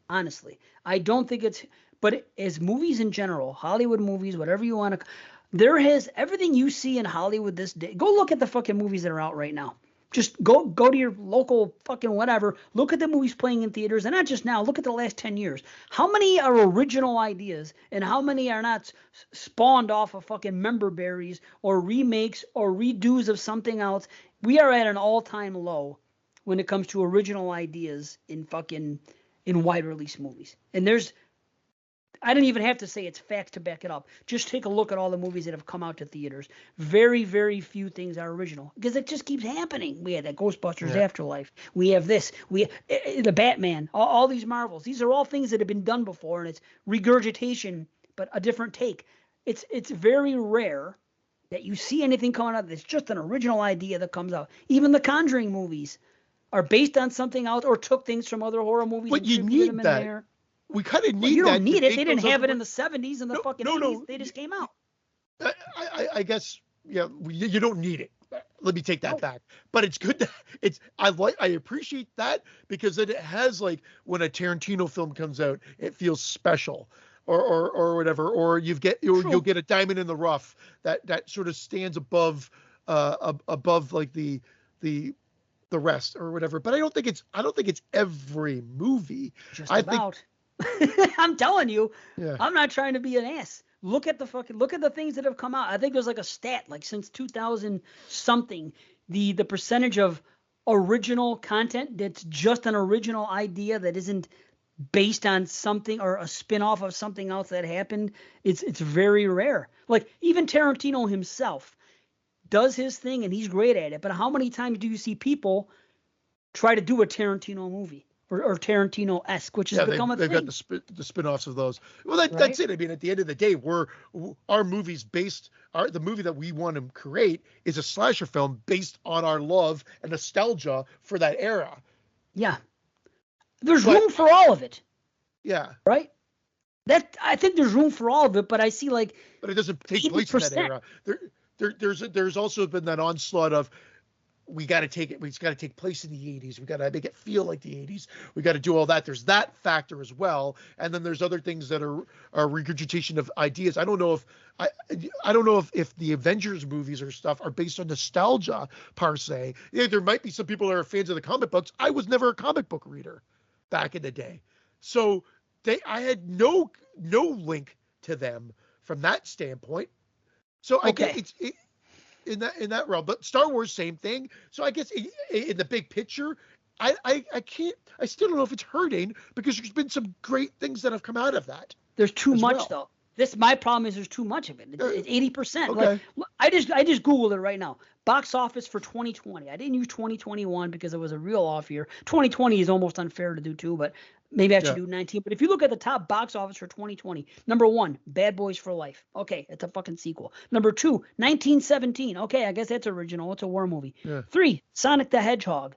S1: honestly. I don't think it's, but as movies in general, Hollywood movies, whatever you want to, there has everything you see in Hollywood this day. Go look at the fucking movies that are out right now. Just go to your local fucking whatever. Look at the movies playing in theaters, and not just now. Look at the last 10 years. How many are original ideas, and how many are not spawned off of fucking member berries or remakes or redos of something else? We are at an all-time low when it comes to original ideas in wide release movies. And I don't even have to say it's facts to back it up. Just take a look at all the movies that have come out to theaters. Very, very few things are original because it just keeps happening. We had that Ghostbusters Afterlife. We have this. The Batman. All these Marvels. These are all things that have been done before, and it's regurgitation, but a different take. It's very rare that you see anything coming out that's just an original idea that comes out. Even the Conjuring movies are based on something else or took things from other horror movies.
S2: But you need them that. In there. We kind of need that.
S1: You don't need it. They didn't have it in the 70s and the fucking 80s. They just came out.
S2: I guess, yeah, you don't need it. Let me take that back. But it's good. I appreciate that because it has, like, when a Tarantino film comes out, it feels special or whatever. Or you'll get a diamond in the rough that sort of stands above like the rest or whatever. But I don't think it's every movie.
S1: Just about. I'm telling you, I'm not trying to be an ass. Look at the things that have come out. I think there's like a stat, like since 2000 something, the percentage of original content that's just an original idea that isn't based on something or a spin-off of something else that happened, it's very rare. Like even Tarantino himself does his thing and he's great at it. But how many times do you see people try to do a Tarantino movie? Or Tarantino-esque, which has become a thing.
S2: They've got the spin-offs of those. Well, that's it. I mean, at the end of the day, our movies the movie that we want to create is a slasher film based on our love and nostalgia for that era.
S1: Yeah. There's room for all of it.
S2: Yeah.
S1: Right? I think there's room for all of it, but I see like.
S2: But it doesn't take place in that era. There's also been that onslaught of. We got to take place in the 80s. We got to make it feel like the 80s. We got to do all that. There's that factor as well. And then there's other things that are regurgitation of ideas. I don't know if the Avengers movies or stuff are based on nostalgia per se. Yeah, there might be some people that are fans of the comic books. I was never a comic book reader back in the day. So I had no link to them from that standpoint. So I guess it's in that realm, but Star Wars, same thing. So I guess in the big picture, I still don't know if it's hurting because there's been some great things that have come out of that.
S1: There's too much though. My problem is there's too much of it. It's 80%. Okay. Like, I just Googled it right now. Box office for 2020. I didn't use 2021 because it was a real off year. 2020 is almost unfair to do too, but maybe I should do 19. But if you look at the top box office for 2020, number 1, Bad Boys for Life. Okay, it's a fucking sequel. Number 2, 1917. Okay, I guess that's original. It's a war movie. Yeah. 3, Sonic the Hedgehog.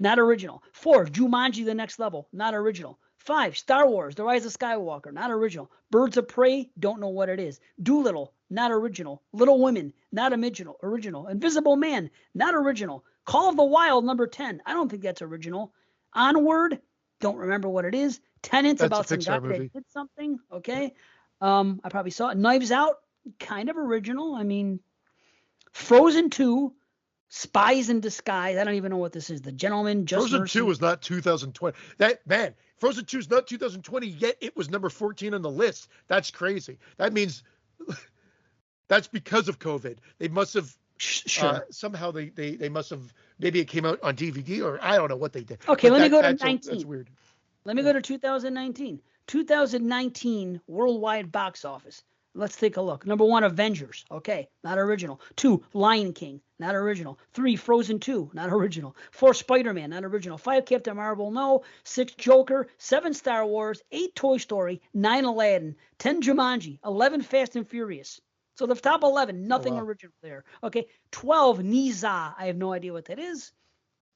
S1: Not original. 4, Jumanji: The Next Level. Not original. 5, Star Wars: The Rise of Skywalker. Not original. Birds of Prey. Don't know what it is. Doolittle. Not original. Little Women. Not original. Invisible Man. Not original. Call of the Wild, number 10. I don't think that's original. Onward. Don't remember what it is. Tenants, about some guy that did something. Okay. I probably saw it. Knives Out. Kind of original. I mean, Frozen 2. Spies in Disguise. I don't even know what this is. The Gentleman Just
S2: Frozen
S1: Mercy.
S2: 2 is not 2020. Frozen 2 is not 2020 yet. It was number 14 on the list. That's crazy. That means that's because of COVID. They must have somehow they must have, maybe it came out on DVD or I don't know what they did.
S1: Okay, let me go to 19.
S2: That's weird.
S1: Let me go to 2019. 2019 worldwide box office. Let's take a look. Number 1, Avengers. Okay, not original. 2, Lion King. Not original. 3, Frozen 2. Not original. 4, Spider-Man. Not original. 5, Captain Marvel. No. 6, Joker. 7, Star Wars. 8, Toy Story. 9, Aladdin. 10, Jumanji. 11, Fast and Furious. So the top 11, nothing original there. Okay. 12, Niza. I have no idea what that is.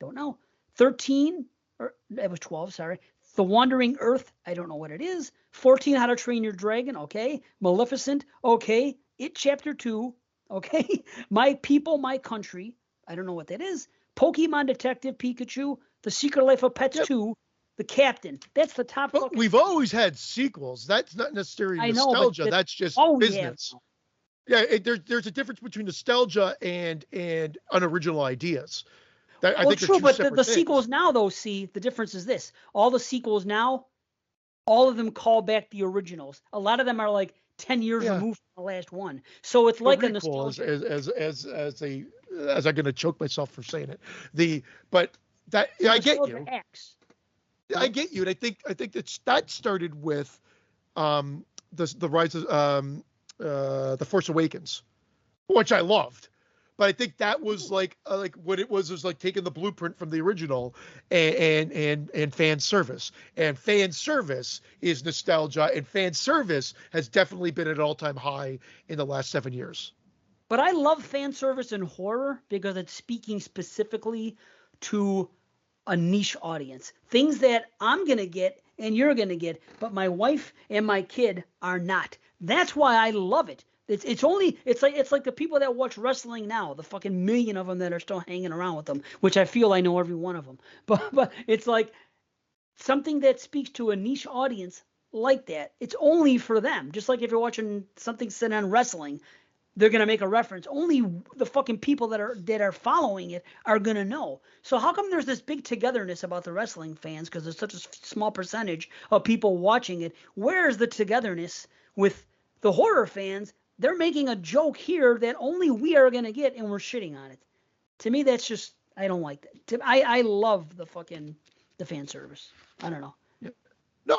S1: Don't know. 13, or that was 12, sorry. The Wandering Earth, I don't know what it is. 14, How to Train Your Dragon, okay. Maleficent, okay. It Chapter 2, okay. My People, My Country, I don't know what that is. Pokemon Detective Pikachu, The Secret Life of Pets 2, The Captain. That's the top.
S2: But we've always had sequels. That's not necessarily
S1: I know,
S2: nostalgia.
S1: but
S2: That's just
S1: all we
S2: business.
S1: have now.
S2: Yeah, there's a difference between nostalgia and unoriginal ideas. I
S1: Well,
S2: think they're
S1: true,
S2: two
S1: but
S2: separate
S1: the
S2: things.
S1: sequels now, though, see, the difference is this. All the sequels now, all of them call back the originals. A lot of them are like 10 years
S2: Yeah.
S1: removed from the last one. So it's
S2: The
S1: like a
S2: requel
S1: nostalgia.
S2: as I'm going to choke myself for saying it. But that yeah, I get you.
S1: Acts.
S2: I get you, and I think that started with the rise of the Force Awakens, which I loved. But I think that was like what it was like taking the blueprint from the original and fan service. And fan service is nostalgia, and fan service has definitely been at an all-time high in the last 7 years.
S1: But I love fan service in horror because it's speaking specifically to a niche audience. Things that I'm going to get and you're going to get, but my wife and my kid are not. That's why I love it. It's like the people that watch wrestling now, the fucking million of them that are still hanging around with them, which I feel I know every one of them. But it's like something that speaks to a niche audience like that. It's only for them. Just like if you're watching something set on wrestling, they're gonna make a reference. Only the fucking people that are following it are gonna know. So how come there's this big togetherness about the wrestling fans? Because there's such a small percentage of people watching it. Where is the togetherness with the horror fans? They're making a joke here that only we are gonna get, and we're shitting on it. To me, that's just I don't like that. I love the fan service. I don't know.
S2: No,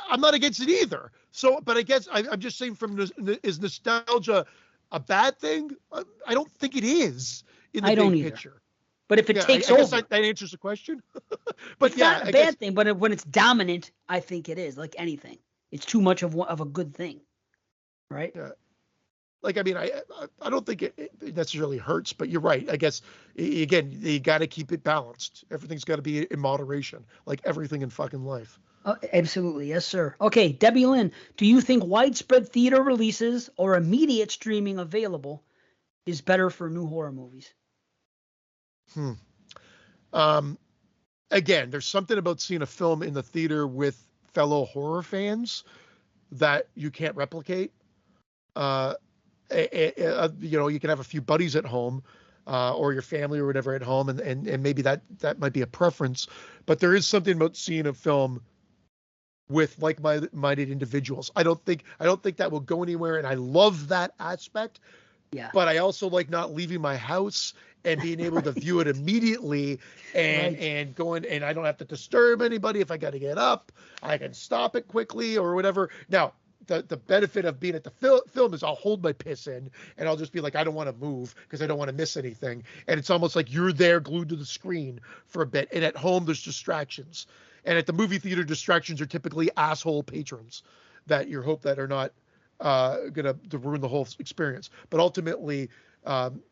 S2: I'm not against it either. So, but I guess I'm just saying is nostalgia a bad thing? I don't think it is in the big picture.
S1: But if it takes over,
S2: guess that answers the question. But
S1: it's not a bad thing. But when it's dominant, I think it is. Like anything, it's too much of a good thing, right?
S2: Yeah. Like I mean, I don't think it necessarily hurts, but you're right. I guess again, you got to keep it balanced. Everything's got to be in moderation, like everything in fucking life.
S1: Oh, absolutely, yes, sir. Okay, Debbie Lynn, do you think widespread theater releases or immediate streaming available is better for new horror movies?
S2: Again, there's something about seeing a film in the theater with fellow horror fans that you can't replicate. You can have a few buddies at home, or your family or whatever at home, and maybe that might be a preference. But there is something about seeing a film with like-minded individuals. I don't think that will go anywhere, and I love that aspect.
S1: Yeah.
S2: But I also like not leaving my house and being able to view it immediately and going, and I don't have to disturb anybody. If I got to get up, I can stop it quickly or whatever. Now, the benefit of being at the film is I'll hold my piss in and I'll just be like, I don't want to move because I don't want to miss anything. And it's almost like you're there glued to the screen for a bit. And at home, there's distractions. And at the movie theater, distractions are typically asshole patrons that you hope that are not going to ruin the whole experience. But ultimately,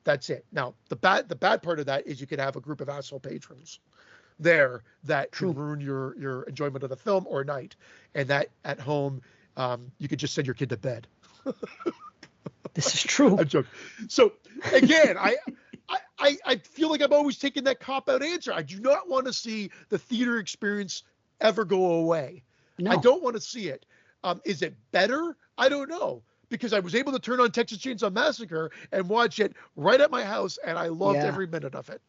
S2: that's it. Now, the bad part of that is you could have a group of asshole patrons there that can ruin your enjoyment of the film or night. And that at home, you could just send your kid to bed.
S1: This is true.
S2: I'm joking. So again, I feel like I'm always taking that cop-out answer. I do not want to see the theater experience ever go away. No. I don't want to see it. Is it better? I don't know. Because I was able to turn on Texas Chainsaw Massacre and watch it right at my house, and I loved every minute of it.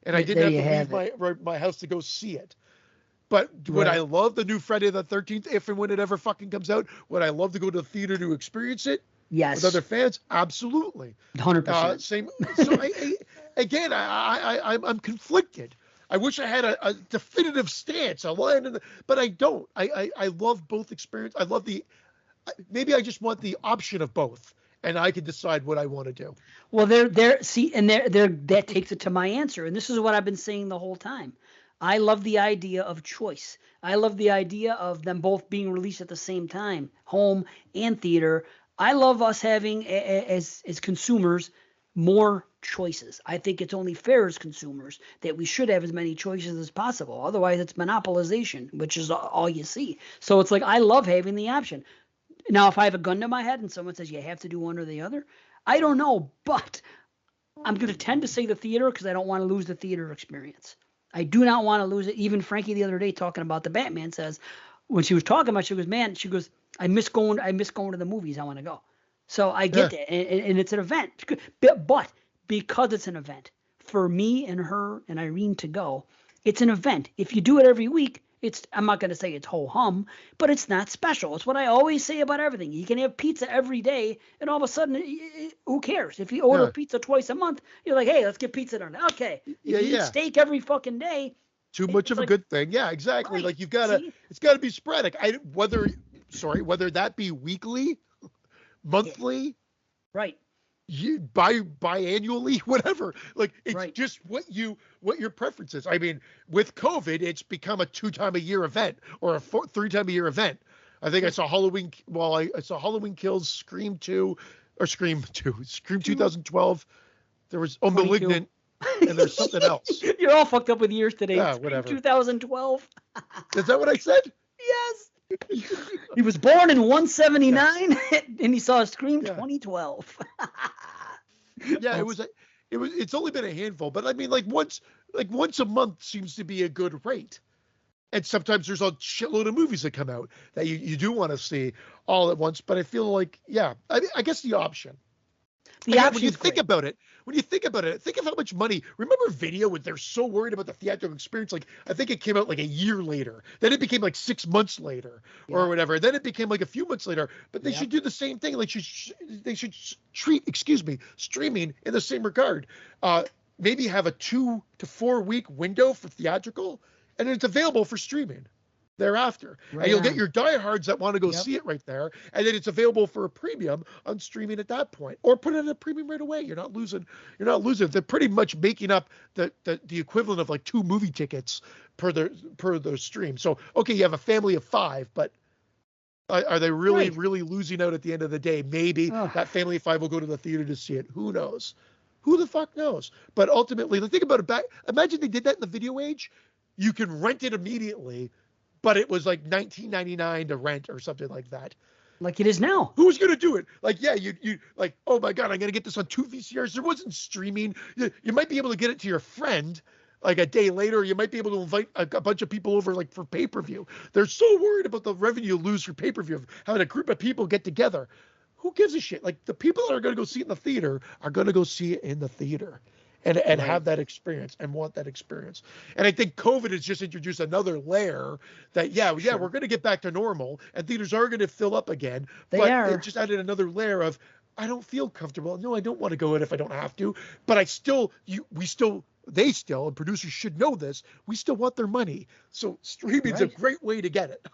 S2: And I didn't have to leave my house to go see it. But would I love the new Friday the 13th if and when it ever fucking comes out? Would I love to go to the theater to experience it?
S1: Yes.
S2: With other fans? Absolutely.
S1: 100%.
S2: Same. So I'm conflicted. I wish I had a definitive stance, a line, but I don't. I love both experience. I love maybe I just want the option of both, and I can decide what I want to do.
S1: Well, that takes it to my answer, and this is what I've been saying the whole time. I love the idea of choice. I love the idea of them both being released at the same time, home and theater. I love us having, as consumers, more choices. I think it's only fair as consumers that we should have as many choices as possible. Otherwise, it's monopolization, which is all you see. So it's like I love having the option. Now, if I have a gun to my head and someone says you have to do one or the other, I don't know, but I'm going to tend to say the theater because I don't want to lose the theater experience. I do not want to lose it. Even Frankie the other day talking about the Batman says, when she was talking about, she goes, man, she goes, I miss going to the movies. I want to go. So I
S2: Yeah.
S1: get that, and it's an event. But because it's an event for me and her and Irene to go, it's an event. If you do it every week, I'm not going to say it's ho hum, but it's not special. It's what I always say about everything. You can have pizza every day, and all of a sudden, who cares? If you order
S2: Yeah.
S1: pizza twice a month, you're like, hey, let's get pizza done. Okay. If
S2: Yeah,
S1: you eat
S2: yeah.
S1: steak every fucking day,
S2: Too much
S1: it's
S2: of a
S1: like,
S2: good thing. Yeah, exactly.
S1: right.
S2: Like
S1: See?
S2: it's gotta be sporadic. Whether that be weekly,
S1: Yeah.
S2: monthly,
S1: Right.
S2: biannually, whatever. Like it's
S1: Right.
S2: just what your preference is. I mean, with COVID, it's become a 2 time a year event or a 3 time a year event. I think I saw Halloween. Well, I saw Halloween Kills, Scream 2, or Scream 2, Scream 2012. There was
S1: 22.
S2: Malignant, and there's something else.
S1: You're all fucked up with years today.
S2: Yeah,
S1: Scream
S2: whatever.
S1: 2012.
S2: Is that what I said?
S1: Yes. He was born in 179 and he saw Scream
S2: Yeah.
S1: 2012.
S2: Yeah, it's only been a handful, but I mean like once a month seems to be a good rate. And sometimes there's a shitload of movies that come out that you do want to see all at once, but I feel like I guess the option. When you think about it, think of how much money. Remember video when they're so worried about the theatrical experience? Like I think it came out like a year later. Then it became like 6 months later or whatever. Then it became like a few months later. But they should do the same thing. Like they should treat streaming in the same regard. Maybe have a 2 to 4 week window for theatrical, and then it's available for streaming thereafter.
S1: Right
S2: and you'll
S1: on.
S2: get your diehards that want to go see it right there, and then it's available for a premium on streaming at that point, or put it at a premium right away. You're not losing. They're pretty much making up the equivalent of like 2 movie tickets per the stream. So okay, you have a family of 5, but are they really losing out at the end of the day? Maybe that family of 5 will go to the theater to see it. Who knows? Who the fuck knows? But ultimately, think about it. Imagine they did that in the video age. You can rent it immediately, but it was like $19.99 to rent or something like that.
S1: Like it is now.
S2: Who's gonna do it? Like, yeah, you like, oh my god, I'm gonna get this on 2 VCRs. There wasn't streaming. You might be able to get it to your friend like a day later. You might be able to invite a bunch of people over like for pay-per-view. They're so worried about the revenue you lose for pay-per-view of having a group of people get together. Who gives a shit? Like the people that are gonna go see it in the theater are gonna go see it in the theater. And have that experience and want that experience. And I think COVID has just introduced another layer that, we're going to get back to normal and theaters are going to fill up again. It just added another layer of, I don't feel comfortable. No, I don't want to go in if I don't have to. But they still, and producers should know this, we still want their money. So streaming is a great way to get it.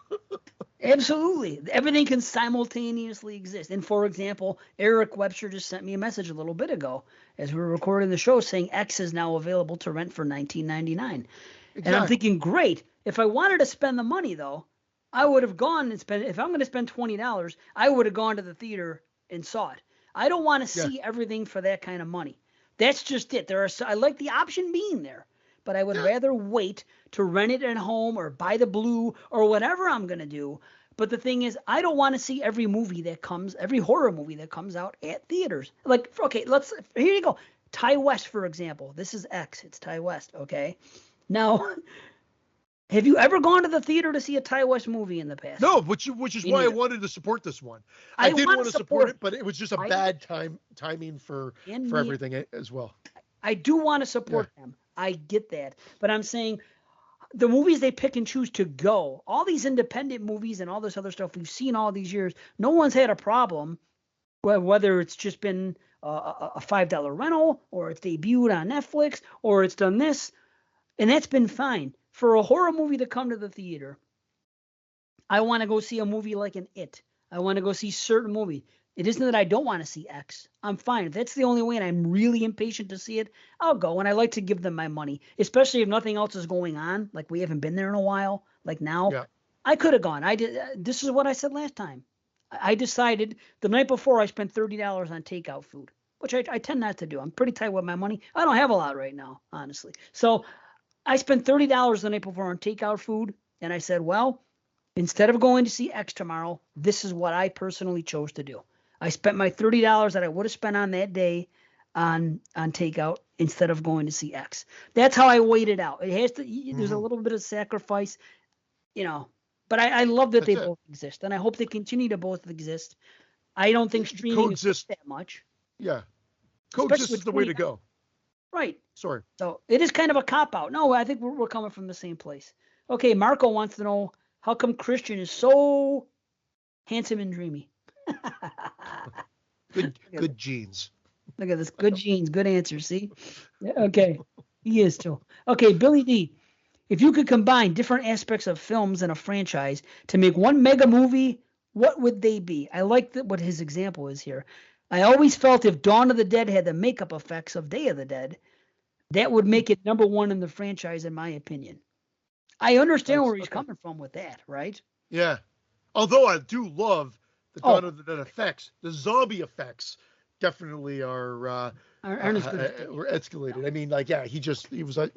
S1: Absolutely. Everything can simultaneously exist. And for example, Eric Webster just sent me a message a little bit ago as we were recording the show saying X is now available to rent for $19.99. Exactly. And I'm thinking, great. If I wanted to spend the money, though, I would have gone and spent, if I'm going to spend $20, I would have gone to the theater and saw it. I don't want to see everything for that kind of money. That's just it. I like the option being there, but I would rather wait to rent it at home or buy the Blue or whatever I'm going to do. But the thing is, I don't want to see every horror movie that comes out at theaters. Like, okay, here you go. Ty West, for example. This is X. It's Ty West, okay? Now, have you ever gone to the theater to see a Ty West movie in the past?
S2: No, which is why I wanted to support this one. I did want to support it, but it was just a bad timing for everything as well.
S1: I do want to support them. I get that. But I'm saying the movies they pick and choose to go, all these independent movies and all this other stuff we've seen all these years, no one's had a problem, whether it's just been a $5 rental or it's debuted on Netflix or it's done this, and that's been fine. For a horror movie to come to the theater, I want to go see a movie like an It. I want to go see certain movies. It isn't that I don't want to see X. I'm fine. If that's the only way and I'm really impatient to see it, I'll go. And I like to give them my money, especially if nothing else is going on. Like we haven't been there in a while. Like now, I could have gone. This is what I said last time. I decided the night before I spent $30 on takeout food, which I tend not to do. I'm pretty tight with my money. I don't have a lot right now, honestly. So I spent $30 the night before on takeout food. And I said, well, instead of going to see X tomorrow, this is what I personally chose to do. I spent my $30 that I would have spent on that day on takeout, instead of going to see X. That's how I weighed it out. It has to. There's a
S2: Mhm.
S1: little bit of sacrifice, but I love that
S2: That's
S1: they
S2: it.
S1: both exist, and I hope they continue to both exist. I don't think streaming is
S2: Coexist.
S1: that much,
S2: Yeah.
S1: especially
S2: Coexist
S1: with
S2: is the way to
S1: 29.
S2: go.
S1: Right.
S2: Sorry.
S1: So it is kind of a cop out. No, I think we're coming from the same place. Okay, Marco wants to know how come Christian is so handsome and dreamy.
S2: Good genes.
S1: Look at this. Good genes. Good answer. See? Yeah, okay. He is too. Okay, Billy D. If you could combine different aspects of films and a franchise to make one mega movie, what would they be? I like what his example is here. I always felt if Dawn of the Dead had the makeup effects of Day of the Dead, that would make it number one in the franchise, in my opinion. I understand
S2: That's
S1: where he's
S2: okay.
S1: coming from with that, right?
S2: Yeah. Although I do love the Dawn
S1: Oh,
S2: of the Dead effects, the zombie effects definitely
S1: aren't as good as Day.
S2: were escalated. I mean, like, yeah, he was at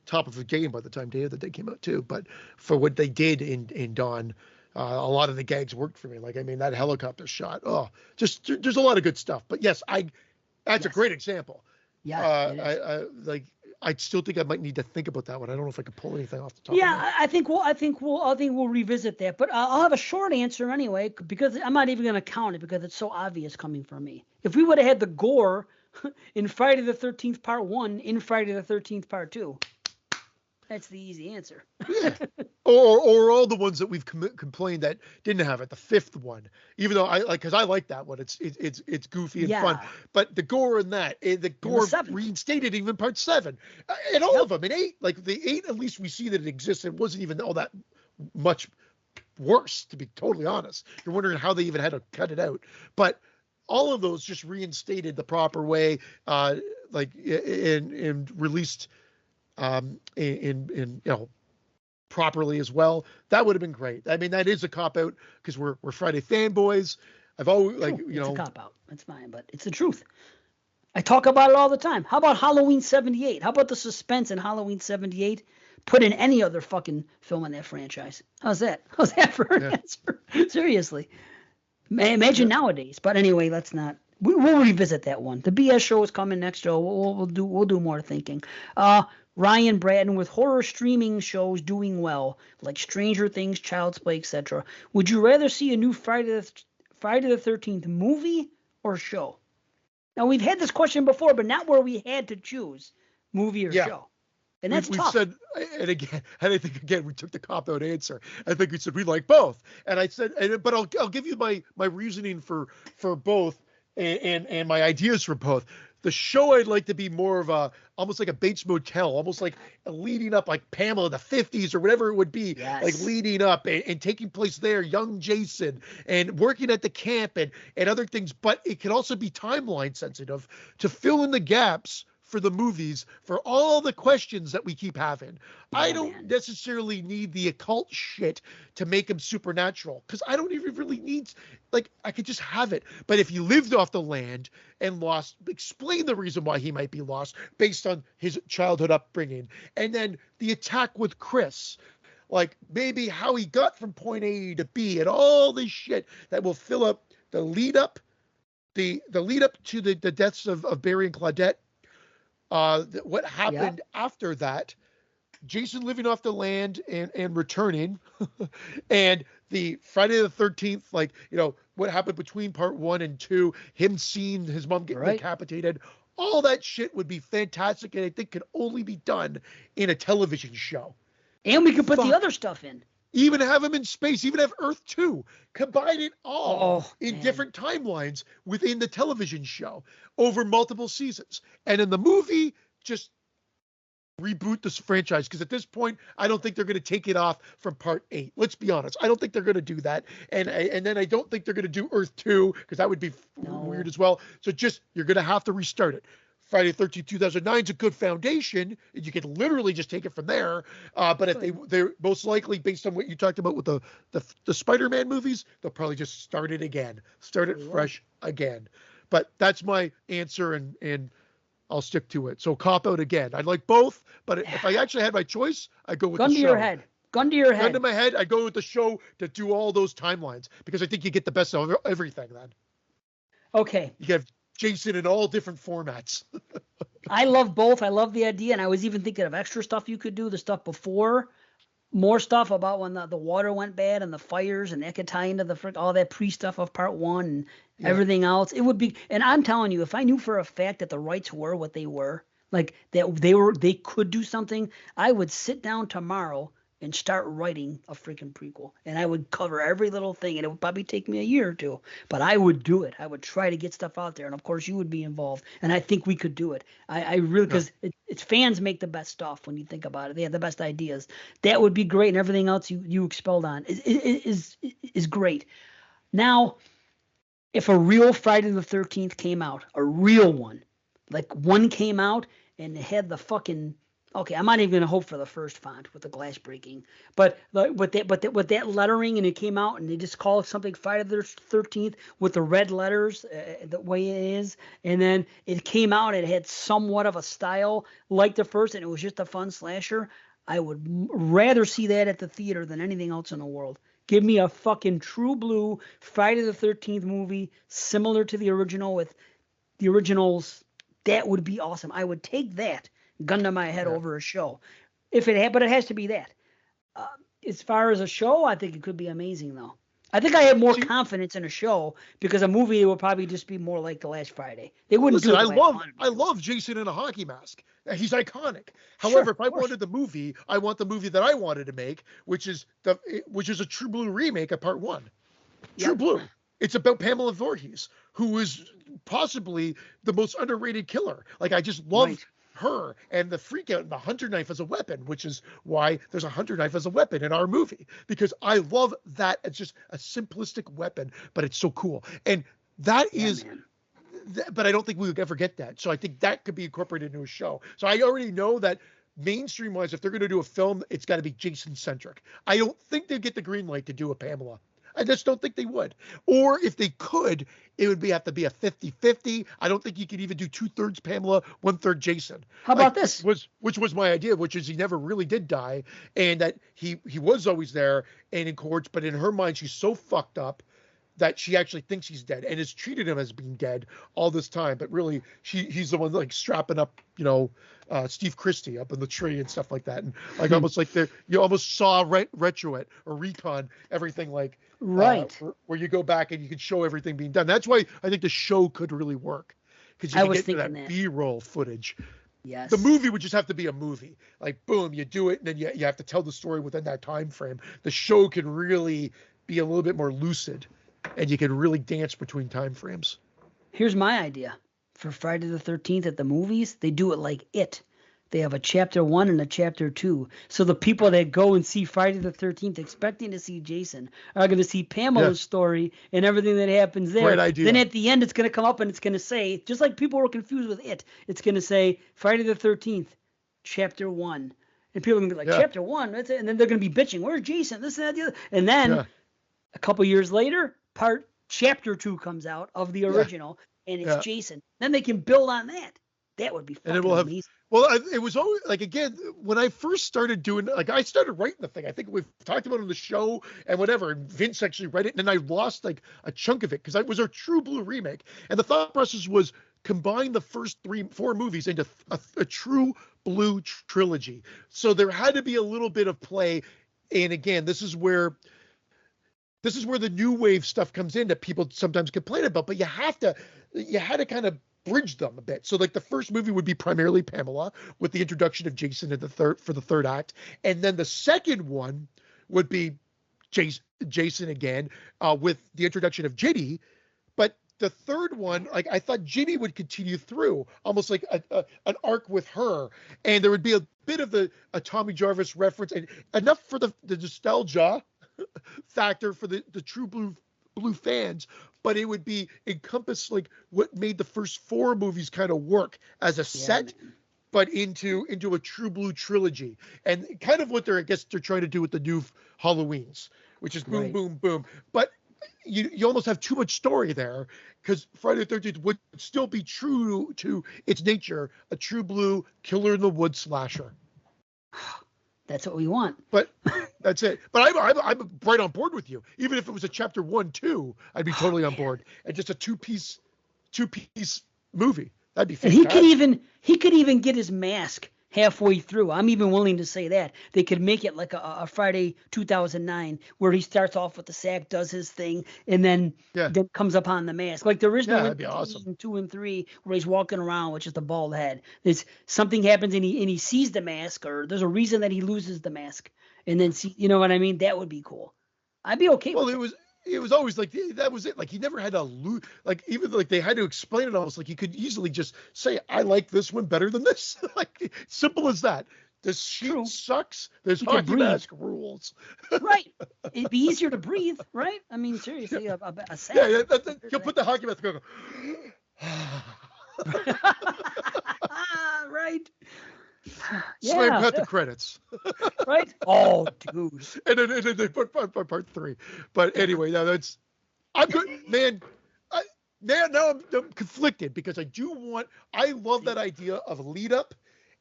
S2: top of the game by the time Day of the Dead came out too. But for what they did in Dawn, a lot of the gags worked for me. Like, I mean, that helicopter shot. Oh, just there's a lot of good stuff. But yes, that's a
S1: Yes.
S2: great example.
S1: Yeah, it is.
S2: I still think I might need to think about that one. I don't know if I could pull anything off the top of my
S1: Yeah,
S2: head.
S1: I think we'll revisit that, but I'll have a short answer anyway because I'm not even gonna count it because it's so obvious coming from me. If we would have had the gore in Friday the 13th Part 1 in Friday the 13th Part 2, that's the easy answer.
S2: Yeah. Or all the ones that we've complained that didn't have it. The fifth one, even though because I like that one. It's goofy and fun.
S1: Yeah,
S2: But the gore in that, the
S1: and the
S2: gore
S1: 7th.
S2: reinstated even part 7, and all
S1: Yep.
S2: of them in 8. Like the 8, at least we see that it exists. It wasn't even all that much worse, to be totally honest. You're wondering how they even had to cut it out. But all of those just reinstated the proper way, and released in properly as well. That would have been great. I mean, that is a cop out because we're Friday fanboys. I've always
S1: True. It's a cop out. That's fine, but it's the truth. I talk about it all the time. How about Halloween 78? How about the suspense in Halloween 78? Put in any other fucking film in that franchise. How's that? How's that for an answer? Seriously. Imagine nowadays. But anyway, let's not. We'll revisit that one. The BS show is coming next show. We'll do more thinking. Ryan Bratton, with horror streaming shows doing well, like Stranger Things, Child's Play, etc. Would you rather see a new Friday the 13th movie or show? Now, we've had this question before, but not where we had to choose movie or show. And that's
S2: we've
S1: tough.
S2: said, and I think again we took the cop out answer. I think we said we like both, and I said, but I'll give you my reasoning for both, and my ideas for both. The show I'd like to be more of almost like a Bates Motel, almost like leading up, like Pamela, the 50s or whatever it would be, like leading up and taking place there, young Jason, and working at the camp and other things. But it can also be timeline sensitive to fill in the gaps for the movies, for all the questions that we keep having. I don't necessarily need the occult shit to make him supernatural, because I don't even really need, I could just have it. But if he lived off the land and lost, explain the reason why he might be lost based on his childhood upbringing. And then the attack with Chris, like maybe how he got from point A to B and all this shit that will fill up the lead up, the lead up to the deaths of Barry and Claudette. What happened after that, Jason living off the land and returning, and the Friday the 13th, what happened between part 1 and 2, him seeing his mom get decapitated, all that shit would be fantastic, and I think could only be done in a television show.
S1: And we could put the other stuff in.
S2: Even have him in space, even have Earth 2. Combine it all in different timelines within the television show over multiple seasons. And in the movie, just reboot this franchise, because at this point, I don't think they're going to take it off from part 8. Let's be honest. I don't think they're going to do that. And then I don't think they're going to do Earth 2, because that would be weird as well. So you're going to have to restart it. Friday 13th, 2009 is a good foundation. You can literally just take it from there. But if they're most likely, based on what you talked about with the Spider-Man movies, they'll probably just start it again, start it fresh again. But that's my answer, and I'll stick to it. So cop out again. I'd like both, but if I actually had my choice, I'd go with the show.
S1: Gun to your head. Gun to
S2: my head. I'd go with the show to do all those timelines, because I think you get the best of everything then.
S1: Okay.
S2: You have Jason in all different formats.
S1: I love both. I love the idea, and I was even thinking of extra stuff you could do, the stuff before, more stuff about when the water went bad and the fires, and that could tie into all that pre-stuff of part one and
S2: Yeah.
S1: everything else. It would be, and I'm telling you, if I knew for a fact that the rights were what they were, like that they could do something, I would sit down tomorrow and start writing a freaking prequel. And I would cover every little thing, and it would probably take me a year or two, but I would do it. I would try to get stuff out there, and of course you would be involved. And I think we could do it. I really, because it's fans make the best stuff when you think about it. They have the best ideas. That would be great, and everything else you expelled on is great. Now, if a real Friday the 13th came out, a real one, like one came out and it had the fucking, okay, I'm not even gonna hope for the first font with the glass breaking, but with that lettering, and it came out and they just call it something Friday the 13th with the red letters the way it is, and then it came out, it had somewhat of a style like the first, and it was just a fun slasher. I would rather see that at the theater than anything else in the world. Give me a fucking true blue Friday the 13th movie similar to the original with the originals. That would be awesome. I would take that gun to my head over a show, if it had, but it has to be that. As far as a show, I think it could be amazing though. I think I have more confidence in a show, because a movie would probably just be more like The Last Friday. They wouldn't do it.
S2: I love Jason in a hockey mask. He's iconic. However, if I wanted the movie, I want the movie that I wanted to make, which is a True Blue remake of part one. True Blue. It's about Pamela Voorhees, who is possibly the most underrated killer. Like, I just love her and the freak out and the hunter knife as a weapon, which is why there's a hunter knife as a weapon in our movie, because I love that. It's just a simplistic weapon, but it's so cool. And that is, but I don't think we would ever get that. So I think that could be incorporated into a show. So I already know that mainstream wise, if they're going to do a film, it's got to be Jason centric. I don't think they'd get the green light to do a Pamela. I just don't think they would. Or if they could, it would have to be a 50-50. I don't think you could even do 2/3 Pamela, 1/3 Jason.
S1: How about this?
S2: Which was my idea, which is he never really did die, and that he was always there and in courts, but in her mind, she's so fucked up that she actually thinks he's dead and has treated him as being dead all this time. But really, he's the one like strapping up, Steve Christie up in the tree and stuff like that. And like almost like you almost saw retro it or recon everything, like where you go back and you can show everything being done. That's why I think the show could really work, because you can get to that B-roll footage.
S1: Yes.
S2: The movie would just have to be a movie. Like, boom, you do it, and then you have to tell the story within that time frame. The show can really be a little bit more lucid, and you can really dance between time frames.
S1: Here's my idea for Friday the 13th at the movies. They do it like It. They have a chapter 1 and a chapter 2. So the people that go and see Friday the 13th expecting to see Jason are going to see Pamela's story and everything that happens there.
S2: Great idea.
S1: Then at the end, it's going to come up and it's going to say, just like people were confused with It, it's going to say Friday the 13th, chapter 1. And people are going to be like, chapter 1? That's it. And then they're going to be bitching, where's Jason? This and that, the other. And then a couple years later, chapter 2 comes out of the original, and it's Jason. Then they can build on that. That would be fucking amazing.
S2: Well, it was always like, again, when I first started doing, like, I started writing the thing. I think we've talked about it on the show and whatever. And Vince actually read it, and then I lost like a chunk of it because it was our True Blue remake. And the thought process was combine the first 4 movies into a True Blue trilogy. So there had to be a little bit of play. And again, this is where the new wave stuff comes in that people sometimes complain about. But you had to kind of bridge them a bit. So like the first movie would be primarily Pamela with the introduction of Jason for the third act. And then the second one would be Jason again with the introduction of Ginny. But the third one, like I thought Ginny would continue through almost like an arc with her. And there would be a bit of a Tommy Jarvis reference and enough for the nostalgia factor for the True Blue fans, but it would be encompass like what made the first 4 movies kind of work as a set, but into a True Blue trilogy, and kind of what they're trying to do with the new Halloweens, which is boom, boom, boom. But you almost have too much story there, because Friday the 13th would still be true to its nature, a True Blue killer in the woods slasher.
S1: That's what we want.
S2: But that's it. But I'm right on board with you. Even if it was a chapter 1, 2, I'd be totally on board. And just a two piece movie. That'd be
S1: And
S2: fantastic.
S1: he could even get his mask halfway through. I'm even willing to say that they could make it like a Friday 2009 where he starts off with the sack, does his thing, and
S2: Yeah,
S1: then comes upon the mask. Like there is
S2: yeah,
S1: no in
S2: that'd be awesome.
S1: between 2 and 3 where he's walking around with just a bald head. There's something happens and he sees the mask, or there's a reason that he loses the mask, and then see, you know what I mean? That would be cool. I'd be okay
S2: Well,
S1: with that.
S2: it was always like that was it. Like he never had to lose. Like even like they had to explain it almost like he could easily just say, "I like this one better than this." Like simple as that. This sheet
S1: True.
S2: sucks. This
S1: He could
S2: hockey
S1: breathe.
S2: mask rules.
S1: Right. It'd be easier to breathe, right? I mean,
S2: Yeah,
S1: seriously, a
S2: yeah.
S1: sack.
S2: You'll put the hockey mask. Go.
S1: Right.
S2: Slam
S1: Yeah.
S2: cut the credits,
S1: Right. Oh, dude.
S2: and then they put part three. But anyway, now that's I'm good, man. I, now I'm conflicted because I love that idea of a lead up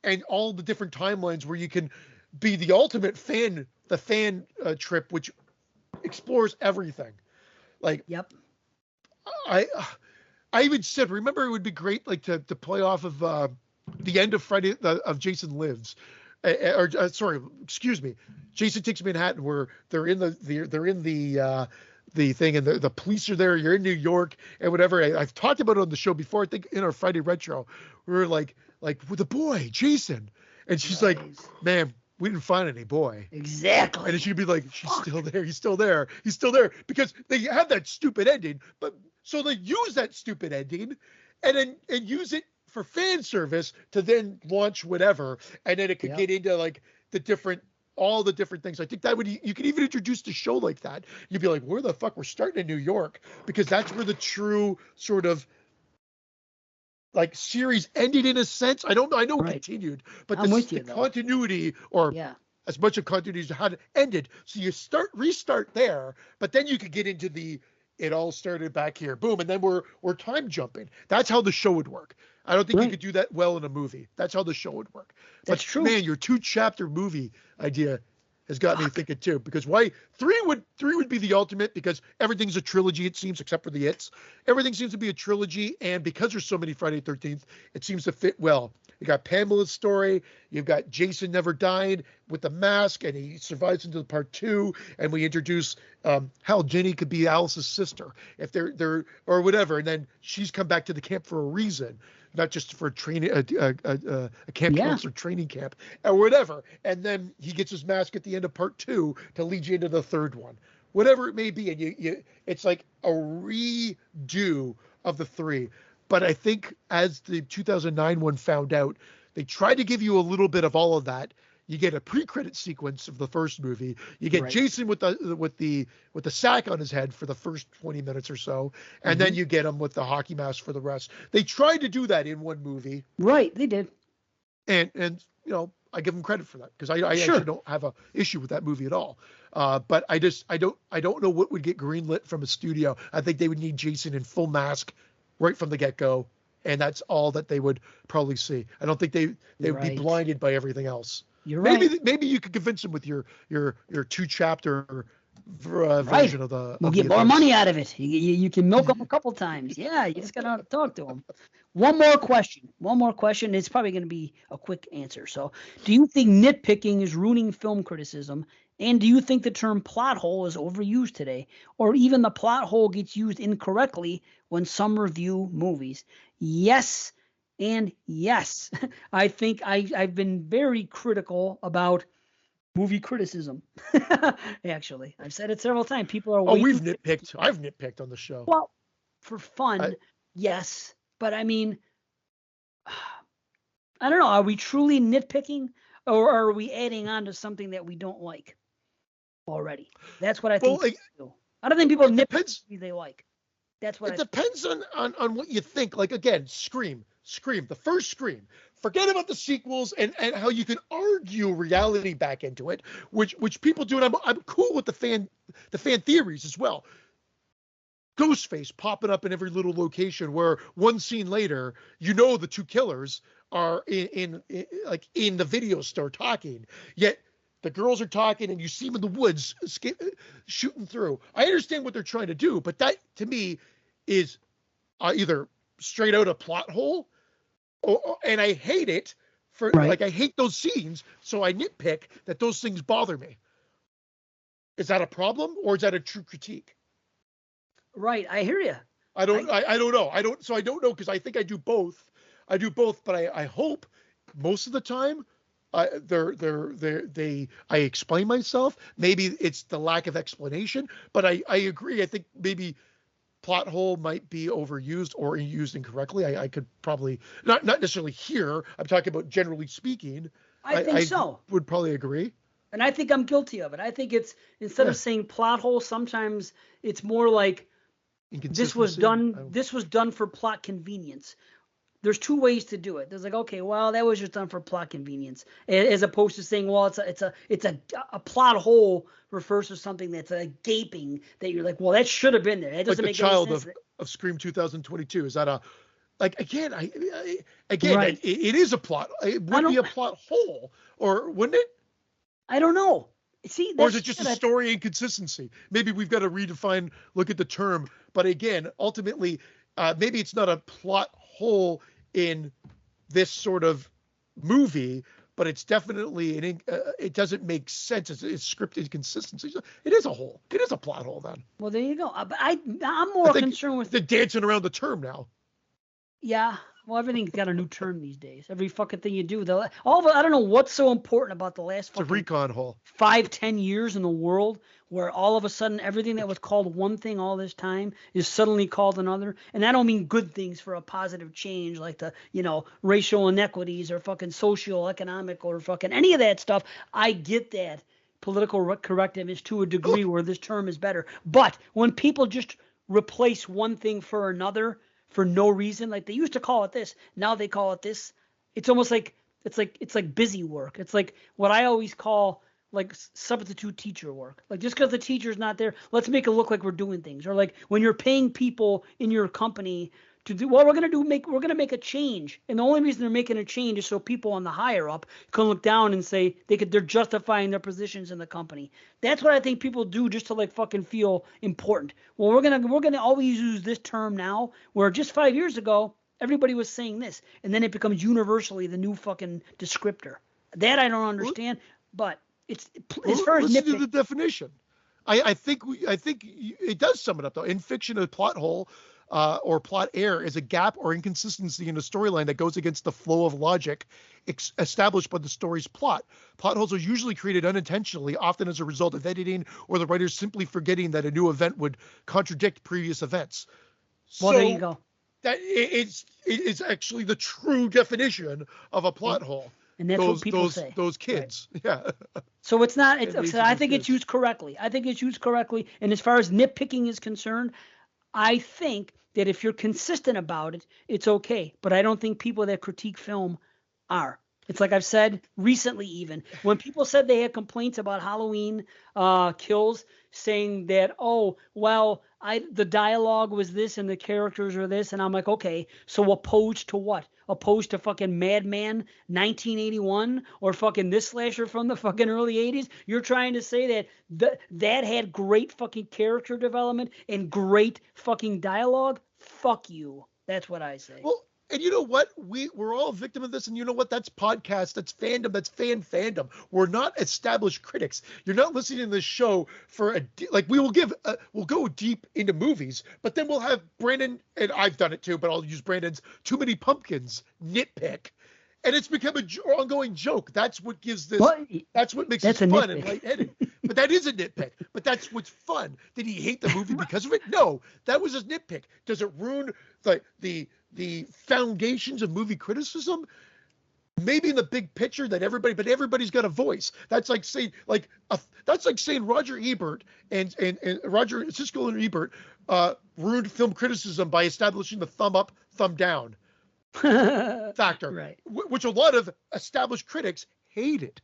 S2: and all the different timelines where you can be the ultimate fan, the fan trip, which explores everything. Like
S1: Yep.
S2: I, I even said, remember, it would be great like to play off of the end of Friday of Jason Lives. Or sorry, excuse me, Jason Takes Manhattan, where they're in the thing, and the police are there. You're in New York and whatever. I've talked about it on the show before. I think in our Friday retro, we were like with the boy Jason, and she's like,
S1: Right.
S2: "Man, we didn't find any boy." And
S1: Exactly.
S2: she'd be like, "She's
S1: Fuck.
S2: still there. He's still there. He's still there." Because they have that stupid ending, but so they use that stupid ending, and use it for fan service to then launch whatever, and then it could
S1: Yep.
S2: get into like all the different things. I think that would you could even introduce the show like that. You'd be like, where the fuck? We're starting in New York because that's where the true sort of like series ended in a sense. I know it
S1: Right.
S2: continued, but
S1: I'm with
S2: the
S1: you though.
S2: continuity or
S1: Yeah.
S2: as much of continuity as how it ended. So you restart there, but then you could get into it all started back here, boom, and then we're time jumping. That's how the show would work. I don't think you
S1: Right.
S2: could do that well in a movie. That's how the show would work.
S1: That's
S2: But
S1: true.
S2: man, your 2 chapter movie idea has got me
S1: Fuck.
S2: thinking too. Because why three would be the ultimate because everything's a trilogy, it seems, except for the hits. Everything seems to be a trilogy, and because there's so many Friday 13th, it seems to fit well. You got Pamela's story, you've got Jason Never Died with the mask, and he survives into the part 2, and we introduce how Jenny could be Alice's sister if they're or whatever, and then she's come back to the camp for a reason, not just for training a camp
S1: Yeah.
S2: counselor training camp or whatever. And then he gets his mask at the end of part 2 to lead you into the third one, whatever it may be. And it's like a redo of the 3. But I think as the 2009 one found out, they tried to give you a little bit of all of that. You get a pre-credit sequence of the first movie. You get
S1: Right.
S2: Jason with the sack on his head for the first 20 minutes or so, and then
S1: Mhm.
S2: you get him with the hockey mask for the rest. They tried to do that in one movie,
S1: Right. They did.
S2: and I give them credit for that because I
S1: Sure.
S2: actually don't have a issue with that movie at all. But I don't know what would get greenlit from a studio. I think they would need Jason in full mask right from the get-go, and that's all that they would probably see. I don't think they
S1: You're
S2: would be
S1: right.
S2: blinded by everything else.
S1: You're right.
S2: Maybe you could convince them with your 2 chapter
S1: Right.
S2: version of the
S1: We'll
S2: of
S1: get
S2: the
S1: more
S2: events.
S1: money out of it. You can milk them a couple times. Yeah, you just gotta talk to them. One more question. One more question. It's probably going to be a quick answer. So, do you think nitpicking is ruining film criticism? And do you think the term plot hole is overused today? Or even the plot hole gets used incorrectly when some review movies? Yes and yes. I think I've been very critical about movie criticism. Actually, I've said it several times. People are
S2: Oh,
S1: way too
S2: I've nitpicked on the show.
S1: well for
S2: I,
S1: fun, yes, but I mean, I don't know. Are we truly nitpicking, or are we adding on to something that we don't like already? That's what I
S2: well,
S1: think people do. I don't think people
S2: it
S1: nitpick
S2: depends.
S1: movies they like. That's what
S2: It
S1: I think.
S2: depends on what you think. Like again, Scream, the first Scream. Forget about the sequels and how you can argue reality back into it, which people do, and I'm cool with the fan theories as well. Ghostface popping up in every little location where one scene later, the 2 killers are in the video store talking, yet the girls are talking and you see them in the woods shooting through. I understand what they're trying to do, but that to me is either straight out a plot hole And I hate it for
S1: Right.
S2: like I hate those scenes, so I nitpick that those things bother me. Is that a problem or is that a true critique?
S1: Right. I hear you.
S2: I don't know. I don't know because I think I do both. I do both, but I hope most of the time I explain myself. Maybe it's the lack of explanation, but I agree. I think maybe plot hole might be overused or used incorrectly. I could probably not necessarily here. I'm talking about generally speaking.
S1: I think
S2: I
S1: so.
S2: would probably agree.
S1: And I think I'm guilty of it. I think it's instead
S2: Yeah.
S1: of saying plot hole, sometimes it's more like
S2: Inconsistency.
S1: this was done for plot convenience. There's two ways to do it. There's like, okay, well, that was just done for plot convenience, as opposed to saying, well, it's a plot hole refers to something that's a gaping that you're like, well, that should have been there. That
S2: Like
S1: doesn't
S2: the
S1: make
S2: child
S1: any sense.
S2: of Scream 2022. Is that a like again? Again,
S1: Right.
S2: it is a plot. It would be a plot hole, or wouldn't it?
S1: I don't know. See,
S2: Or is it just a story inconsistency? Maybe we've got to redefine, look at the term. But again, ultimately, maybe it's not a plot hole in this sort of movie, but it's definitely it doesn't make sense. It's script inconsistency. It is a hole. It is a plot hole then.
S1: Well, there you go. But I'm more concerned with
S2: the dancing around the term now.
S1: Yeah. Well, everything's got a new term these days. Every fucking thing you do, I don't know what's so important about the last
S2: It's a recon hole.
S1: 5-10 years in the world, where all of a sudden everything that was called one thing all this time is suddenly called another. And I don't mean good things for a positive change, like the racial inequities or fucking socio-economic or fucking any of that stuff. I get that political correctiveness to a degree where this term is better. But when people just replace one thing for another for no reason, like they used to call it this, now they call it this. It's almost like it's like busy work. It's like what I always call like substitute teacher work. Like just because the teacher's not there, let's make it look like we're doing things. Or like when you're paying people in your company to do what we're gonna make a change, and the only reason they're making a change is so people on the higher up can look down and say they're justifying their positions in the company. That's what I think people do just to like fucking feel important. Well, we're gonna always use this term now, where just 5 years ago everybody was saying this, and then it becomes universally the new fucking descriptor. That I don't understand, but it's as far as
S2: listen to the definition. I think it does sum it up though. In fiction, a plot hole or plot error is a gap or inconsistency in a storyline that goes against the flow of logic established by the story's plot. Plot holes are usually created unintentionally, often as a result of editing or the writers simply forgetting that a new event would contradict previous events.
S1: Well, there you go.
S2: That it's actually the true definition of a plot hole.
S1: And that's what people say.
S2: Those kids. Right. Yeah.
S1: So it's not, I think it's used correctly. And as far as nitpicking is concerned, I think that if you're consistent about it, it's okay. But I don't think people that critique film are. It's like I've said recently, even when people said they had complaints about Halloween Kills, saying that, oh, well, the dialogue was this and the characters are this. And I'm like, okay, so opposed to what? Opposed to fucking Madman 1981 or fucking this slasher from the fucking early 80s? You're trying to say that had great fucking character development and great fucking dialogue? Fuck you. That's what I say.
S2: Well, and you know what? We're all a victim of this. And you know what? That's podcast. That's fandom. That's fandom. We're not established critics. You're not listening to this show for we'll go deep into movies, but then we'll have Brandon, and I've done it too, but I'll use Brandon's Too Many Pumpkins nitpick. And it's become an ongoing joke. That's what gives this. That's what makes it fun and lightheaded. But that is a nitpick. But that's what's fun. Did he hate the movie because of it? No, that was his nitpick. Does it ruin the foundations of movie criticism? Maybe in the big picture but everybody's got a voice. That's like saying Roger Ebert and Roger Siskel and Ebert ruined film criticism by establishing the thumb up, thumb down factor,
S1: right?
S2: Which a lot of established critics hated.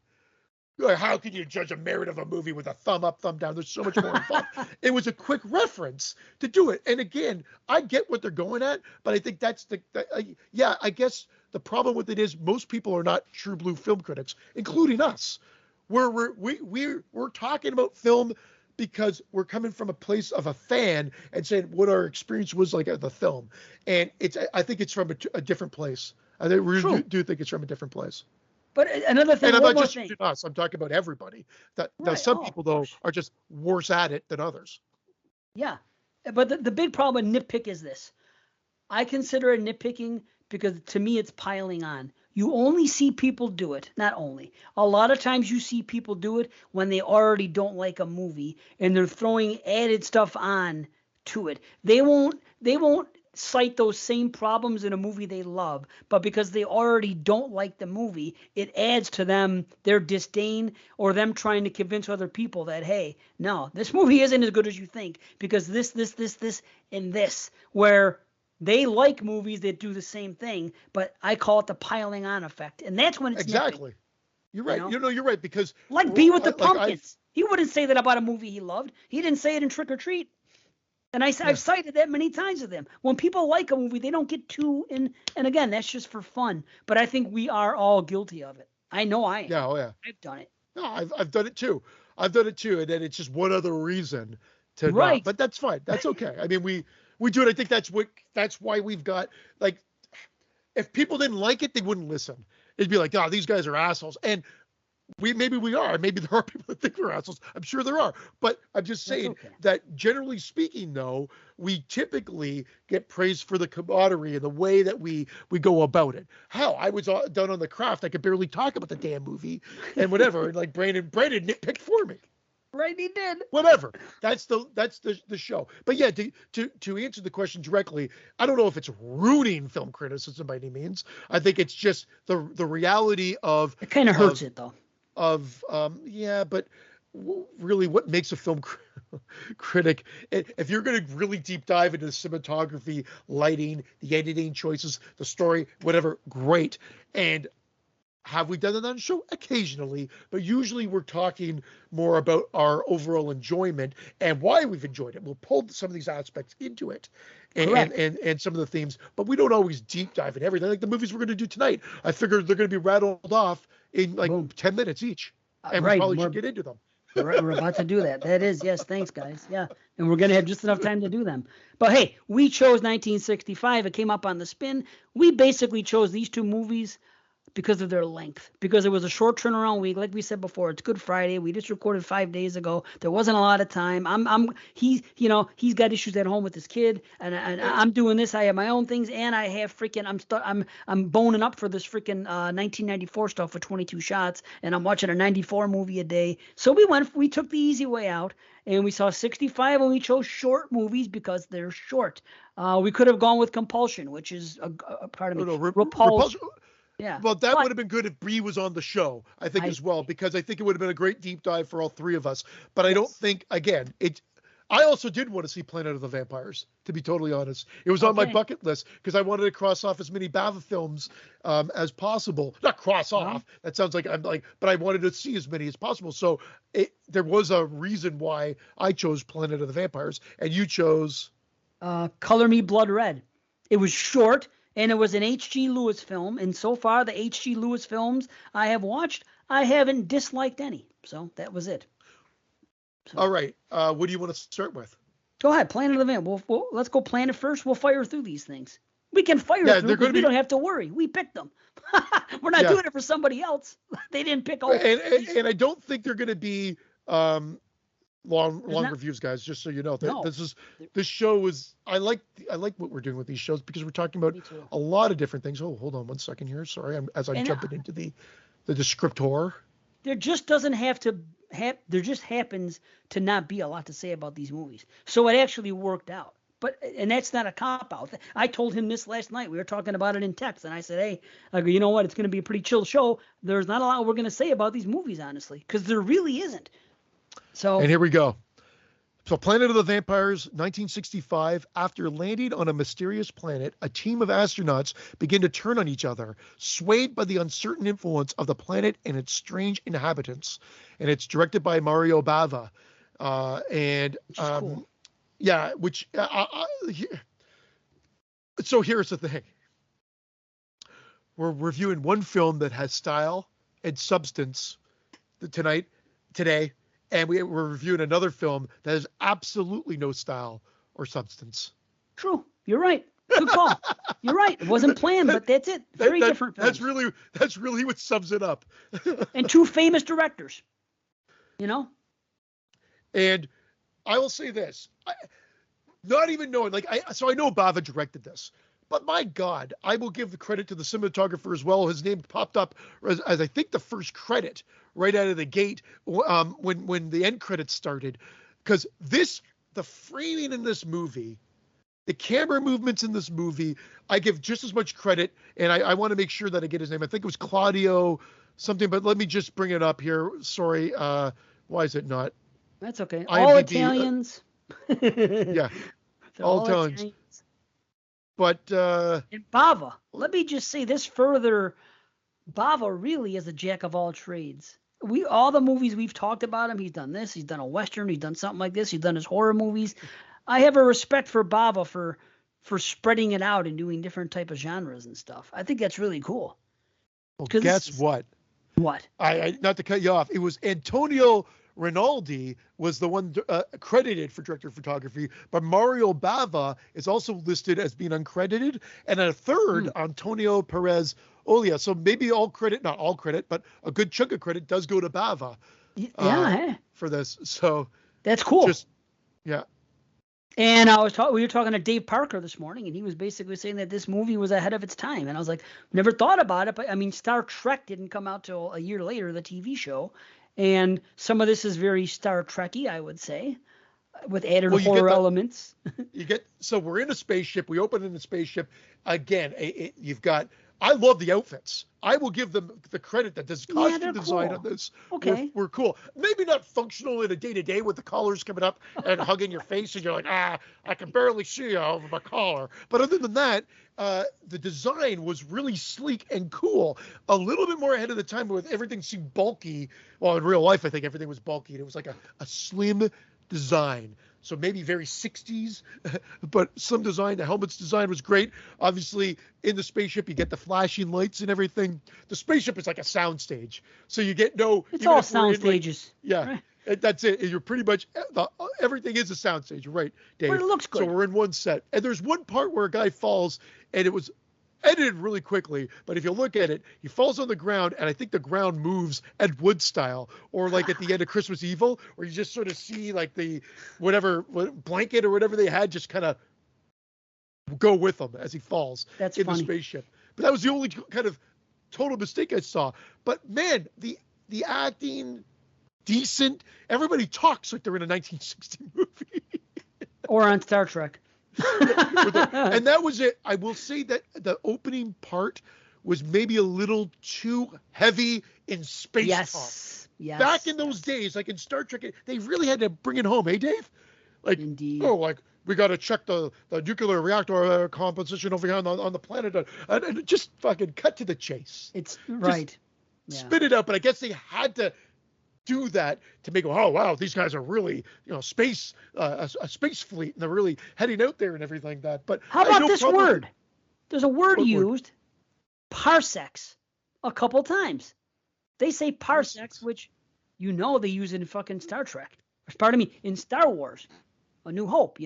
S2: How can you judge a merit of a movie with a thumb up, thumb down? There's so much more involved. It was a quick reference to do it. And again, I get what they're going at, but I think that's I guess the problem with it is most people are not true blue film critics, including us. We're talking about film because we're coming from a place of a fan and saying what our experience was like at the film. And I think it's from a different place. I think we
S1: True.
S2: do think it's from a different place.
S1: But another thing,
S2: And I'm
S1: one
S2: not
S1: more
S2: just
S1: thing.
S2: using us. I'm talking about everybody. Now
S1: Right.
S2: some
S1: Oh, of
S2: people though
S1: course.
S2: are just worse at it than others.
S1: Yeah. But the big problem with nitpick is this. I consider it nitpicking because to me it's piling on. You only see people do it, not only. A lot of times you see people do it when they already don't like a movie and they're throwing added stuff on to it. They won't cite those same problems in a movie they love, but because they already don't like the movie, it adds to them their disdain or them trying to convince other people that hey, no, this movie isn't as good as you think because this and this where they like movies that do the same thing, but I call it the piling on effect, and that's when it's nitpicking.
S2: Exactly. You're
S1: You
S2: right.
S1: know,
S2: You're right because
S1: like B with the
S2: like I've
S1: Pumpkins. He wouldn't say that about a movie he loved. He didn't say it in Trick or Treat, and
S2: yeah.
S1: I've cited that many times with them. When people like a movie, they don't get too in. And again, that's just for fun. But I think we are all guilty of it. I know I am.
S2: Yeah, oh yeah.
S1: I've done it.
S2: No, I've done it too. I've done it too, and then it's just one other reason to not.
S1: Right.
S2: But that's fine. That's okay. I mean, we do it. I think that's why we've got like if people didn't like it, they wouldn't listen. It'd be like, oh, these guys are assholes. And maybe we are. Maybe there are people that think we're assholes. I'm sure there are. But I'm just saying
S1: okay.
S2: that generally speaking, though, we typically get praised for the camaraderie and the way that we go about it. Hell, I was done on The Craft. I could barely talk about the damn movie and whatever. And like Brandon nitpicked for me.
S1: Right, he did.
S2: Whatever. That's the show. But yeah, to answer the question directly, I don't know if it's ruining film criticism by any means. I think it's just the reality of
S1: It kind of hurts it though.
S2: Yeah, but really what makes a film critic, if you're going to really deep dive into the cinematography, lighting, the editing choices, the story, whatever, great. And have we done that on the show? Occasionally, but usually we're talking more about our overall enjoyment and why we've enjoyed it. We'll pull some of these aspects into it and some of the themes, but we don't always deep dive in everything. Like the movies we're going to do tonight, I figured they're going to be rattled off in like
S1: Boom.
S2: 10 minutes each. And
S1: Right,
S2: we probably
S1: we're-
S2: should get into them.
S1: We're about to do that. That is, yes, thanks, guys. Yeah, and we're going to have just enough time to do them. But hey, we chose 1965. It came up on the spin. We basically chose these two movies because of their length, because it was a short turnaround week. Like we said before, it's Good Friday. We just recorded 5 days ago. There wasn't a lot of time. He's got issues at home with his kid, and I'm doing this. I have my own things, and I have I'm boning up for this freaking 1994 stuff with 22 shots, and I'm watching a 94 movie a day. So we took the easy way out, and we saw 65, and we chose short movies because they're short. We could have gone with Compulsion, which is Repulsion. Yeah.
S2: Well, that would have been good if Bree was on the show, I think, as well, because I think it would have been a great deep dive for all three of us. But I don't think, again, I also did want to see Planet of the Vampires, to be totally honest. It was on my bucket list because I wanted to cross off as many Bava films as possible. Not cross off. That sounds like but I wanted to see as many as possible. So there was a reason why I chose Planet of the Vampires, and you chose
S1: Color Me Blood Red. It was short. And it was an H.G. Lewis film. And so far, the H.G. Lewis films I have watched, I haven't disliked any. So that was it. So,
S2: all right. What do you want to start with?
S1: Go ahead. Planet of the Vampires. Let's go Planet first. We'll fire through these things. We can fire through because we don't have to worry. We picked them. We're not doing it for somebody else. They didn't pick all.
S2: And I don't think they're going to be long reviews, guys, just so you know. This show is I like what we're doing with these shows because we're talking about a lot of different things. Oh, hold on 1 second here. Sorry, I'm jumping into the descriptor.
S1: There just doesn't have to there just happens to not be a lot to say about these movies. So it actually worked out. And that's not a cop out. I told him this last night. We were talking about it in text, and I said, "Hey, I go, you know what? It's going to be a pretty chill show. There's not a lot we're going to say about these movies, honestly, because there really isn't." So,
S2: and here we go. So Planet of the Vampires, 1965. After landing on a mysterious planet, a team of astronauts begin to turn on each other, swayed by the uncertain influence of the planet and its strange inhabitants. And it's directed by Mario Bava.
S1: Cool.
S2: Yeah, so here's the thing. We're reviewing one film that has style and substance today. And we're reviewing another film that has absolutely no style or substance.
S1: True. You're right. Good call. You're right. It wasn't planned, but that's it. Very different films.
S2: That's really what sums it up.
S1: And two famous directors. You know?
S2: And I will say this. Not even knowing, so I know Bava directed this. But my God, I will give the credit to the cinematographer as well. His name popped up as I think the first credit right out of the gate when the end credits started. Because the framing in this movie, the camera movements in this movie, I give just as much credit. And I want to make sure that I get his name. I think it was Claudio something, but let me just bring it up here. Sorry. Why is it not?
S1: That's okay.
S2: IMDb,
S1: all Italians.
S2: Yeah. All Italians. But
S1: and Bava, let me just say this further. Bava really is a jack of all trades. All the movies we've talked about him, he's done this, he's done a Western, he's done something like this, he's done his horror movies. I have a respect for Bava for spreading it out and doing different type of genres and stuff. I think that's really cool.
S2: Well, guess what?
S1: What?
S2: I not to cut you off. It was Antonio Rinaldi was the one credited for director of photography, but Mario Bava is also listed as being uncredited, and a third, Antonio Perez Olia. So maybe not all credit, but a good chunk of credit does go to Bava. For this. So
S1: that's cool.
S2: Yeah.
S1: And we were talking to Dave Parker this morning, and he was basically saying that this movie was ahead of its time. And I was like, never thought about it, but I mean, Star Trek didn't come out till a year later, the TV show. And some of this is very Star Trek-y, I would say, with added horror elements.
S2: So we're in a spaceship. We open in a spaceship. Again, you've got, I love the outfits. I will give them the credit that this costume design on this were cool. Maybe not functional in a day-to-day with the collars coming up and hugging your face and you're like, I can barely see you over my collar. But other than that, the design was really sleek and cool. A little bit more ahead of the time with everything seemed bulky. Well, in real life, I think everything was bulky. And it was like a slim design. So maybe very 60s, but some design, the helmet's design was great. Obviously, in the spaceship, you get the flashing lights and everything. The spaceship is like a soundstage. So you get
S1: It's all sound stages.
S2: Yeah, right. That's it. You're pretty much, everything is a soundstage. You're right, Dave.
S1: But it looks good.
S2: So we're in one set. And there's one part where a guy falls, and it was edited really quickly, but if you look at it, he falls on the ground, and I think the ground moves Ed Wood style, or like at the end of Christmas Evil, where you just sort of see like the blanket or whatever they had just kind of go with him as he falls
S1: the
S2: spaceship. But that was the only kind of total mistake I saw. But man, the acting, decent. Everybody talks like they're in a 1960 movie.
S1: Or on Star Trek.
S2: And that was it. I will say that the opening part was maybe a little too heavy in space talk.
S1: Yes.
S2: Back in those days, like in Star Trek, they really had to bring it home, eh, Dave? Like,
S1: indeed.
S2: Like we got to check the nuclear reactor composition over here on the planet, and just fucking cut to the chase.
S1: It's right.
S2: Spit it out, but I guess they had to do that to make, oh wow, these guys are really, space, a space fleet, and they're really heading out there and everything like that. But
S1: how about this word? There's a word used, parsecs, a couple times. They say parsecs, which they use in fucking Star Trek. Pardon me, in Star Wars, A New Hope.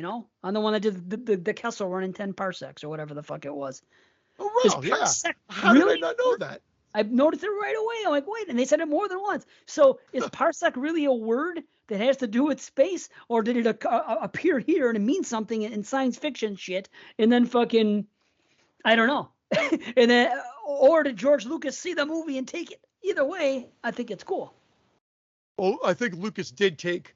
S1: I'm the one that did the Kessel Run in 10 parsecs or whatever the fuck it was.
S2: Oh wow, yeah. How did I not know that?
S1: I noticed it right away. I'm like, wait, and they said it more than once. So is parsec really a word that has to do with space, or did it appear here and it means something in science fiction shit, and then fucking, I don't know, and then or did George Lucas see the movie and take it? Either way, I think it's cool.
S2: Well, I think Lucas did take,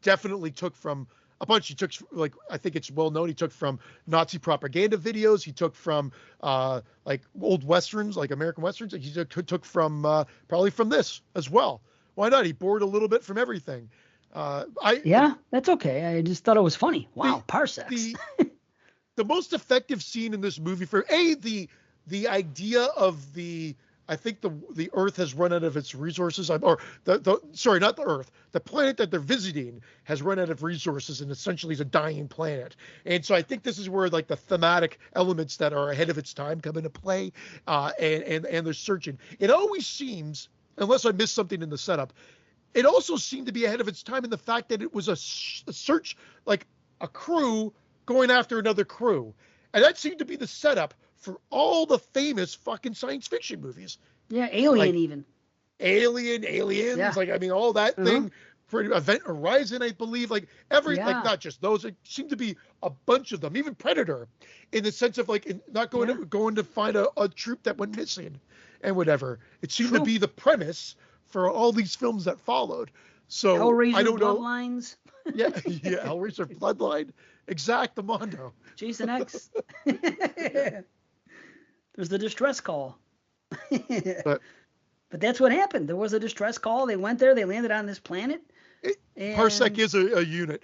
S2: definitely took from a bunch. He took, like, I think it's well known, he took from Nazi propaganda videos. He took from like old Westerns, like American Westerns. He took from probably from this as well. Why not? He borrowed a little bit from everything.
S1: That's okay. I just thought it was funny. Wow, parsecs.
S2: The most effective scene in this movie for the idea of I think the Earth has run out of its resources, sorry, not the Earth. The planet that they're visiting has run out of resources and essentially is a dying planet. And so I think this is where like the thematic elements that are ahead of its time come into play, and they're searching. It always seems, unless I missed something in the setup, it also seemed to be ahead of its time in the fact that it was a search, like a crew going after another crew. And that seemed to be the setup for all the famous fucking science fiction movies.
S1: Yeah, Alien
S2: like
S1: even.
S2: Aliens,
S1: Yeah.
S2: like, I mean, all that thing. For Event Horizon, I believe, like like not just those, it seemed to be a bunch of them, even Predator, in the sense of like not going to find a troop that went missing and whatever. It seemed to be the premise for all these films that followed. So
S1: Hellraiser
S2: I don't know.
S1: Bloodlines.
S2: Yeah, Hellraiser Bloodline, Exactamundo.
S1: Jason X. There's the distress call.
S2: But
S1: that's what happened. There was a distress call. They went there. They landed on this planet.
S2: Parsec is a unit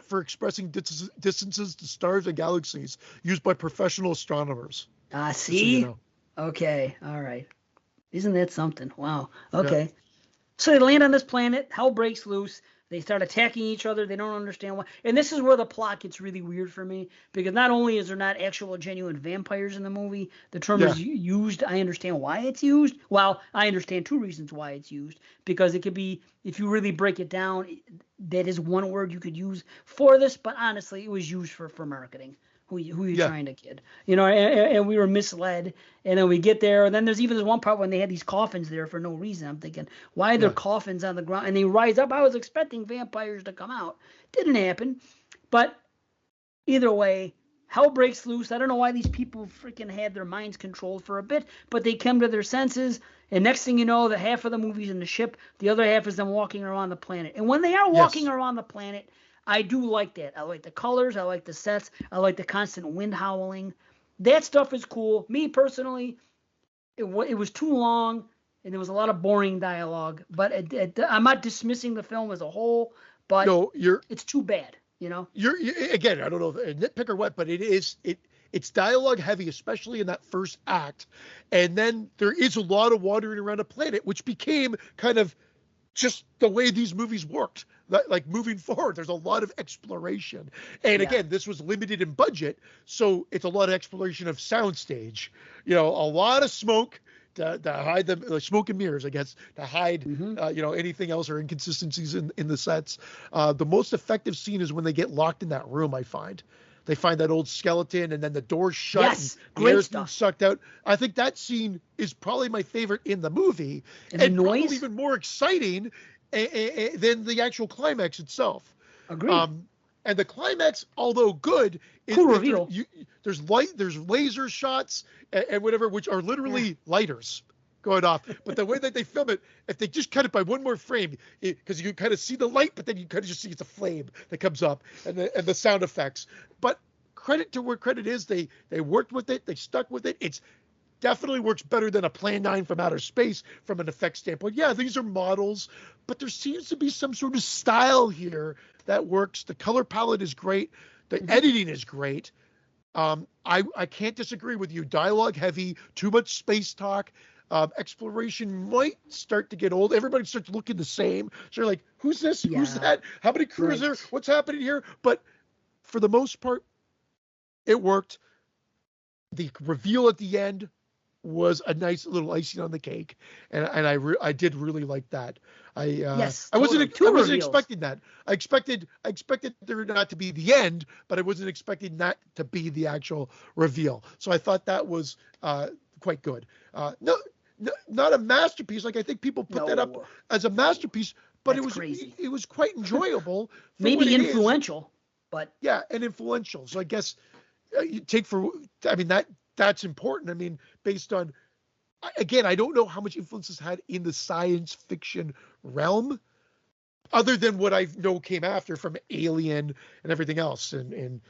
S2: for expressing distances to stars and galaxies used by professional astronomers.
S1: See?
S2: So you know.
S1: Okay, all right. Isn't that something? Wow. Okay. Yeah. So they land on this planet. Hell breaks loose. They start attacking each other. They don't understand why. And this is where the plot gets really weird for me, because not only is there not actual genuine vampires in the movie, the term is used. I understand why it's used. Well, I understand two reasons why it's used. Because it could be, if you really break it down, that is one word you could use for this. But honestly, it was used for marketing. Who you trying to kid? You know, and we were misled. And then we get there, and then there's even this one part when they had these coffins there for no reason. I'm thinking, why are there coffins on the ground? And they rise up. I was expecting vampires to come out. Didn't happen. But either way, hell breaks loose. I don't know why these people freaking had their minds controlled for a bit, but they came to their senses. And next thing you know, the half of the movie's in the ship. The other half is them walking around the planet. And when they are walking around the planet, I do like that. I like the colors. I like the sets. I like the constant wind howling. That stuff is cool. Me personally, it was too long, and there was a lot of boring dialogue. But I'm not dismissing the film as a whole, but it's too bad. You know. You're
S2: again. I don't know if nitpick or what, but it's dialogue heavy, especially in that first act, and then there is a lot of wandering around a planet, which became kind of just the way these movies worked. Like moving forward, there's a lot of exploration. And again, this was limited in budget, so it's a lot of exploration of soundstage. You know, a lot of smoke to hide the smoke and mirrors, I guess, to hide anything else or inconsistencies in the sets. The most effective scene is when they get locked in that room. I find they find that old skeleton, and then the door's shut, and the air's being sucked out. I think that scene is probably my favorite in the movie,
S1: and the noise,
S2: probably even more exciting than the actual climax itself.
S1: Agreed.
S2: And the climax, although good,
S1: cool reveal.
S2: There's laser shots and whatever, which are literally lighters going off. But the way that they film it, if they just cut it by one more frame, because you kind of see the light, but then you kind of just see it's a flame that comes up, and the sound effects. But credit to where credit is, they worked with it, they stuck with it. It's definitely works better than a Plan 9 from outer space from an effects standpoint. Yeah, these are models, but there seems to be some sort of style here that works. The color palette is great. The editing is great. I can't disagree with you. Dialogue heavy, too much space talk. Exploration might start to get old. Everybody starts looking the same. So you're like, who's this? Yeah. Who's that? How many crews are there? What's happening here? But for the most part, it worked. The reveal at the end was a nice little icing on the cake, and I did really like that. I wasn't expecting that. I expected there not to be the end, but I wasn't expecting that to be the actual reveal. So I thought that was quite good. Not a masterpiece. Like I think people put that up as a masterpiece, but it was quite enjoyable.
S1: Maybe influential, but
S2: and influential. So I guess you take that's important. I mean, based on, again, I don't know how much influence this had in the science fiction realm, other than what I know came after from Alien and everything else, and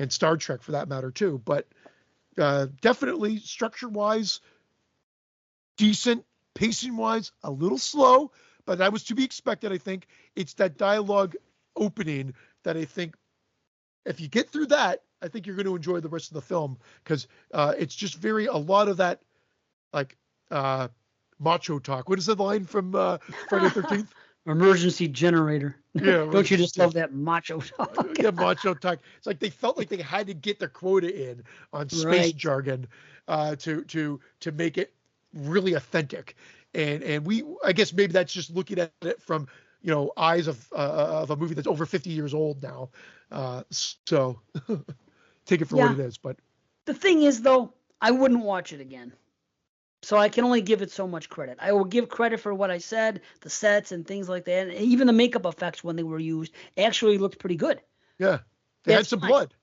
S2: Star Trek for that matter too. But definitely structure-wise, decent. Pacing-wise, a little slow, but that was to be expected. I think it's that dialogue opening that I think, if you get through that, I think you're going to enjoy the rest of the film, because it's just a lot of that, like, macho talk. What is the line from Friday the 13th?
S1: Emergency generator. Yeah. Don't you just love that macho talk?
S2: Yeah, macho talk. It's like they felt like they had to get their quota in on space jargon to make it really authentic. And I guess maybe that's just looking at it from, eyes of a movie that's over 50 years old now. So take it for what it is. But
S1: the thing is, though, I wouldn't watch it again. So I can only give it so much credit. I will give credit for what I said, the sets and things like that. And even the makeup effects when they were used actually looked pretty good.
S2: Yeah. They had some blood.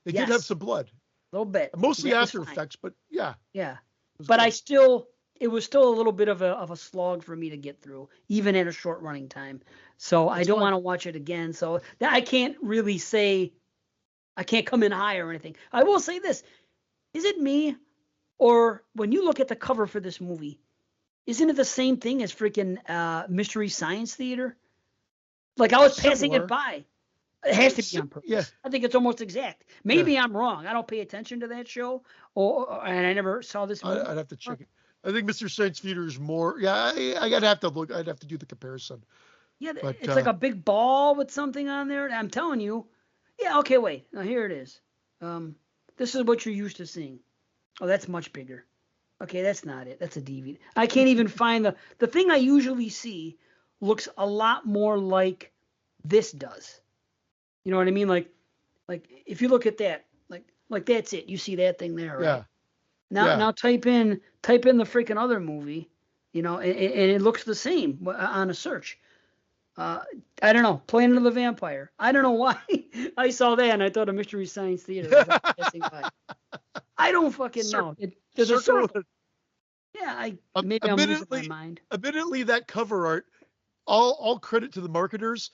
S2: They did have some blood.
S1: A little bit.
S2: Mostly after effects, but yeah.
S1: Yeah. But it was still a little bit of a slog for me to get through, even at a short running time. So I don't want to watch it again. So I can't really say, I can't come in high or anything. I will say this. Is it me? Or when you look at the cover for this movie, isn't it the same thing as freaking Mystery Science Theater? Like I was passing it by. It has to be on purpose. Yeah. I think it's almost exact. Maybe I'm wrong. I don't pay attention to that show, and I never saw this movie.
S2: I'd have to check it. I think Mystery Science Theater is more. Yeah, I'd have to look. I'd have to do the comparison.
S1: Yeah, but, it's like a big ball with something on there. I'm telling you. Yeah. Okay. Wait. Now here it is. This is what you're used to seeing. Oh, that's much bigger. Okay, that's not it. That's a DVD. I can't even find the thing I usually see looks a lot more like this does. You know what I mean? Like if you look at that, like that's it. You see that thing there, right? Yeah. Now type in the freaking other movie, and it looks the same on a search. I don't know. Planet of the Vampire. I don't know why I saw that and I thought of Mystery Science Theater. Was passing by. I don't fucking know. There's a circle. Yeah, maybe I'm losing my mind.
S2: Admittedly, that cover art, all credit to the marketers,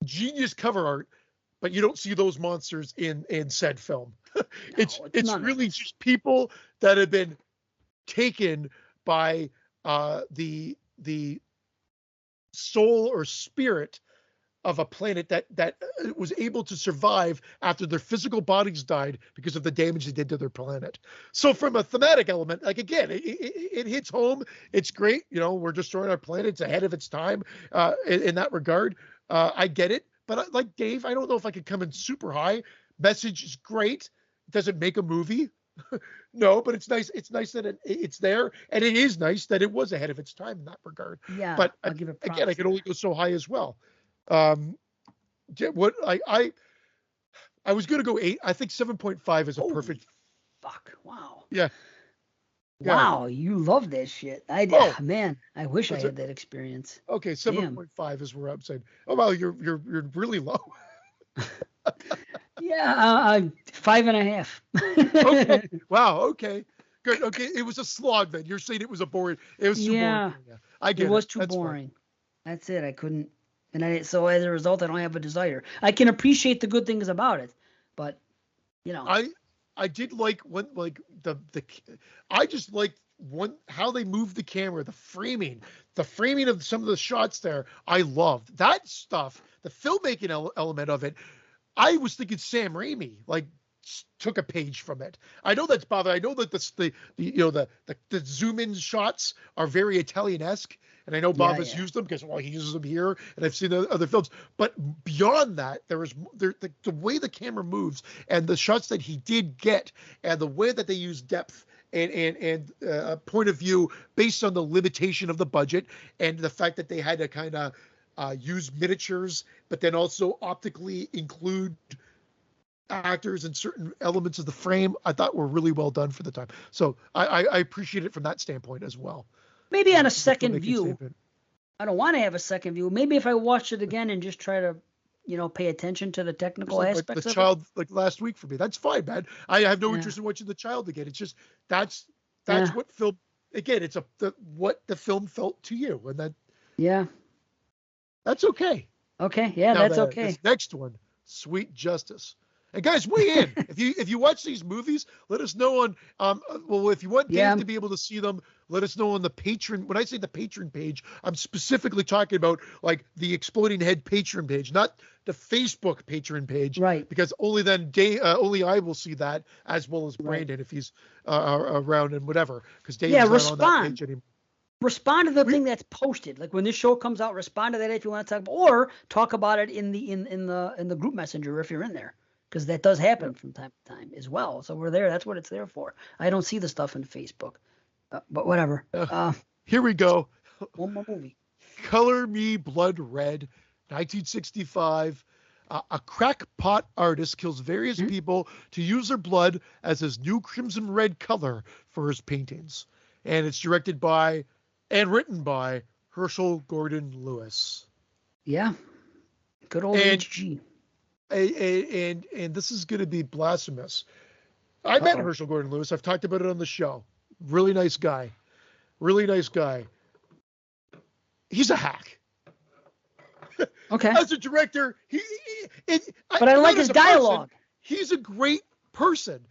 S2: genius cover art, but you don't see those monsters in said film. It's really just people that have been taken by the soul or spirit of a planet that was able to survive after their physical bodies died because of the damage they did to their planet. So from a thematic element, like again, it hits home. It's great. We're destroying our planet. It's ahead of its time in that regard. I get it. But like Dave, I don't know if I could come in super high. Message is great. It doesn't make a movie. No, but it's nice. It's nice that it's there, and it is nice that it was ahead of its time in that regard.
S1: Yeah.
S2: But again, I can only go so high as well. What I was gonna go 8. I think 7.5 is a perfect.
S1: Fuck! Wow.
S2: Yeah.
S1: Wow, you love that shit. I did. Oh, man, I wish I had that experience.
S2: Okay, 7.5 is where I'm saying. Oh wow, you're really low.
S1: Yeah, 5.5.
S2: Okay. Wow. Okay. Good. Okay. It was a slog then. You're saying it was a boring. It was too boring. Yeah. I get it.
S1: It was too boring. Fine. That's it. I couldn't. And so as a result, I don't have a desire. I can appreciate the good things about it, but
S2: I did like I just liked how they moved the camera, the framing of some of the shots there. I loved that stuff. The filmmaking element of it. I was thinking Sam Raimi took a page from it. I know that's bothered. I know that the zoom in shots are very Italian-esque. And I know Bob has used them because he uses them here, and I've seen the other films. But beyond that, the way the camera moves and the shots that he did get, and the way that they use depth and point of view based on the limitation of the budget and the fact that they had to kind of use miniatures, but then also optically include actors and certain elements of the frame, I thought were really well done for the time. So I appreciate it from that standpoint as well.
S1: Maybe on a second view, I don't want to have a second view. Maybe if I watch it again and just try to, pay attention to the technical aspects
S2: of the Child, like last week for me, that's fine, man. I have no interest in watching The Child again. It's just that's what film. Again, it's what the film felt to you, and that's okay.
S1: Okay, yeah, that's okay.
S2: This next one, Sweet Justice. And guys, weigh in. If you watch these movies, let us know on if you want Dave to be able to see them, let us know on the Patreon. When I say the Patreon page, I'm specifically talking about like the Exploding Head Patreon page, not the Facebook Patreon page.
S1: Right.
S2: Because only then only I will see that, as well as Brandon if he's around and whatever. Because Dave's not on that page anymore.
S1: Respond to the thing that's posted. Like when this show comes out, respond to that if you want to talk about, or talk about it in the group messenger if you're in there. Because that does happen from time to time as well. So we're there. That's what it's there for. I don't see the stuff in Facebook. But whatever.
S2: Here we go.
S1: One more movie.
S2: Color Me Blood Red, 1965. a crackpot artist kills various people to use their blood as his new crimson red color for his paintings. And it's directed by and written by Herschel Gordon Lewis.
S1: Yeah. Good old HG.
S2: And this is going to be blasphemous. I met Herschel Gordon Lewis. I've talked about it on the show. Really nice guy. Really nice guy. He's a hack.
S1: Okay.
S2: As a director,
S1: but I like his dialogue.
S2: He's a great person.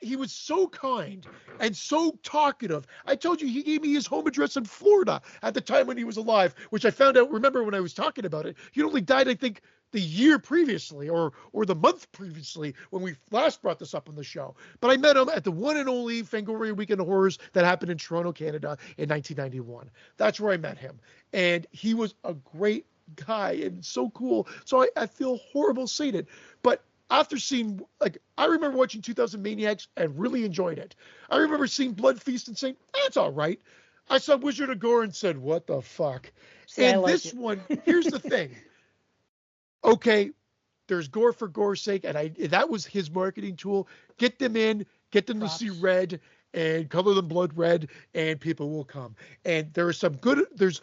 S2: He was so kind and so talkative. I told you he gave me his home address in Florida at the time when he was alive, which I found out. Remember when I was talking about it? He only died, I think, the year previously or the month previously when we last brought this up on the show. But I met him at the one and only Fangoria Weekend of Horrors that happened in Toronto, Canada in 1991. That's where I met him. And he was a great guy and so cool. So I feel horrible saying it. But after seeing, I remember watching 2000 Maniacs and really enjoyed it. I remember seeing Blood Feast and saying, that's all right. I saw Wizard of Gore and said, what the fuck? And this one, here's the thing. Okay, there's gore for gore's sake, and that was his marketing tool. Get them in, get them to see red, and color them blood red, and people will come. And there's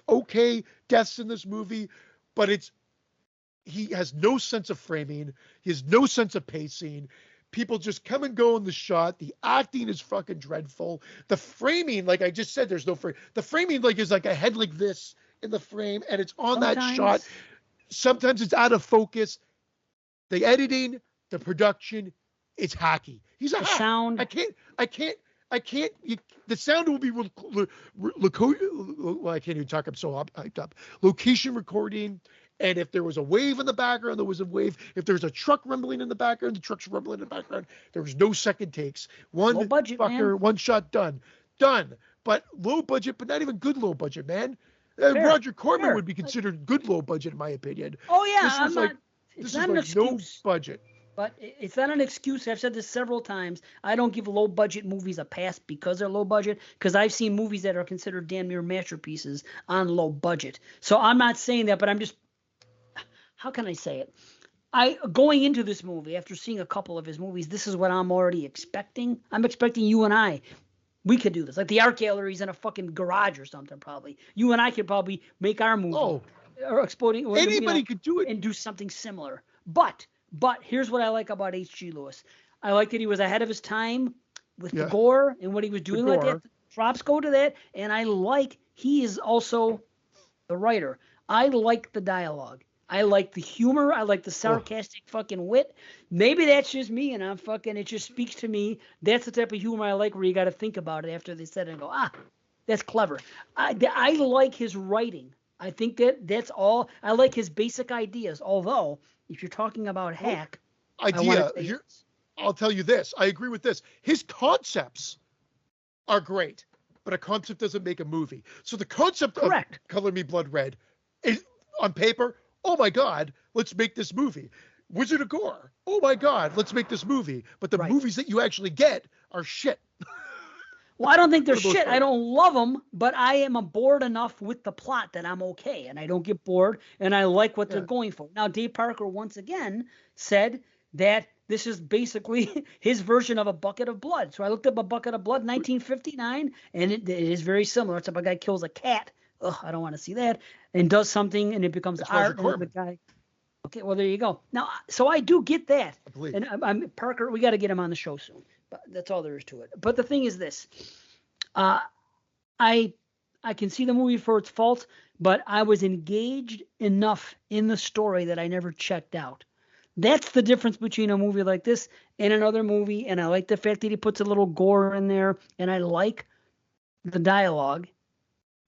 S2: okay deaths in this movie, but he has no sense of framing. He has no sense of pacing. People just come and go in the shot. The acting is fucking dreadful. The framing, like I just said, there's no frame. The framing is like a head like this in the frame, and it's on that shot. Sometimes it's out of focus. The editing, the production, it's hacky. He's a hack.
S1: Sound.
S2: I can't. The sound will be. I can't even talk. I'm so hyped up. Location recording. And if there was a wave in the background, there was a wave. If there's a truck rumbling in the background, the truck's rumbling in the background. There was no second takes. One
S1: budget,
S2: fucker,
S1: man.
S2: One shot, done. But low budget, but not even good low budget, man. Roger Corman would be considered good low budget, in my opinion.
S1: Oh yeah,
S2: This is not an excuse. No budget.
S1: But it's not an excuse. I've said this several times. I don't give low budget movies a pass because they're low budget, because I've seen movies that are considered damn near masterpieces on low budget. So I'm not saying that, but I'm just, how can I say it? Going into this movie, after seeing a couple of his movies, this is what I'm already expecting. I'm expecting you and I, we could do this. Like the art gallery's in a fucking garage or something, probably. You and I could probably make our movie.
S2: Oh.
S1: Or exploding.
S2: Anybody could do it.
S1: And do something similar. But here's what I like about H.G. Lewis. I like that he was ahead of his time with the gore and what he was doing like that. Props go to that. And I like he is also the writer. I like the dialogue. I like the humor. I like the sarcastic fucking wit. Maybe that's just me, and it just speaks to me. That's the type of humor I like, where you got to think about it after they said it and go, that's clever. I like his writing. I think that's all. I like his basic ideas. Although, if you're talking about hack,
S2: I'll tell you this. I agree with this. His concepts are great, but a concept doesn't make a movie. So the concept of Color Me Blood Red is on paper. Oh my God, let's make this movie. Wizard of Gore. Oh my God, let's make this movie. But the movies that you actually get are shit.
S1: Well, I don't think they're shit. I don't love them, but I am bored enough with the plot that I'm okay, and I don't get bored, and I like what they're going for. Now, Dave Parker once again said that this is basically his version of A Bucket of Blood. So I looked up A Bucket of Blood, 1959, and it is very similar. It's about a guy kills a cat. Ugh, I don't want to see that. And does something, and it becomes art. And the guy. Okay, well, there you go. Now, so I do get that. And I'm Parker, we got to get him on the show soon. But that's all there is to it. But the thing is this. I can see the movie for its fault, but I was engaged enough in the story that I never checked out. That's the difference between a movie like this and another movie, and I like the fact that he puts a little gore in there, and I like the dialogue.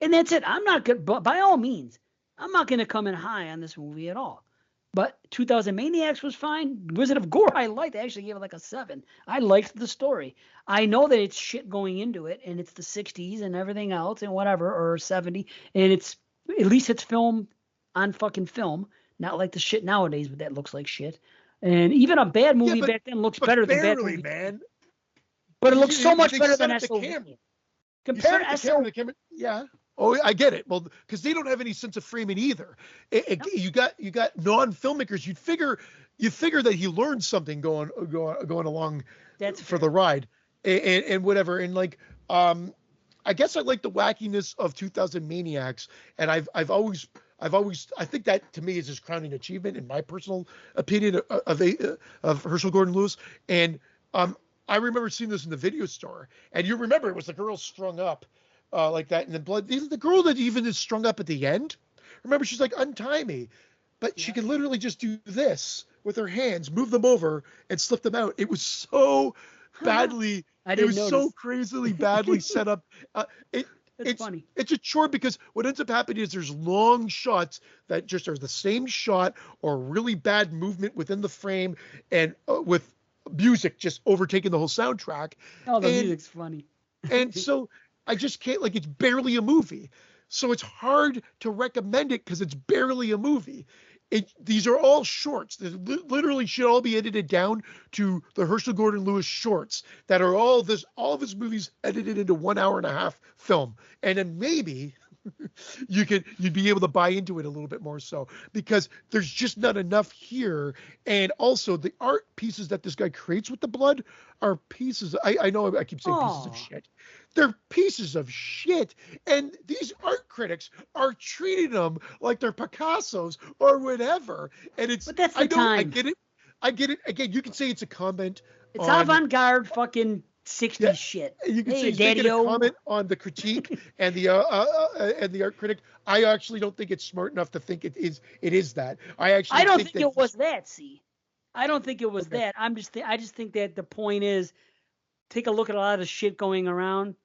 S1: And that's it. I'm not good, but by all means, I'm not going to come in high on this movie at all. But 2000 Maniacs was fine. Wizard of Gore, I liked. I actually gave it like a 7. I liked the story. I know that it's shit going into it, and it's the 60s and everything else and whatever, or 70. And it's, at least it's film on fucking film, not like the shit nowadays, but that looks like shit. And even a bad movie back then looks better than bad movie.
S2: Man.
S1: But it looks so much better than SOV.
S2: Compare to SOV. Oh, I get it. Well, because they don't have any sense of framing either. You got non-filmmakers. You figure that he learned something going along
S1: That's
S2: for
S1: fair.
S2: the ride, and whatever. And like, I guess I like the wackiness of 2000 Maniacs, and I've always I think that to me is his crowning achievement in my personal opinion of Herschel Gordon Lewis. And I remember seeing this in the video store, and you remember it was the girl strung up like that, and the blood. The girl that even is strung up at the end. Remember, she's like, untie me, but she can literally just do this with her hands, move them over, and slip them out. It was so badly.
S1: I didn't
S2: it was
S1: notice.
S2: so crazily badly set up. It's
S1: funny.
S2: It's a chore because what ends up happening is there's long shots that just are the same shot or really bad movement within the frame, and with music just overtaking the whole soundtrack.
S1: Oh, the music's funny.
S2: And so I just can't, like, it's barely a movie. So it's hard to recommend it because it's barely a movie. These are all shorts. They literally should all be edited down to the Herschel Gordon Lewis shorts that are all of his movies edited into 1 hour and a half film. And then maybe you'd be able to buy into it a little bit more so, because there's just not enough here. And also the art pieces that this guy creates with the blood are pieces. I know I keep saying pieces of shit. They're pieces of shit. And these art critics are treating them like they're Picassos or whatever. And
S1: but that's the time.
S2: I get it. Again, you can say it's a comment.
S1: It's avant-garde fucking 60s shit.
S2: You can say it's making a comment on the critique and the art critic. I actually don't think it's smart enough to think it is that. I don't think
S1: it was that. See, I don't think it was that. I just think that the point is, take a look at a lot of shit going around.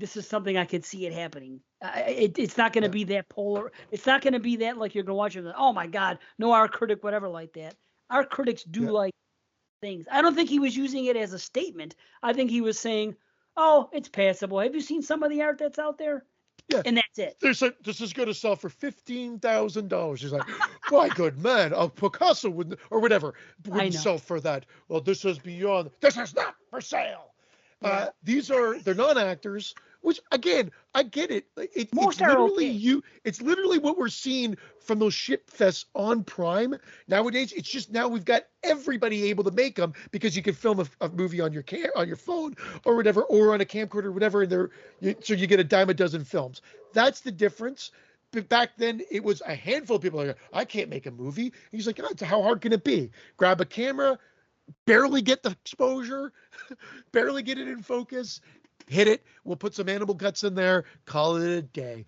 S1: This is something I could see it happening. It's not going to be that polar. It's not going to be that like you're going to watch it. Oh my God, no art critic, whatever like that. Our critics do like things. I don't think he was using it as a statement. I think he was saying, "Oh, it's passable. Have you seen some of the art that's out there?" Yeah, and that's it.
S2: This is going to sell for $15,000. He's like, "My good man, a Picasso wouldn't or whatever wouldn't sell for that." Well, this is beyond. This is not for sale. Yeah. They're non-actors, which again, I get it. It's literally what we're seeing from those shit fests on Prime nowadays. It's just now we've got everybody able to make them because you can film a movie on your phone or whatever, or on a camcorder or whatever, and so you get a dime a dozen films. That's the difference. But back then, it was a handful of people like, I can't make a movie. And he's like, how hard can it be? Grab a camera, barely get the exposure, barely get it in focus, hit it. We'll put some animal guts in there, call it a day.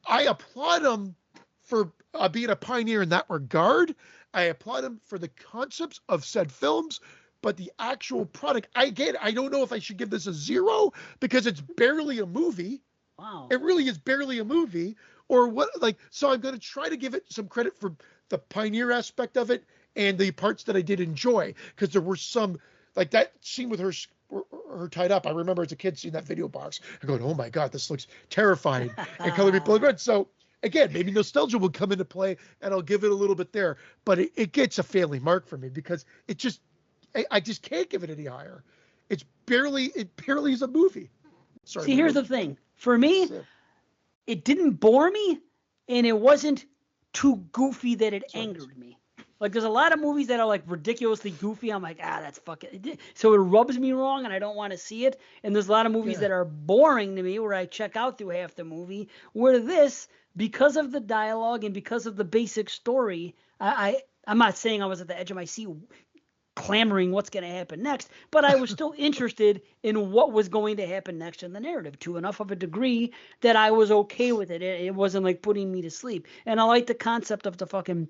S2: I applaud him for being a pioneer in that regard. I applaud him for the concepts of said films, but the actual product, I don't know if I should give this a 0 because it's barely a movie.
S1: Wow.
S2: It really is barely a movie, or what? So I'm going to try to give it some credit for the pioneer aspect of it and the parts that I did enjoy, because there were some, like that scene with her tied up. I remember as a kid seeing that video box and going, "Oh my God, this looks terrifying," and Color Me Blood Red. So again, maybe nostalgia will come into play, and I'll give it a little bit there, but it gets a failing mark for me because I just can't give it any higher. It barely is a movie. Sorry.
S1: See, here's the thing. For me, it didn't bore me, and it wasn't too goofy that it angered me. Like, there's a lot of movies that are like ridiculously goofy. I'm like, that's fucking. So it rubs me wrong, and I don't want to see it. And there's a lot of movies that are boring to me, where I check out through half the movie. Where this, because of the dialogue and because of the basic story, I'm not saying I was at the edge of my seat, clamoring what's going to happen next, but I was still interested in what was going to happen next in the narrative to enough of a degree that I was okay with it. It wasn't like putting me to sleep. And I like the concept of the fucking,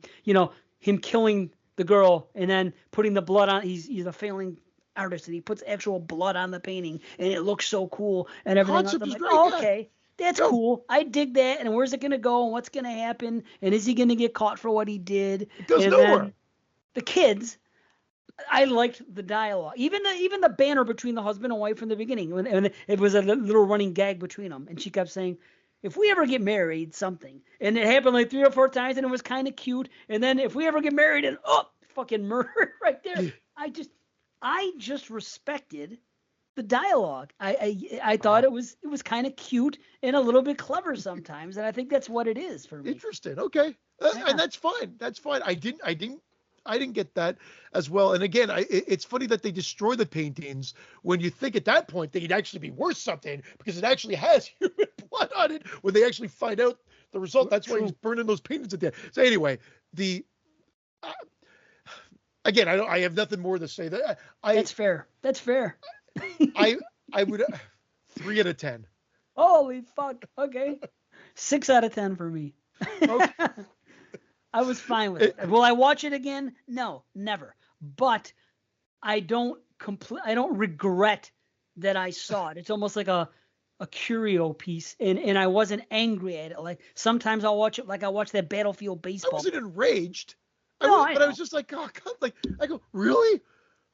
S1: him killing the girl and then putting the blood on. He's a failing artist and he puts actual blood on the painting and it looks so cool and everything else. I'm like, okay, that's cool. I dig that. And where's it going to go and what's going to happen? And is he going to get caught for what he did?
S2: It goes nowhere.
S1: The kids, I liked the dialogue, even the banter between the husband and wife from the beginning, and it was a little running gag between them, and she kept saying, "If we ever get married, something," and it happened like 3 or 4 times, and it was kind of cute. And then if we ever get married, and fucking murder right there. I just respected the dialogue. I thought it was kind of cute and a little bit clever sometimes, and I think that's what it is for me.
S2: Interesting. Okay,
S1: Yeah.
S2: and that's fine. That's fine. I didn't get that as well. And again, it's funny that they destroy the paintings when you think at that point they'd actually be worth something because it actually has human blood on it. When they actually find out the result, that's why he's burning those paintings at the end. So anyway, again, I have nothing more to say.
S1: That's fair. That's fair.
S2: I would 3 out of 10.
S1: Holy fuck. Okay. 6 out of 10 for me.
S2: Okay.
S1: I was fine with it. Will I watch it again? No, never. But I don't regret that I saw it. It's almost like a curio piece, and I wasn't angry at it. Like sometimes I'll watch it like I watch that Battlefield baseball.
S2: I wasn't enraged.
S1: I
S2: was just like, oh God, like I go, really?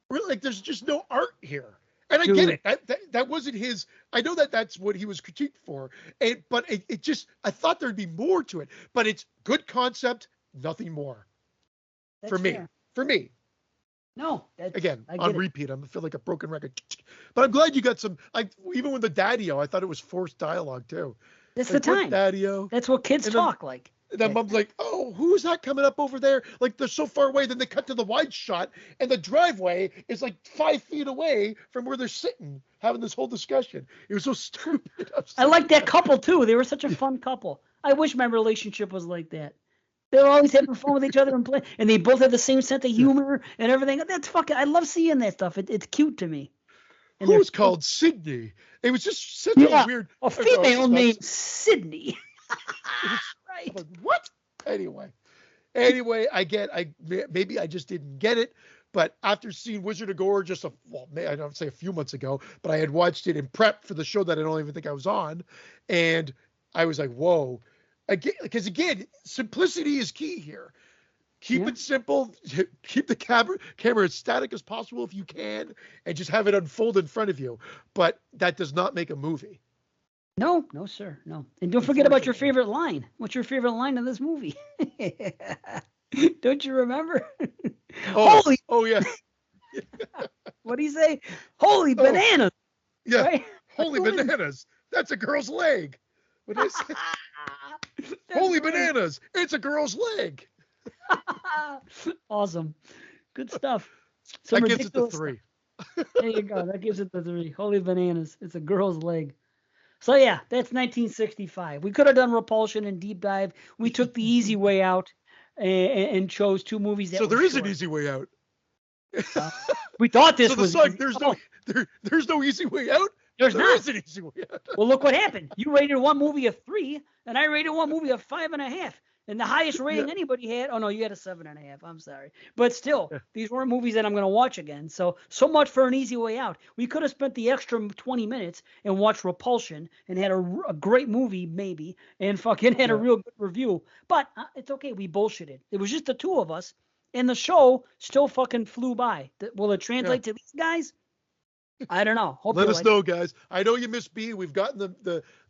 S2: Like there's just no art here. And I get it. That wasn't his. I know that's what he was critiqued for. But it just, I thought there'd be more to it. But it's good concept, nothing more. For me.
S1: No.
S2: Again, on repeat. I feel like a broken record. But I'm glad you got some. Even with the Daddy-O, I thought it was forced dialogue too.
S1: That's the time.
S2: Daddy-O.
S1: That's what kids talk like.
S2: And then Mom's like, oh, who's that coming up over there? Like, they're so far away. Then they cut to the wide shot, and the driveway is like 5 feet away from where they're sitting, having this whole discussion. It was so stupid.
S1: I like that couple, too. They were such a fun couple. I wish my relationship was like that. They were always having fun with each other and play, and they both had the same sense of humor and everything. That's fucking, I love seeing that stuff. It's cute to me. And
S2: who was called Sydney? It was just such a weird.
S1: A female named Sydney. Right.
S2: Like, what? Anyway, maybe I just didn't get it, but after seeing Wizard of Gore I don't say a few months ago, but I had watched it in prep for the show that I don't even think I was on, and I was like, whoa, because again, simplicity is key here. Keep it simple. Keep the camera as static as possible if you can, and just have it unfold in front of you. But that does not make a movie.
S1: No, sir, no. And don't forget about your favorite line. What's your favorite line in this movie? Don't you remember?
S2: Oh yeah.
S1: What do you say? Holy bananas.
S2: Yeah. Right? Holy bananas. That's a girl's leg. What did I say? Holy bananas. It's a girl's leg.
S1: Awesome. Good stuff.
S2: That gives it the 3.
S1: There you go. That gives it the 3. Holy bananas. It's a girl's leg. So yeah, that's 1965. We could have done Repulsion and Deep Dive. We took the easy way out and chose 2 movies that.
S2: So there is an easy way out.
S1: We thought this was.
S2: There's no easy way out.
S1: There is
S2: an easy way out.
S1: Well, look what happened. You rated one movie a 3, and I rated one movie a 5.5. And the highest rating anybody had, oh no, you had a 7.5. I'm sorry. But still, these weren't movies that I'm going to watch again. So much for an easy way out. We could have spent the extra 20 minutes and watched Repulsion and had a great movie, maybe, and fucking had a real good review. But it's okay. We bullshitted. It was just the 2 of us, and the show still fucking flew by. Will it translate to these guys? I don't know.
S2: Let us know, guys. I know you missed B. We've gotten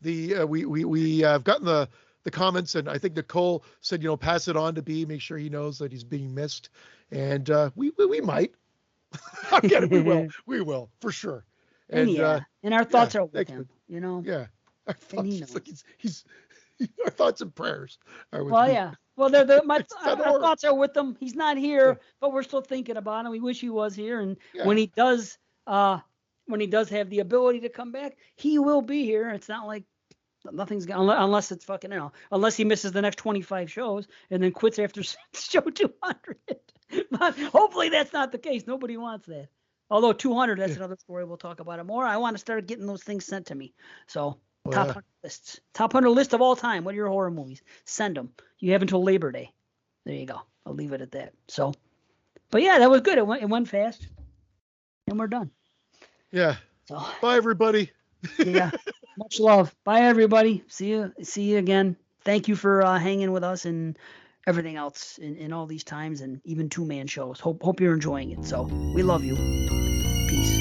S2: we've gotten the comments, and I think Nicole said, pass it on to B, make sure he knows that he's being missed, and we might. I'm kidding. We will for sure. And
S1: and our thoughts are with him.
S2: Yeah, our thoughts. Like he's our thoughts and prayers are with
S1: Well,
S2: me.
S1: yeah. Well, our thoughts are with him. He's not here, but we're still thinking about him. We wish he was here, and when he does have the ability to come back, he will be here. It's not like nothing's going unless it's fucking unless he misses the next 25 shows and then quits after show 200. But hopefully that's not the case. Nobody wants that. Although 200, that's another story. We'll talk about it more. I want to start getting those things sent to me. So top 100 lists, top 100 list of all time. What are your horror movies? Send them. You have until Labor Day. There you go. I'll leave it at that. So, but yeah, that was good. It went fast, and we're done.
S2: Yeah. So, bye everybody.
S1: Yeah. Much love. Bye, everybody. See you again. Thank you for hanging with us and everything else in all these times and even 2-man shows. Hope you're enjoying it. So we love you. Peace.